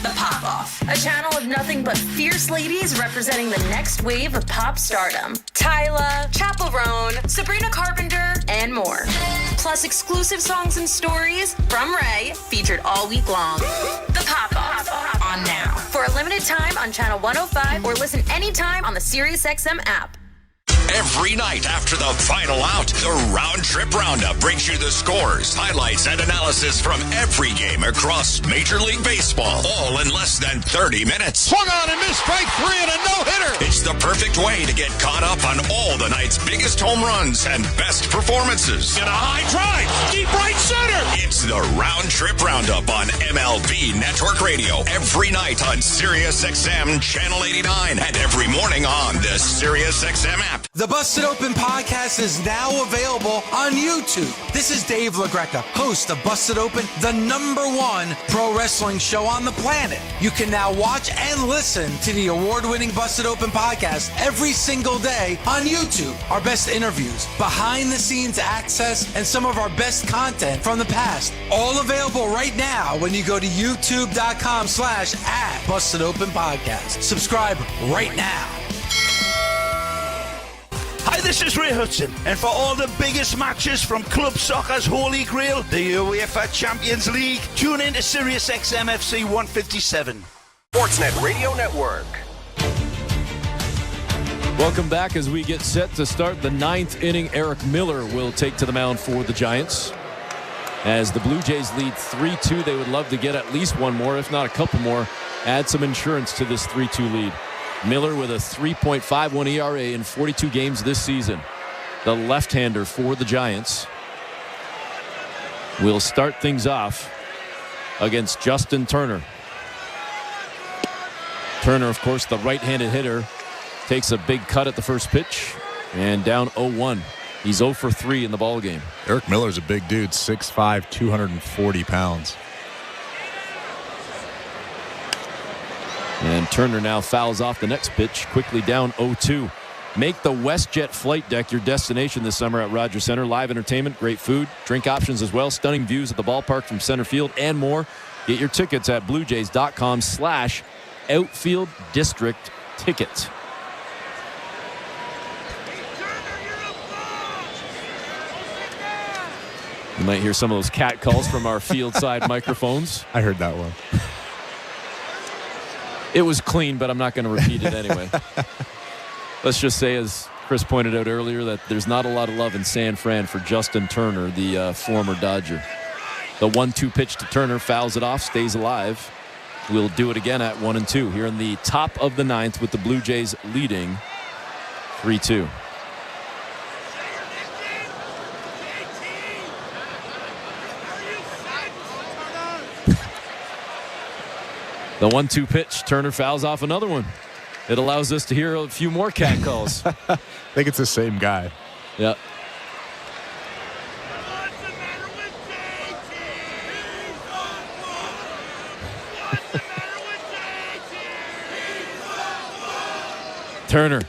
The Pop-Off, a channel of nothing but fierce ladies representing the next wave of pop stardom. Tyla, Chaperone, Sabrina Carpenter, and more. Plus exclusive songs and stories from Ray, featured all week long. The Pop-Off, on now. For a limited time on Channel 105 or listen anytime on the SiriusXM app.
Every night after the final out, the Round Trip Roundup brings you the scores, highlights, and analysis from every game across Major League Baseball, all in less than 30 minutes.
Swung on and missed, strike 3 and a no-hitter.
It's the perfect way to get caught up on all the night's biggest home runs and best performances.
And a high drive, deep right center.
It's the Round Trip Roundup on MLB Network Radio, every night on SiriusXM Channel 89 and every morning on the SiriusXM app.
The Busted Open podcast is now available on YouTube. This is Dave LaGreca, host of Busted Open, the #1 pro wrestling show on the planet. You can now watch and listen to the award-winning Busted Open podcast every single day on YouTube. Our best interviews, behind-the-scenes access, and some of our best content from the past. All available right now when you go to youtube.com/@BustedOpenPodcast. Subscribe right now.
Hi, this is Ray Hudson, and for all the biggest matches from club soccer's holy grail, the UEFA Champions League, tune in to SiriusXM FC 157.
Sportsnet Radio Network.
Welcome back as we get set to start the 9th inning. Eric Miller will take to the mound for the Giants. As the Blue Jays lead 3-2, they would love to get at least one more, if not a couple more, add some insurance to this 3-2 lead. Miller with a 3.51 ERA in 42 games this season. The left-hander for the Giants will start things off against Justin Turner. Turner, of course, the right-handed hitter, takes a big cut at the first pitch and down 0-1. He's 0 for 3 in the ballgame.
Eric Miller's a big dude, 6'5", 240 pounds.
And Turner now fouls off the next pitch, quickly down 0-2. Make the WestJet flight deck your destination this summer at Rogers Center. Live entertainment, great food, drink options as well, stunning views at the ballpark from center field, and more. Get your tickets at bluejays.com/outfield district ticket. You might hear some of those cat calls from our field side microphones.
I heard that one.
It was clean, but I'm not going to repeat it anyway. Let's just say as Chris pointed out earlier that there's not a lot of love in San Fran for Justin Turner, the former Dodger. The 1-2 pitch to Turner, fouls it off, stays alive. We'll do it again at 1-2 here in the top of the ninth with the Blue Jays leading 3-2. The 1-2 pitch, Turner fouls off another one. It allows us to hear a few more cat calls.
I think it's the same guy.
Yep. Turner.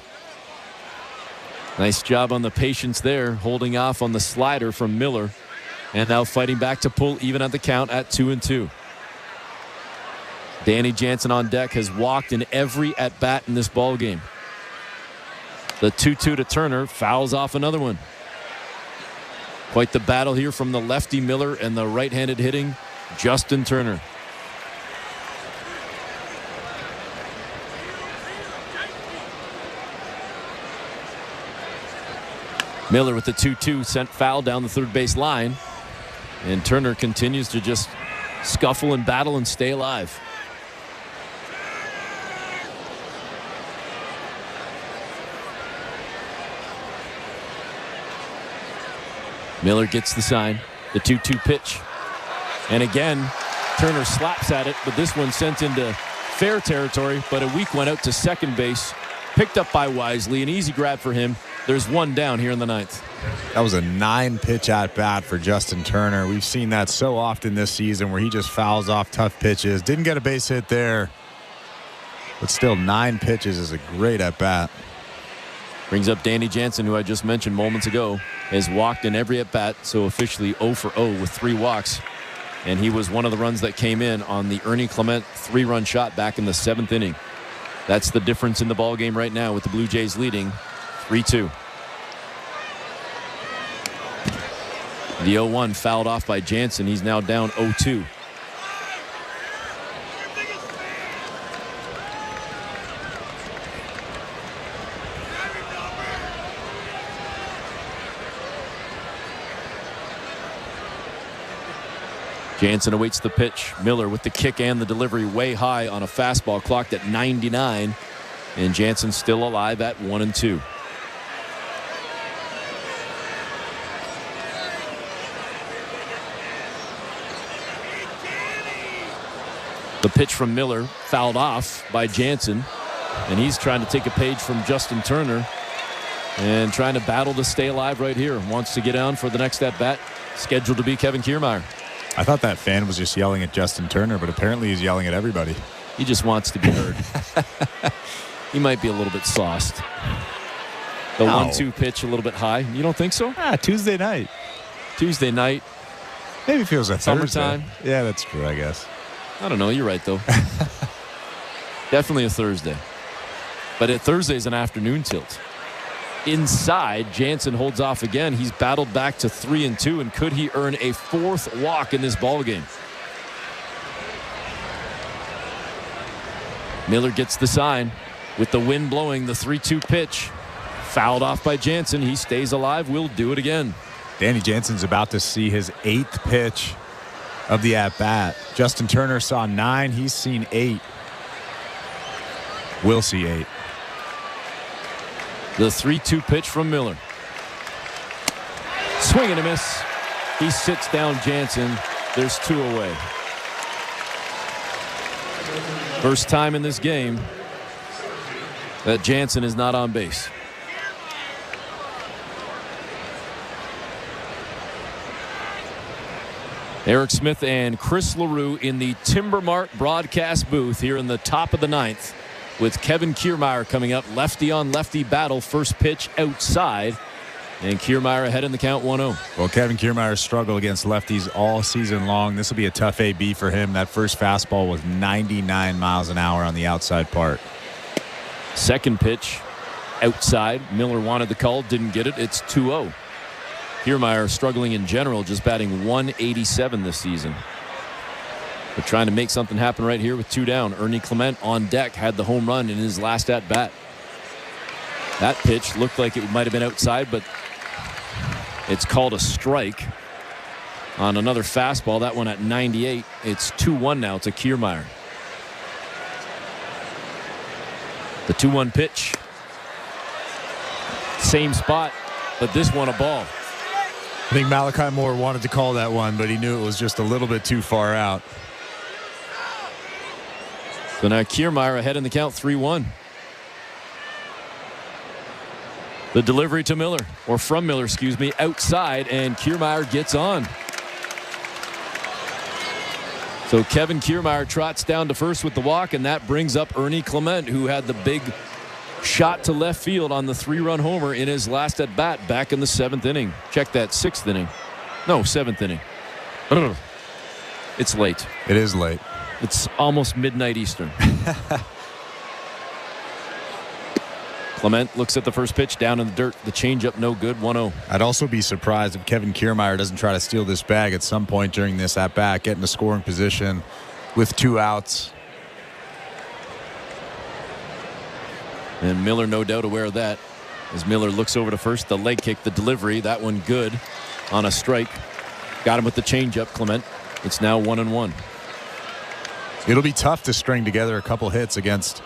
Nice job on the patience there, holding off on the slider from Miller. And now fighting back to pull even at the count at 2-2. Danny Jansen on deck has walked in every at-bat in this ball game. The 2-2 to Turner fouls off another one. Quite the battle here from the lefty Miller and the right-handed hitting Justin Turner. Miller with the 2-2 sent foul down the third base line. And Turner continues to just scuffle and battle and stay alive. Miller gets the sign, the 2-2 pitch. And again, Turner slaps at it, but this one sent into fair territory, but a weak one out to second base. Picked up by Wisely, an easy grab for him. There's one down here in the ninth.
That was a 9-pitch at-bat for Justin Turner. We've seen that so often this season where he just fouls off tough pitches. Didn't get a base hit there, but still 9 pitches is a great at-bat.
Brings up Danny Jansen, who I just mentioned moments ago, has walked in every at-bat, so officially 0 for 0 with 3 walks. And he was one of the runs that came in on the Ernie Clement 3-run shot back in the 7th inning. That's the difference in the ball game right now with the Blue Jays leading 3-2. The 0-1 fouled off by Jansen. He's now down 0-2. Jansen awaits the pitch. Miller with the kick and the delivery way high on a fastball clocked at 99. And Jansen still alive at 1-2. The pitch from Miller fouled off by Jansen. And he's trying to take a page from Justin Turner and trying to battle to stay alive right here. Wants to get on for the next at-bat. Scheduled to be Kevin Kiermaier.
I thought that fan was just yelling at Justin Turner, but apparently he's yelling at everybody.
He just wants to be heard. He might be a little bit sauced. The 1-2 pitch a little bit high. You don't think so?
Tuesday night.
Tuesday night.
Maybe it feels like
summertime.
Thursday. Yeah, that's true, I guess.
I don't know. You're right, though. Definitely a Thursday. But Thursday's an afternoon tilt. Inside, Jansen holds off again. He's battled back to 3-2, and could he earn a 4th walk in this ball game? Miller gets the sign with the wind blowing. The 3-2 pitch fouled off by Jansen. He stays alive. We'll do it again.
Danny Jansen's about to see his 8th pitch of the at-bat. Justin Turner saw 9. He's seen 8. We'll see 8.
The 3-2 pitch from Miller. Swing and a miss. He sits down Jansen. There's 2 away. First time in this game that Jansen is not on base. Eric Smith and Chris LaRue in the Timbermark broadcast booth here in the top of the ninth, with Kevin Kiermaier coming up. Lefty on lefty battle. First pitch outside. And Kiermaier ahead in the count 1-0.
Well, Kevin Kiermaier struggled against lefties all season long. This will be a tough AB for him. That first fastball was 99 miles an hour on the outside part.
Second pitch outside. Miller wanted the call. Didn't get it. It's 2-0. Kiermaier struggling in general, just batting 187 this season. But trying to make something happen right here with 2 down. Ernie Clement on deck had the home run in his last at-bat. That pitch looked like it might have been outside, but it's called a strike on another fastball. That one at 98. It's 2-1 now to Kiermaier. The 2-1 pitch. Same spot, but this one a ball.
I think Malachi Moore wanted to call that one, but he knew it was just a little bit too far out.
So now Kiermaier ahead in the count, 3-1. The delivery to Miller, or from Miller, excuse me, outside, and Kiermaier gets on. So Kevin Kiermaier trots down to first with the walk, and that brings up Ernie Clement, who had the big shot to left field on the 3-run homer in his last at bat back in the 7th inning. Check that, 6th inning. No, 7th inning. It's late.
It is late.
It's almost midnight Eastern. Clement looks at the first pitch, down in the dirt. The changeup, no good, 1-0.
I'd also be surprised if Kevin Kiermaier doesn't try to steal this bag at some point during this at-bat, get in a scoring position with 2 outs.
And Miller, no doubt aware of that. As Miller looks over to first, the leg kick, the delivery, that one good on a strike. Got him with the changeup, Clement. It's now 1-1.
It'll be tough to string together a couple hits against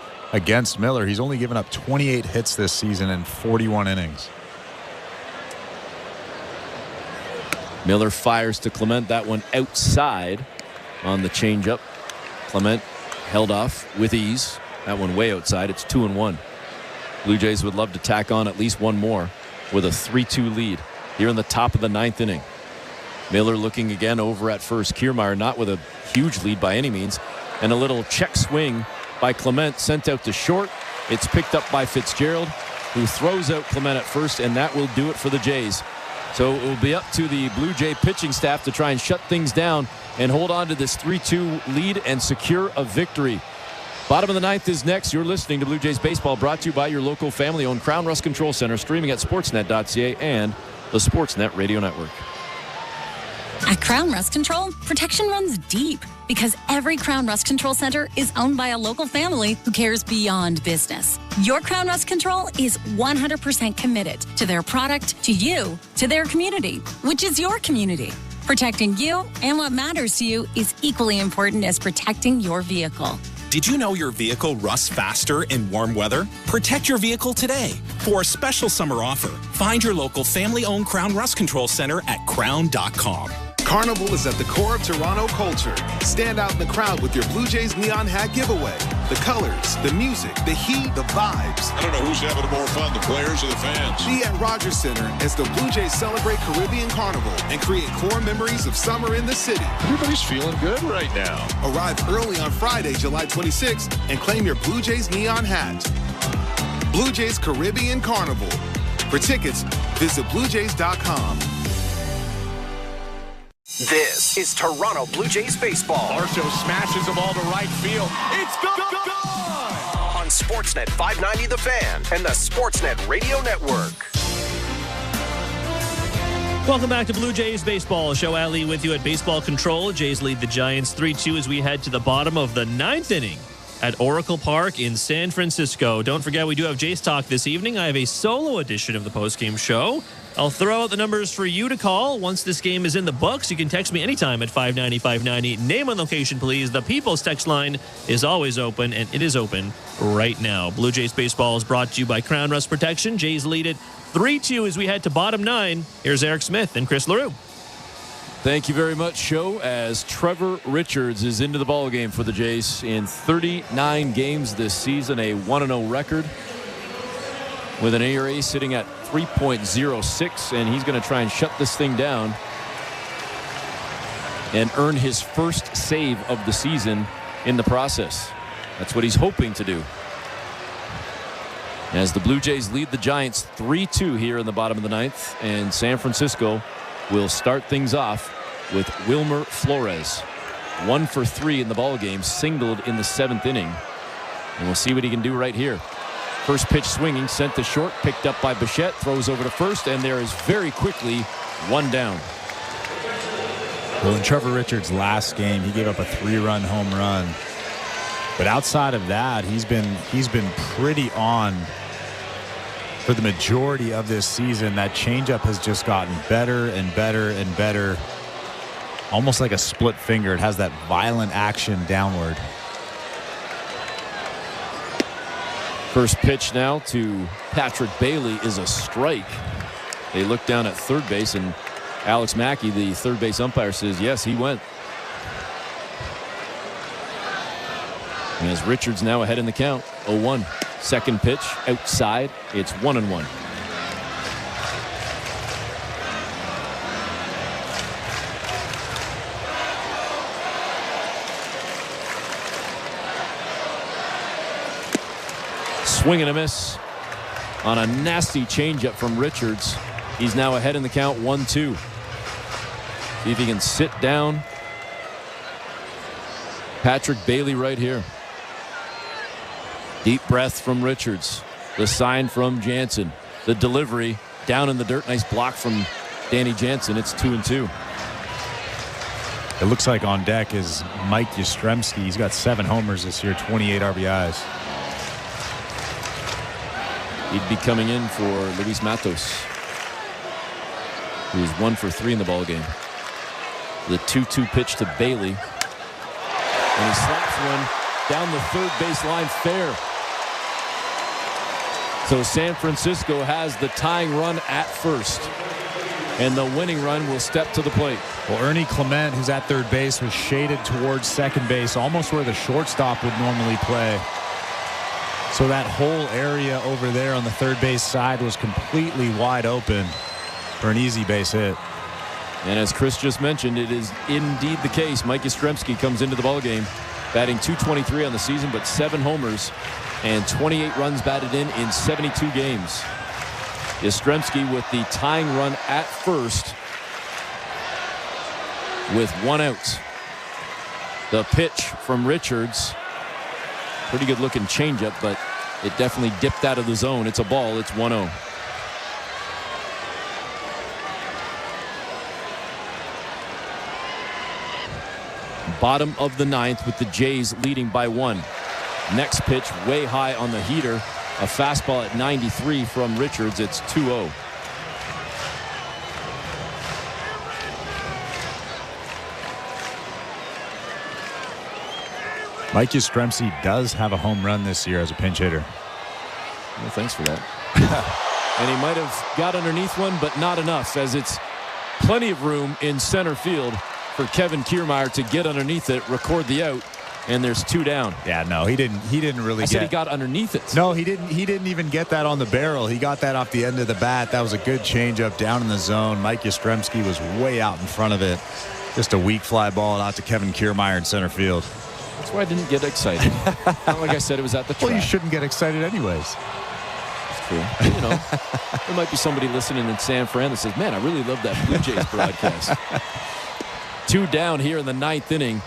Miller. He's only given up 28 hits this season in 41 innings.
Miller fires to Clement. That one outside on the changeup. Clement held off with ease. That one way outside. It's 2-1. Blue Jays would love to tack on at least one more with a 3-2 lead here in the top of the 9th inning. Miller looking again over at first. Kiermaier not with a huge lead by any means. And a little check swing by Clement sent out to short. It's picked up by Fitzgerald, who throws out Clement at first, and that will do it for the Jays. So it will be up to the Blue Jay pitching staff to try and shut things down and hold on to this 3-2 lead and secure a victory. Bottom of the 9th is next. You're listening to Blue Jays Baseball, brought to you by your local family-owned Crown Rust Control Center, streaming at sportsnet.ca and the Sportsnet Radio Network.
At Crown Rust Control, protection runs deep because every Crown Rust Control Center is owned by a local family who cares beyond business. Your Crown Rust Control is 100% committed to their product, to you, to their community, which is your community. Protecting you and what matters to you is equally important as protecting your vehicle.
Did you know your vehicle rusts faster in warm weather? Protect your vehicle today. For a special summer offer, find your local family-owned Crown Rust Control Center at crown.com.
Carnival is at the core of Toronto culture. Stand out in the crowd with your Blue Jays neon hat giveaway. The colors, the music, the heat, the vibes.
I don't know who's having more fun, the players or the fans.
Be at Rogers Center as the Blue Jays celebrate Caribbean Carnival and create core memories of summer in the city.
Everybody's feeling good right now.
Arrive early on Friday, July 26th and claim your Blue Jays neon hat. Blue Jays Caribbean Carnival. For tickets, visit bluejays.com.
This is Toronto Blue Jays baseball.
Marshall smashes the ball to right field. It's gone!
On Sportsnet 590 The Fan and the Sportsnet Radio Network.
Welcome back to Blue Jays Baseball. Show Ali with you at Baseball Control. Jays lead the Giants 3-2 as we head to the bottom of the 9th inning at Oracle Park in San Francisco. Don't forget, we do have Jays Talk this evening. I have a solo edition of the postgame show. I'll throw out the numbers for you to call. Once this game is in the books, you can text me anytime at 590-590. Name and location, please. The People's text line is always open, and it is open right now. Blue Jays Baseball is brought to you by Crown Rust Protection. Jays lead it 3-2 as we head to bottom 9. Here's Eric Smith and Chris LaRue.
Thank you very much, Show, as Trevor Richards is into the ballgame for the Jays in 39 games this season, a 1-0 record with an ERA sitting at 3.06, and he's going to try and shut this thing down and earn his first save of the season in the process. That's what he's hoping to do. As the Blue Jays lead the Giants 3-2 here in the bottom of the 9th, and San Francisco will start things off with Wilmer Flores. 1 for 3 in the ballgame, singled in the 7th inning. And we'll see what he can do right here. First pitch swinging, sent to short, picked up by Bichette, throws over to first, and there is very quickly one down.
Well, in Trevor Richards' last game, he gave up a 3-run home run. But outside of that, he's been pretty on for the majority of this season, that changeup has just gotten better and better and better. Almost like a split finger. It has that violent action downward.
First pitch now to Patrick Bailey is a strike. They look down at third base, and Alex Mackey, the third base umpire, says yes, he went. And as Richards now ahead in the count, 0-1. Second pitch outside. It's 1-1. Swing and a miss on a nasty changeup from Richards. He's now ahead in the count, 1-2. See if he can sit down. Patrick Bailey right here. Deep breath from Richards. The sign from Jansen. The delivery down in the dirt. Nice block from Danny Jansen. It's 2-2.
It looks like on deck is Mike Yastrzemski. He's got 7 homers this year, 28 RBIs.
He'd be coming in for Luis Matos, who was 1 for 3 in the ballgame. The 2-2 pitch to Bailey. And he slaps one down the third base line fair. So San Francisco has the tying run at first. And the winning run will step to the plate.
Well, Ernie Clement, who's at third base, was shaded towards second base, almost where the shortstop would normally play. So that whole area over there on the third base side was completely wide open for an easy base hit.
And as Chris just mentioned, it is indeed the case. Mike Yastrzemski comes into the ballgame batting .223 on the season, but 7 homers and 28 runs batted in 72 games. Yastrzemski with the tying run at first with 1 out. The pitch from Richards. Pretty good looking changeup, but it definitely dipped out of the zone. It's a ball. It's 1-0. Bottom of the 9th with the Jays leading by 1. Next pitch way high on the heater. A fastball at 93 from Richards. It's 2-0.
Mike Yastrzemski does have a home run this year as a pinch hitter.
Well, thanks for that. And he might have got underneath one, but not enough, as it's plenty of room in center field for Kevin Kiermaier to get underneath it, record the out, and there's 2 down.
Yeah, no, he didn't really
said he got underneath it.
No, he didn't even get that on the barrel. He got that off the end of the bat. That was a good changeup down in the zone. Mike Yastrzemski was way out in front of it. Just a weak fly ball out to Kevin Kiermaier in center field.
That's why I didn't get excited. Not like I said, it was at the track.
Well, you shouldn't get excited anyways.
That's true. You know, there might be somebody listening in San Fran that says, man, I really love that Blue Jays broadcast. 2 down here in the 9th inning.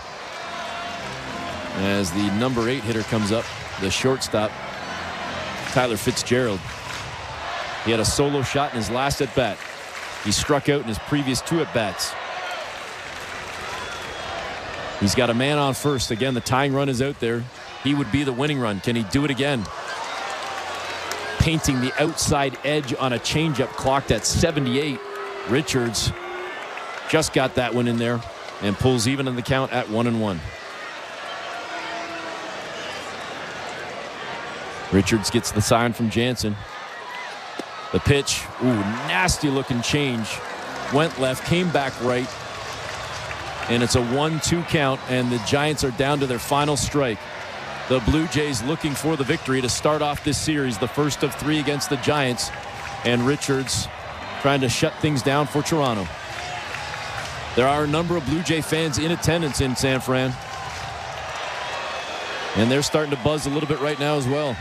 As the number 8 hitter comes up, the shortstop, Tyler Fitzgerald. He had a solo shot in his last at-bat. He struck out in his previous 2 at-bats. He's got a man on first. Again, the tying run is out there. He would be the winning run. Can he do it again? Painting the outside edge on a changeup clocked at 78. Richards just got that one in there and pulls even in the count at 1-1. Richards gets the sign from Jansen. The pitch, nasty looking change. Went left, came back right. And it's a 1-2 count, and the Giants are down to their final strike. The Blue Jays looking for the victory to start off this series, the first of 3 against the Giants. And Richards trying to shut things down for Toronto. There are a number of Blue Jay fans in attendance in San Fran. And they're starting to buzz a little bit right now as well.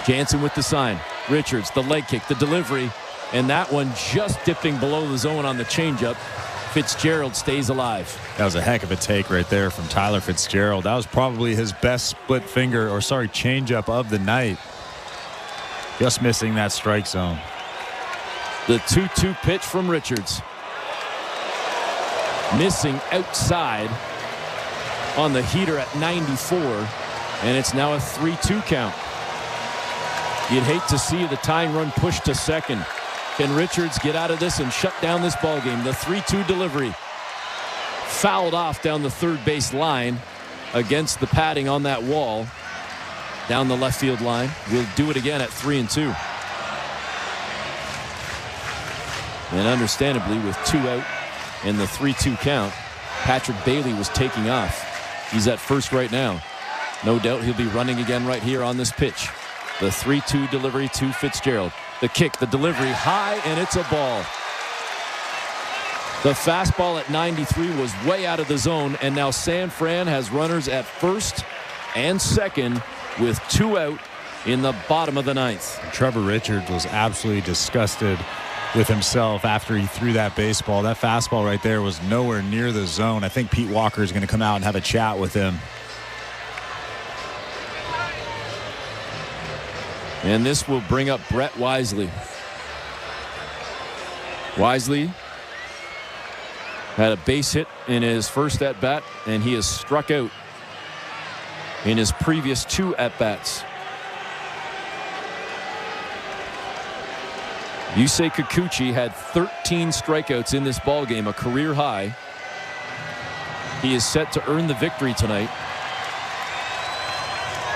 Jansen with the sign. Richards, the leg kick, the delivery. And that one just dipping below the zone on the changeup. Fitzgerald stays alive.
That was a heck of a take right there from Tyler Fitzgerald. That was probably his best split finger, or sorry, changeup of the night. Just missing that strike zone.
The 2-2 pitch from Richards. Missing outside on the heater at 94. And it's now a 3-2 count. You'd hate to see the tying run pushed to second. Can Richards get out of this and shut down this ball game? The 3-2 delivery fouled off down the third base line against the padding on that wall down the left field line. We'll do it again at 3-2. And understandably, with 2 out in the 3-2 count, Patrick Bailey was taking off. He's at first right now. No doubt he'll be running again right here on this pitch. The 3-2 delivery to Fitzgerald. The kick, the delivery, high, and it's a ball. The fastball at 93 was way out of the zone, and now San Fran has runners at first and second with 2 out in the bottom of the ninth.
Trevor Richards was absolutely disgusted with himself after he threw that baseball. That fastball right there was nowhere near the zone. I think Pete Walker is going to come out and have a chat with him.
And this will bring up Brett Wisely. Wisely had a base hit in his first at-bat, and he has struck out in his previous 2 at-bats. Yusei Kikuchi had 13 strikeouts in this ballgame, a career high. He is set to earn the victory tonight.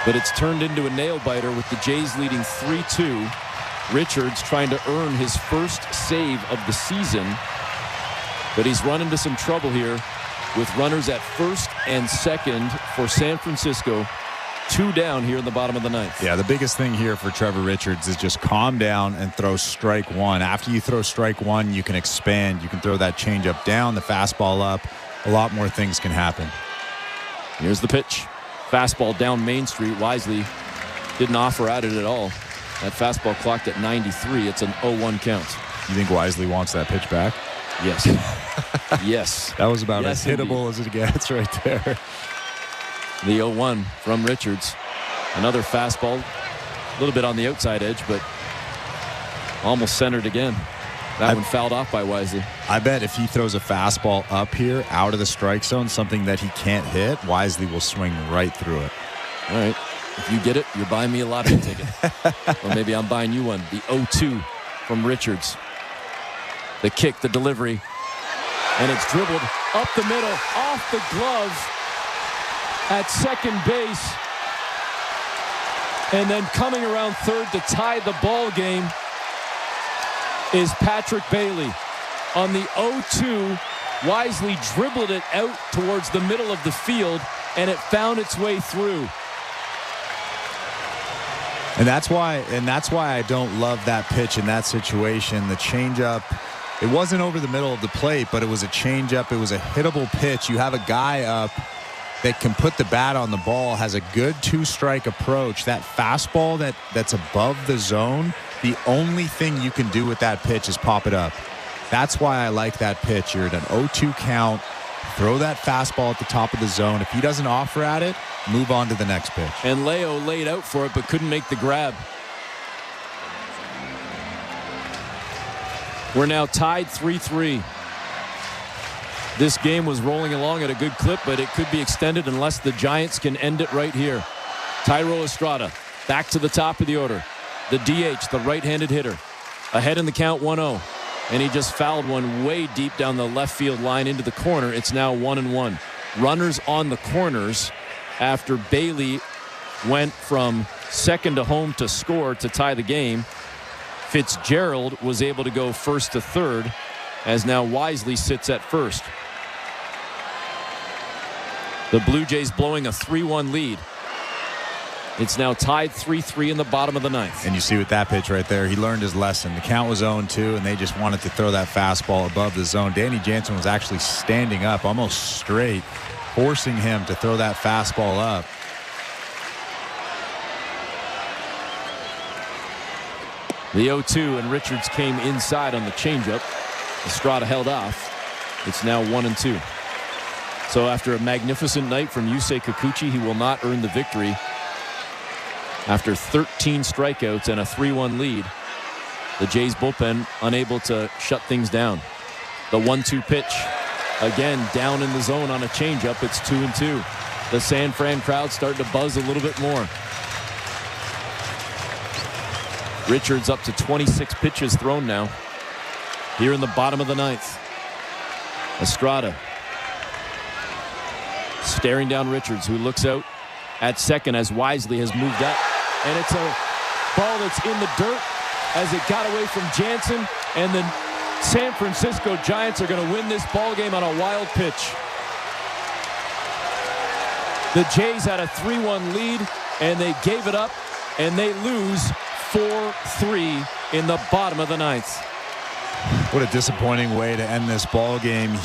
But it's turned into a nail-biter with the Jays leading 3-2. Richards trying to earn his first save of the season. But he's run into some trouble here with runners at first and second for San Francisco. 2 down here in the bottom of the ninth.
Yeah, the biggest thing here for Trevor Richards is just calm down and throw strike 1. After you throw strike 1, you can expand. You can throw that changeup down, the fastball up. A lot more things can happen.
Here's the pitch. Fastball down Main Street. Wisely didn't offer at it at all. That fastball clocked at 93. It's an 0-1 count.
You think Wisely wants that pitch back?
Yes. Yes.
That was about as hittable
indeed
as it gets right there.
The 0-1 from Richards. Another fastball. A little bit on the outside edge, but almost centered again. That one fouled off by Wisely.
I bet if he throws a fastball up here out of the strike zone, something that he can't hit, Wisely will swing right through it.
All right. If you get it, you're buying me a lottery ticket. Or maybe I'm buying you one. The 0-2 from Richards. The kick, the delivery. And it's dribbled up the middle, off the glove at second base. And then coming around third to tie the ball game is Patrick Bailey. On the 0-2, Wisely dribbled it out towards the middle of the field, and it found its way through.
And that's why I don't love that pitch in that situation. The changeup, it wasn't over the middle of the plate, but it was a changeup. It was a hittable pitch. You have a guy up that can put the bat on the ball, has a good 2-strike approach. That fastball that's above the zone, the only thing you can do with that pitch is pop it up. That's why I like that pitch. You're at an 0-2 count. Throw that fastball at the top of the zone. If he doesn't offer at it, move on to the next pitch.
And Leo laid out for it but couldn't make the grab. We're now tied 3-3. This game was rolling along at a good clip, but it could be extended unless the Giants can end it right here. Thairo Estrada back to the top of the order. The DH, the right-handed hitter, ahead in the count 1-0. And he just fouled one way deep down the left field line into the corner. It's now 1-1. Runners on the corners after Bailey went from second to home to score to tie the game. Fitzgerald was able to go first to third, as now Wisely sits at first. The Blue Jays blowing a 3-1 lead. It's now tied 3-3 in the bottom of the ninth.
And you see with that pitch right there, he learned his lesson. The count was 0-2, and they just wanted to throw that fastball above the zone. Danny Jansen was actually standing up almost straight, forcing him to throw that fastball up.
The 0-2, and Richards came inside on the changeup. Estrada held off. It's now 1-2. So after a magnificent night from Yusei Kikuchi, he will not earn the victory. After 13 strikeouts and a 3-1 lead, the Jays bullpen unable to shut things down. The 1-2 pitch, again down in the zone on a changeup. It's 2-2. The San Fran crowd starting to buzz a little bit more. Richards up to 26 pitches thrown now. Here in the bottom of the ninth. Estrada staring down Richards, who looks out at second as Wisely has moved up. And it's a ball that's in the dirt as it got away from Jansen. And the San Francisco Giants are going to win this ball game on a wild pitch. The Jays had a 3-1 lead, and they gave it up, and they lose 4-3 in the bottom of the ninth.
What a disappointing way to end this ball game.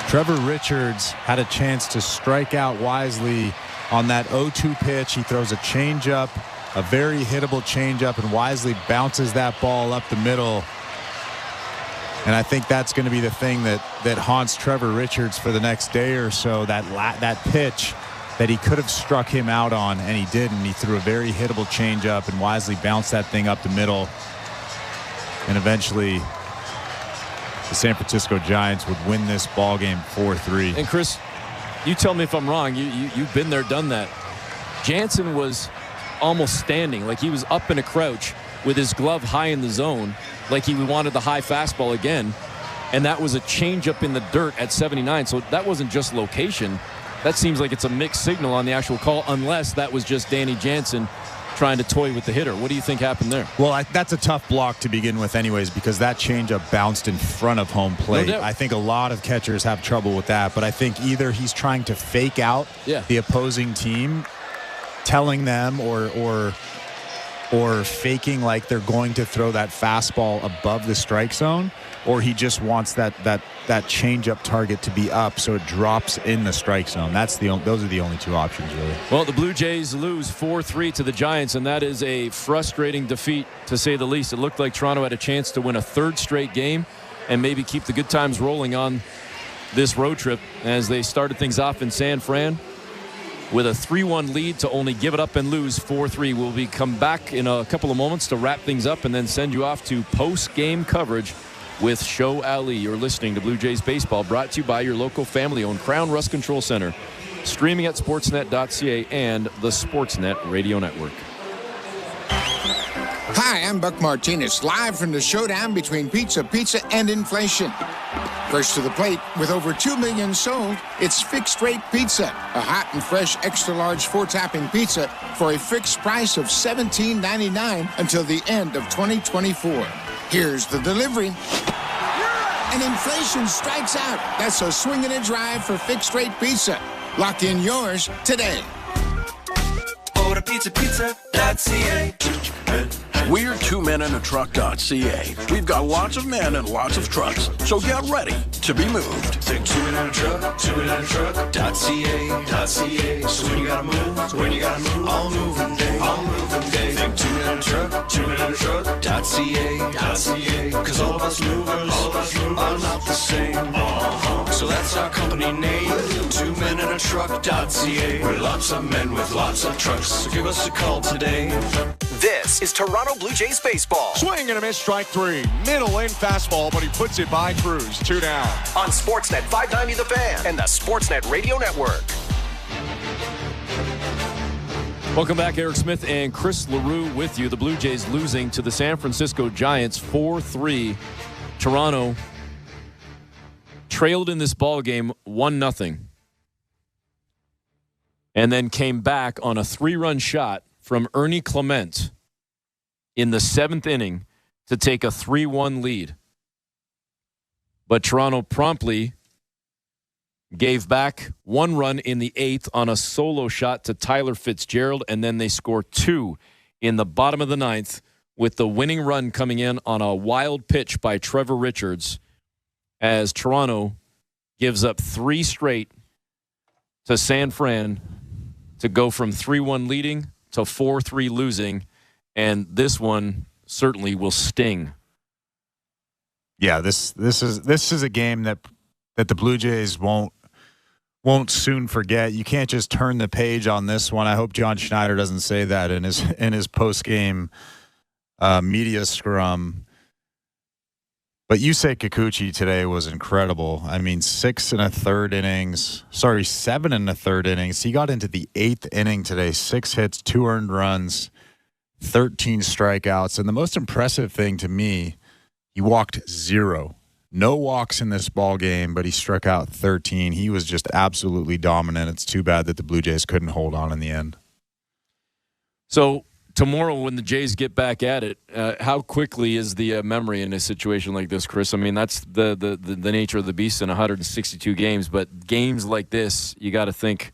Trevor Richards had a chance to strike out Wisely on that 0-2 pitch. He throws a changeup, a very hittable changeup, and Wisely bounces that ball up the middle. And I think that's going to be the thing that haunts Trevor Richards for the next day or so. That pitch that he could have struck him out on, and he didn't. He threw a very hittable changeup, and Wisely bounced that thing up the middle. And eventually, the San Francisco Giants would win this ball game 4-3.
And Chris, you tell me if I'm wrong. You've been there, done that. Jansen was almost standing, like he was up in a crouch with his glove high in the zone, like he wanted the high fastball again. And that was a changeup in the dirt at 79. So that wasn't just location. That seems like it's a mixed signal on the actual call, unless that was just Danny Jansen trying to toy with the hitter. What do you think happened there?
Well, that's a tough block to begin with anyways, because that changeup bounced in front of home plate.
No doubt.
I think a lot of catchers have trouble with that, but I think either he's trying to fake out the opposing team, telling them or faking like they're going to throw that fastball above the strike zone, or he just wants that changeup target to be up so it drops in the strike zone. Those are the only two options, really.
Well, the Blue Jays lose 4-3 to the Giants, and that is a frustrating defeat, to say the least. It looked like Toronto had a chance to win a third straight game and maybe keep the good times rolling on this road trip as they started things off in San Fran with a 3-1 lead to only give it up and lose 4-3. We'll come back in a couple of moments to wrap things up and then send you off to post-game coverage with Show Ali. You're listening to Blue Jays Baseball, brought to you by your local family-owned Crown Rust Control Center, streaming at sportsnet.ca and the Sportsnet Radio Network.
Hi, I'm Buck Martinez, live from the showdown between pizza and inflation. First to the plate, with over 2 million sold, it's Fixed Rate Pizza, a hot and fresh extra-large 4-topping pizza for a fixed price of $17.99 until the end of 2024. Here's the delivery. And inflation strikes out. That's a swing and a drive for Fixed Rate Pizza. Lock in yours today.
Order pizza.ca.
We're twomenandatruck.ca. We've got lots of men and lots of trucks, so get ready to be moved.
Think twomenandatruck.ca. So when you gotta move, all moving day. Think twomenandatruck.ca. Cause all of us movers are not the same. So that's our company name, twomenandatruck.ca. We're lots of men with lots of trucks, so give us a call today.
This is Toronto Blue Jays baseball.
Swing and a miss, strike 3. Middle in fastball, but he puts it by Cruz. 2 down.
On Sportsnet 590 The Fan and the Sportsnet Radio Network.
Welcome back. Eric Smith and Chris LaRue with you. The Blue Jays losing to the San Francisco Giants 4-3. Toronto trailed in this ball game 1-0. And then came back on a 3-run shot from Ernie Clement in the 7th inning to take a 3-1 lead. But Toronto promptly gave back 1 run in the 8th on a solo shot to Tyler Fitzgerald, and then they score 2 in the bottom of the 9th with the winning run coming in on a wild pitch by Trevor Richards as Toronto gives up 3 straight to San Fran to go from 3-1 leading to 4-3 losing, and this one certainly will sting.
Yeah, this is a game that the Blue Jays won't soon forget. You can't just turn the page on this one. I hope John Schneider doesn't say that in his post-game media scrum. But Yusei Kikuchi today was incredible. I mean, 7 1/3 innings. He got into the 8th inning today. 6 hits, 2 earned runs, 13 strikeouts. And the most impressive thing to me, he walked 0. No walks in this ball game, but he struck out 13. He was just absolutely dominant. It's too bad that the Blue Jays couldn't hold on in the end.
So tomorrow when the Jays get back at it, how quickly is the memory in a situation like this, Chris? I mean, that's the nature of the beast in 162 games. But games like this, you got to think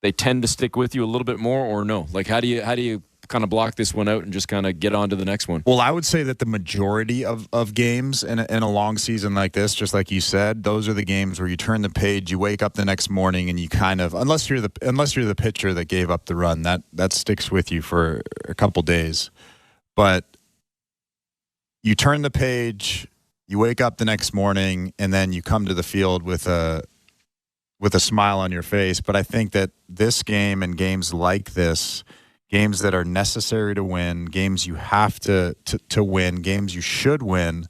they tend to stick with you a little bit more, or no? Like, how do you kind of block this one out and just kind of get on to the next one?
Well, I would say that the majority of games in a long season like this, just like you said, those are the games where you turn the page, you wake up the next morning, and you kind of, unless you're the pitcher that gave up the run, that sticks with you for a couple days. But you turn the page, you wake up the next morning, and then you come to the field with a smile on your face. But I think that this game and games like this, games that are necessary to win, games you have to win, games you should win,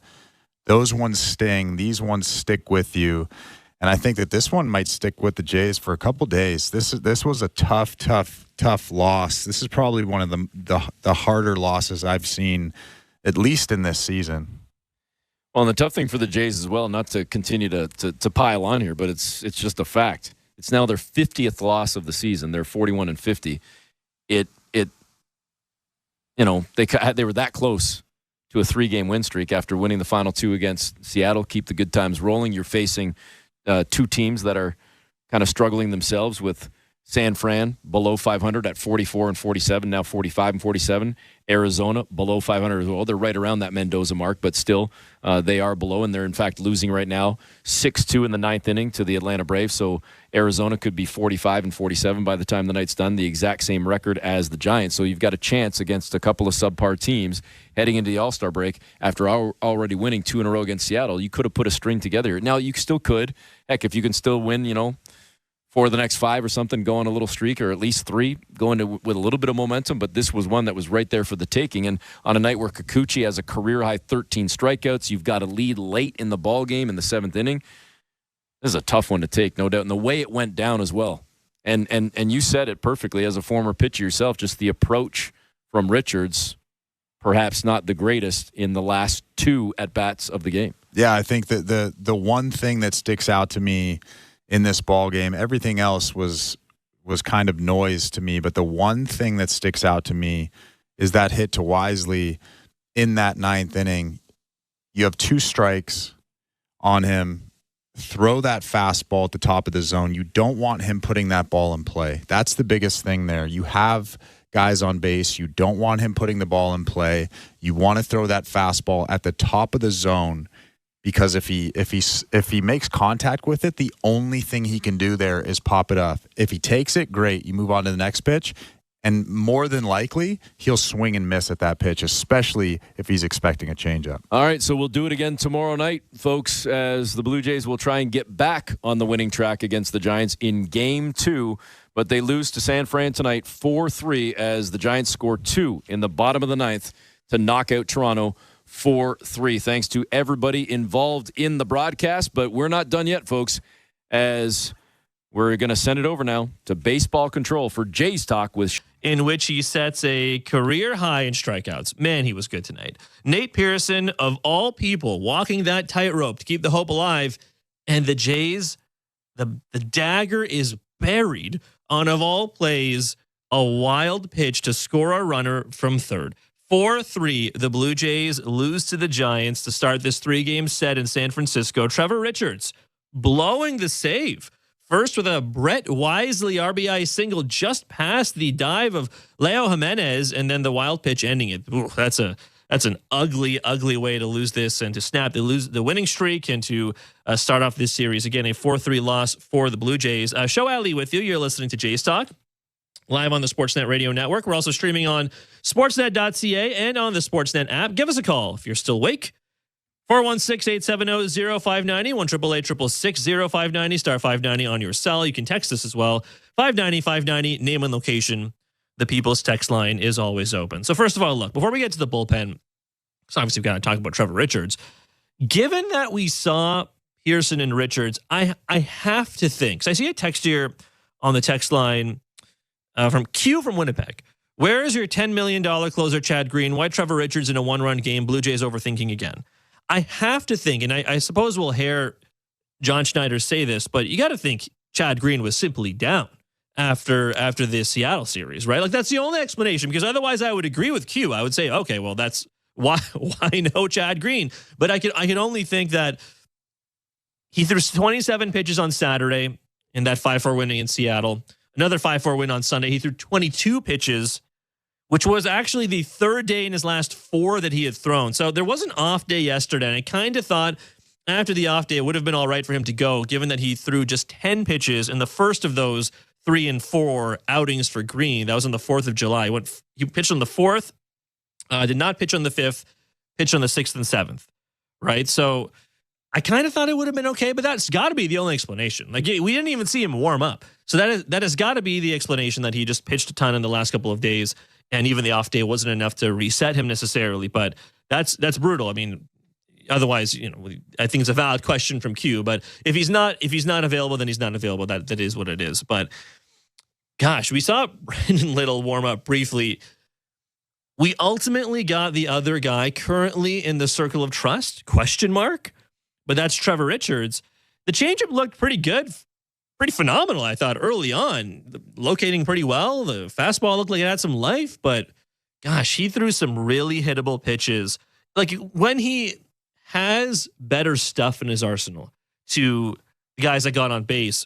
those ones sting. These ones stick with you. And I think that this one might stick with the Jays for a couple days. This was a tough loss. This is probably one of the harder losses I've seen, at least in this season.
Well, and the tough thing for the Jays as well, not to continue to pile on here, but it's just a fact. It's now their 50th loss of the season. They're 41-50. They were that close to a 3-game win streak after winning the final 2 against Seattle. Keep the good times rolling. You're facing 2 teams that are kind of struggling themselves, with San Fran below 500 at 44-47, now 45-47. Arizona below 500 as well. They're right around that Mendoza mark, but still they are below, and they're in fact losing right now 6-2 in the 9th inning to the Atlanta Braves. So Arizona could be 45-47 by the time the night's done, the exact same record as the Giants. So you've got a chance against a couple of subpar teams heading into the All-Star break after already winning 2 in a row against Seattle. You could have put a string together. Now you still could. Heck, if you can still win, for the next 5 or something, go on a little streak, or at least 3, with a little bit of momentum. But this was one that was right there for the taking. And on a night where Kikuchi has a career-high 13 strikeouts, you've got a lead late in the ball game in the 7th inning. This is a tough one to take, no doubt. And the way it went down as well. And you said it perfectly as a former pitcher yourself, just the approach from Richards, perhaps not the greatest in the last 2 at-bats of the game.
Yeah, I think that the one thing that sticks out to me in this ball game, everything else was kind of noise to me, but the one thing that sticks out to me is that hit to Wisely in that 9th inning. You have 2 strikes on him. Throw that fastball at the top of the zone. You don't want him putting that ball in play. That's the biggest thing there. You have guys on base. You don't want him putting the ball in play. You want to throw that fastball at the top of the zone, because if he makes contact with it, the only thing he can do there is pop it up. If he takes it, great. You move on to the next pitch, and more than likely, he'll swing and miss at that pitch, especially if he's expecting a changeup.
All right, so we'll do it again tomorrow night, folks, as the Blue Jays will try and get back on the winning track against the Giants in Game 2, but they lose to San Fran tonight 4-3 as the Giants score 2 in the bottom of the 9th to knock out Toronto 4-3. Thanks to everybody involved in the broadcast, but we're not done yet, folks, as we're going to send it over now to Baseball Control for Jays Talk,
in which he sets a career high in strikeouts. Man, he was good tonight. Nate Pearson, of all people, walking that tightrope to keep the hope alive, and the Jays, the dagger is buried on, of all plays, a wild pitch to score a runner from third. 4-3, the Blue Jays lose to the Giants to start this 3-game set in San Francisco. Trevor Richards blowing the save. First with a Brett Wisely RBI single just past the dive of Leo Jimenez, and then the wild pitch ending it. Ooh, that's an ugly, ugly way to lose this and to snap the winning streak and to start off this series. Again, a 4-3 loss for the Blue Jays. Show Ali with you. You're listening to Jays Talk, live on the Sportsnet Radio Network. We're also streaming on sportsnet.ca and on the Sportsnet app. Give us a call if you're still awake. 416-870-0590, 1-888-666-0590, star 590 on your cell. You can text us as well. 590-590, name and location. The People's Text line is always open. So first of all, look, before we get to the bullpen, because obviously we've got to talk about Trevor Richards. Given that we saw Pearson and Richards, I have to think, because I see a text here on the text line from Q from Winnipeg, Where is your $10 million closer, Chad Green? Why Trevor Richards in a one-run game? Blue Jays overthinking again. I have to think, and I suppose we'll hear John Schneider say this, but you got to think Chad Green was simply down after the Seattle series, right? Like, that's the only explanation, because otherwise I would agree with Q. I would say, okay, well, that's why no Chad Green. But I can only think that he threw 27 pitches on Saturday in that 5-4 win in Seattle. Another 5-4 win on Sunday. He threw 22 pitches, which was actually the third day in his last 4 that he had thrown. So there was an off day yesterday, and I kind of thought after the off day it would have been all right for him to go, given that he threw just 10 pitches in the first of those 3 and 4 outings for Green. That was on the 4th of July. He pitched on the 4th, did not pitch on the 5th, pitched on the 6th and 7th, right? So I kind of thought it would have been okay, but that's got to be the only explanation. Like, we didn't even see him warm up. So that has got to be the explanation, that he just pitched a ton in the last couple of days, and even the off day wasn't enough to reset him necessarily. But that's brutal. I mean, otherwise, I think it's a valid question from Q. But if he's not available, then he's not available. That is what it is. But gosh, we saw Brandon Little warm up briefly. We ultimately got the other guy currently in the circle of trust, ? But that's Trevor Richards. The changeup looked pretty good, pretty phenomenal, I thought, early on. Locating pretty well. The fastball looked like it had some life, but gosh, he threw some really hittable pitches. Like, when he has better stuff in his arsenal to the guys that got on base,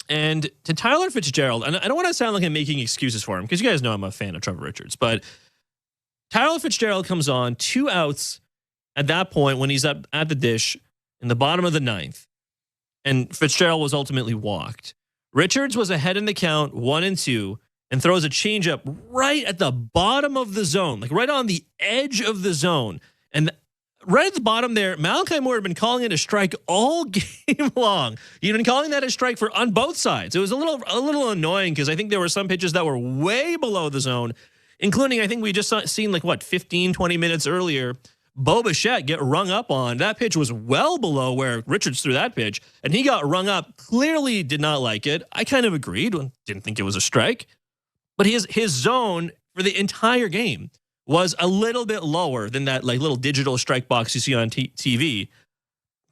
and to Tyler Fitzgerald, and I don't want to sound like I'm making excuses for him, because you guys know I'm a fan of Trevor Richards, but Tyler Fitzgerald comes on 2 outs at that point when he's up at the dish in the bottom of the 9th, and Fitzgerald was ultimately walked. Richards was ahead in the count 1-2 and throws a changeup right at the bottom of the zone, like right on the edge of the zone. And right at the bottom there, Malachi Moore had been calling it a strike all game long. He'd been calling that a strike on both sides. It was a little annoying, because I think there were some pitches that were way below the zone, including, I think we just seen 15, 20 minutes earlier, Bo Bichette get rung up on. That pitch was well below where Richards threw that pitch, and he got rung up. Clearly did not like it. I kind of agreed. Didn't think it was a strike. But his zone for the entire game was a little bit lower than that little digital strike box you see on TV.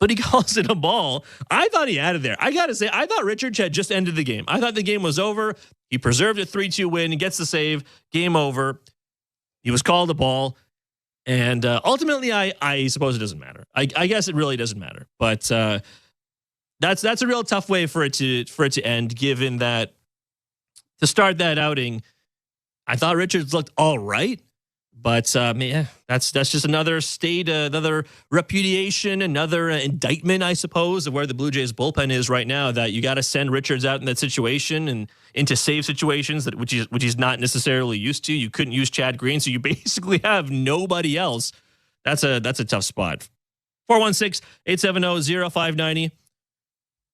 But he calls it a ball. I thought he had it there. I got to say, I thought Richards had just ended the game. I thought the game was over. He preserved a 3-2 win. He gets the save. Game over. He was called a ball. And ultimately, I suppose it doesn't matter. I guess it really doesn't matter. But that's a real tough way for it to end, given that to start that outing, I thought Richards looked all right. But that's just another another repudiation, another indictment, I suppose, of where the Blue Jays bullpen is right now. That you got to send Richards out in that situation and into save situations which he's not necessarily used to. You couldn't use Chad Green, so you basically have nobody else. That's a tough spot. 416-870-0590.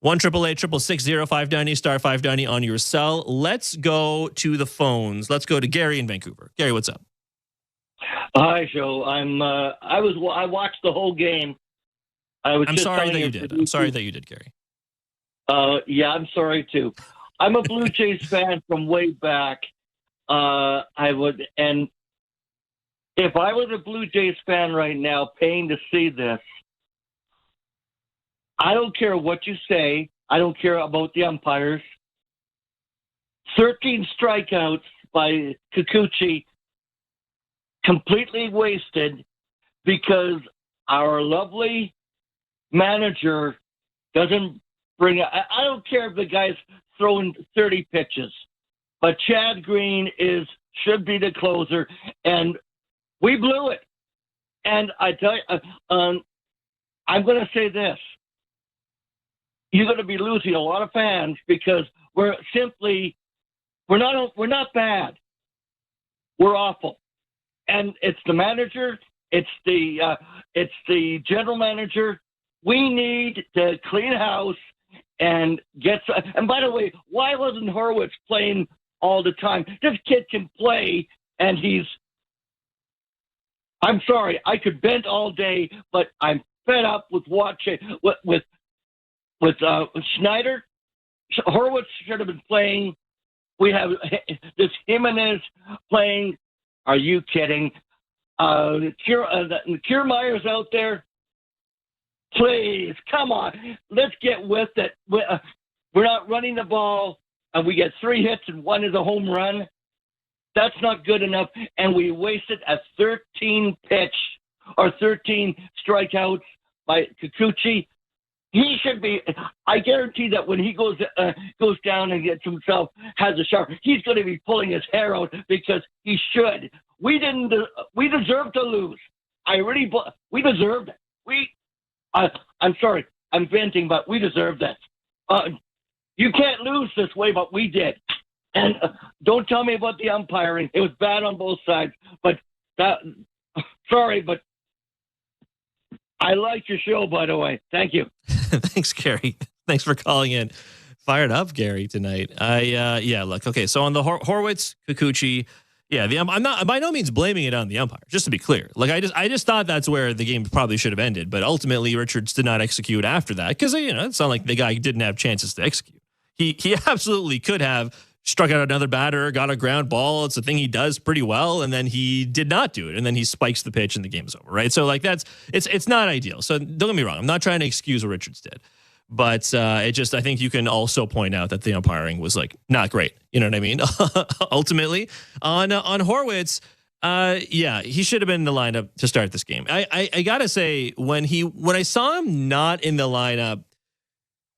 1-888-666-0590 *590 on your cell. Let's go to the phones. Let's go to Gary in Vancouver. Gary, what's up?
Hi, Joe. I watched the whole game.
I'm sorry that you did. I'm sorry that you did, Gary.
Yeah, I'm sorry too. I'm a Blue Jays fan from way back. And if I was a Blue Jays fan right now, paying to see this, I don't care what you say. I don't care about the umpires. 13 strikeouts by Kikuchi. Completely wasted because our lovely manager doesn't bring. I don't care if the guy's throwing 30 pitches, but Chad Green should be the closer, and we blew it. And I tell you, I'm going to say this: you're going to be losing a lot of fans because we're not bad. We're awful. And it's the manager, it's the general manager. We need to clean house and get. And by the way, why wasn't Horwitz playing all the time? This kid can play, and I'm sorry, I could vent all day, but I'm fed up with watching with Schneider. Horwitz should have been playing We have this Jimenez playing. Are you kidding? Kiermaier's out there. Please, come on. Let's get with it. We're not running the ball, and we get 3 hits and 1 is a home run. That's not good enough, and we wasted a 13 strikeouts by Kikuchi. He should be. I guarantee that when he goes down and gets himself, has a shower, he's going to be pulling his hair out because he should. We deserve to lose. We deserved it. I'm sorry, I'm venting, but we deserve this. You can't lose this way, but we did. And don't tell me about the umpiring. It was bad on both sides. But sorry, but I like your show, by the way. Thank you.
Thanks, Gary. Thanks for calling in. Fired up, Gary, tonight. Look, okay. So on the Horwitz, Kikuchi, I'm not by no means blaming it on the umpire. Just to be clear, like I just thought that's where the game probably should have ended. But ultimately, Richards did not execute after that because it's not like the guy didn't have chances to execute. He absolutely could have struck out another batter, got a ground ball. It's a thing he does pretty well, and then he did not do it, and then he spikes the pitch, and the game's over. Right? So like it's not ideal. So don't get me wrong. I'm not trying to excuse what Richards did. But I think you can also point out that the umpiring was like not great. You know what I mean? Ultimately, on Horwitz, he should have been in the lineup to start this game. I gotta say when I saw him not in the lineup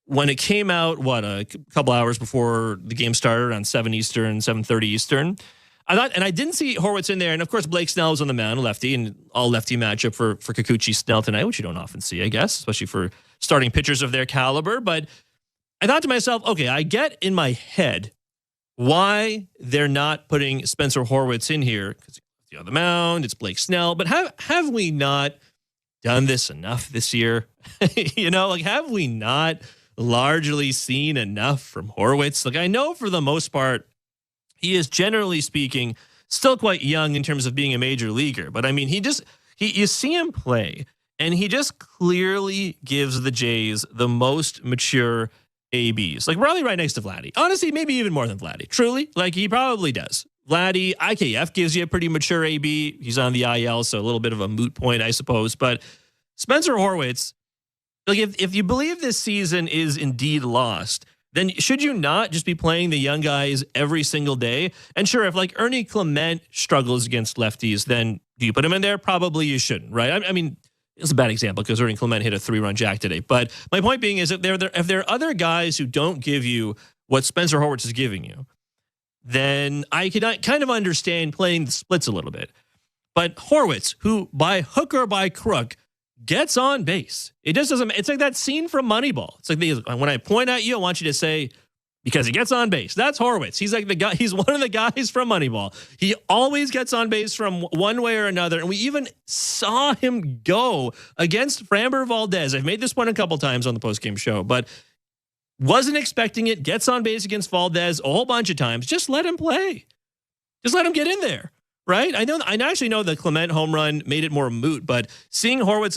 when it came out, a couple hours before the game started on 7 Eastern, 7:30 Eastern. I didn't see Horwitz in there, and of course Blake Snell was on the mound, lefty, and all lefty matchup for Kikuchi Snell tonight, which you don't often see, I guess, especially for starting pitchers of their caliber. But I thought to myself, okay, I get in my head why they're not putting Spencer Horwitz in here because he's on the mound, it's Blake Snell. But have we not done this enough this year? Have we not largely seen enough from Horwitz? Like I know for the most part, he is generally speaking still quite young in terms of being a major leaguer. But I mean, you see him play and he just clearly gives the Jays the most mature ABs. Like probably right next to Vladdy. Honestly, maybe even more than Vladdy. Truly, like he probably does. Vladdy, IKF gives you a pretty mature AB. He's on the IL, so a little bit of a moot point, I suppose. But Spencer Horwitz, like if you believe this season is indeed lost, then should you not just be playing the young guys every single day? And sure, if like Ernie Clement struggles against lefties, then do you put him in there? Probably you shouldn't, right? I mean, it's a bad example because Ernie Clement hit a 3-run jack today. But my point being is if there are other guys who don't give you what Spencer Horwitz is giving you, then I could kind of understand playing the splits a little bit. But Horwitz, who by hook or by crook gets on base. It just doesn't. It's like that scene from Moneyball. It's like when I point at you, I want you to say, because he gets on base. That's Horwitz. He's like the guy. He's one of the guys from Moneyball. He always gets on base from one way or another. And we even saw him go against Framber Valdez. I've made this point a couple times on the postgame show, but wasn't expecting it. Gets on base against Valdez a whole bunch of times. Just let him play. Just let him get in there. Right? I actually know the Clement home run made it more moot, but seeing Horwitz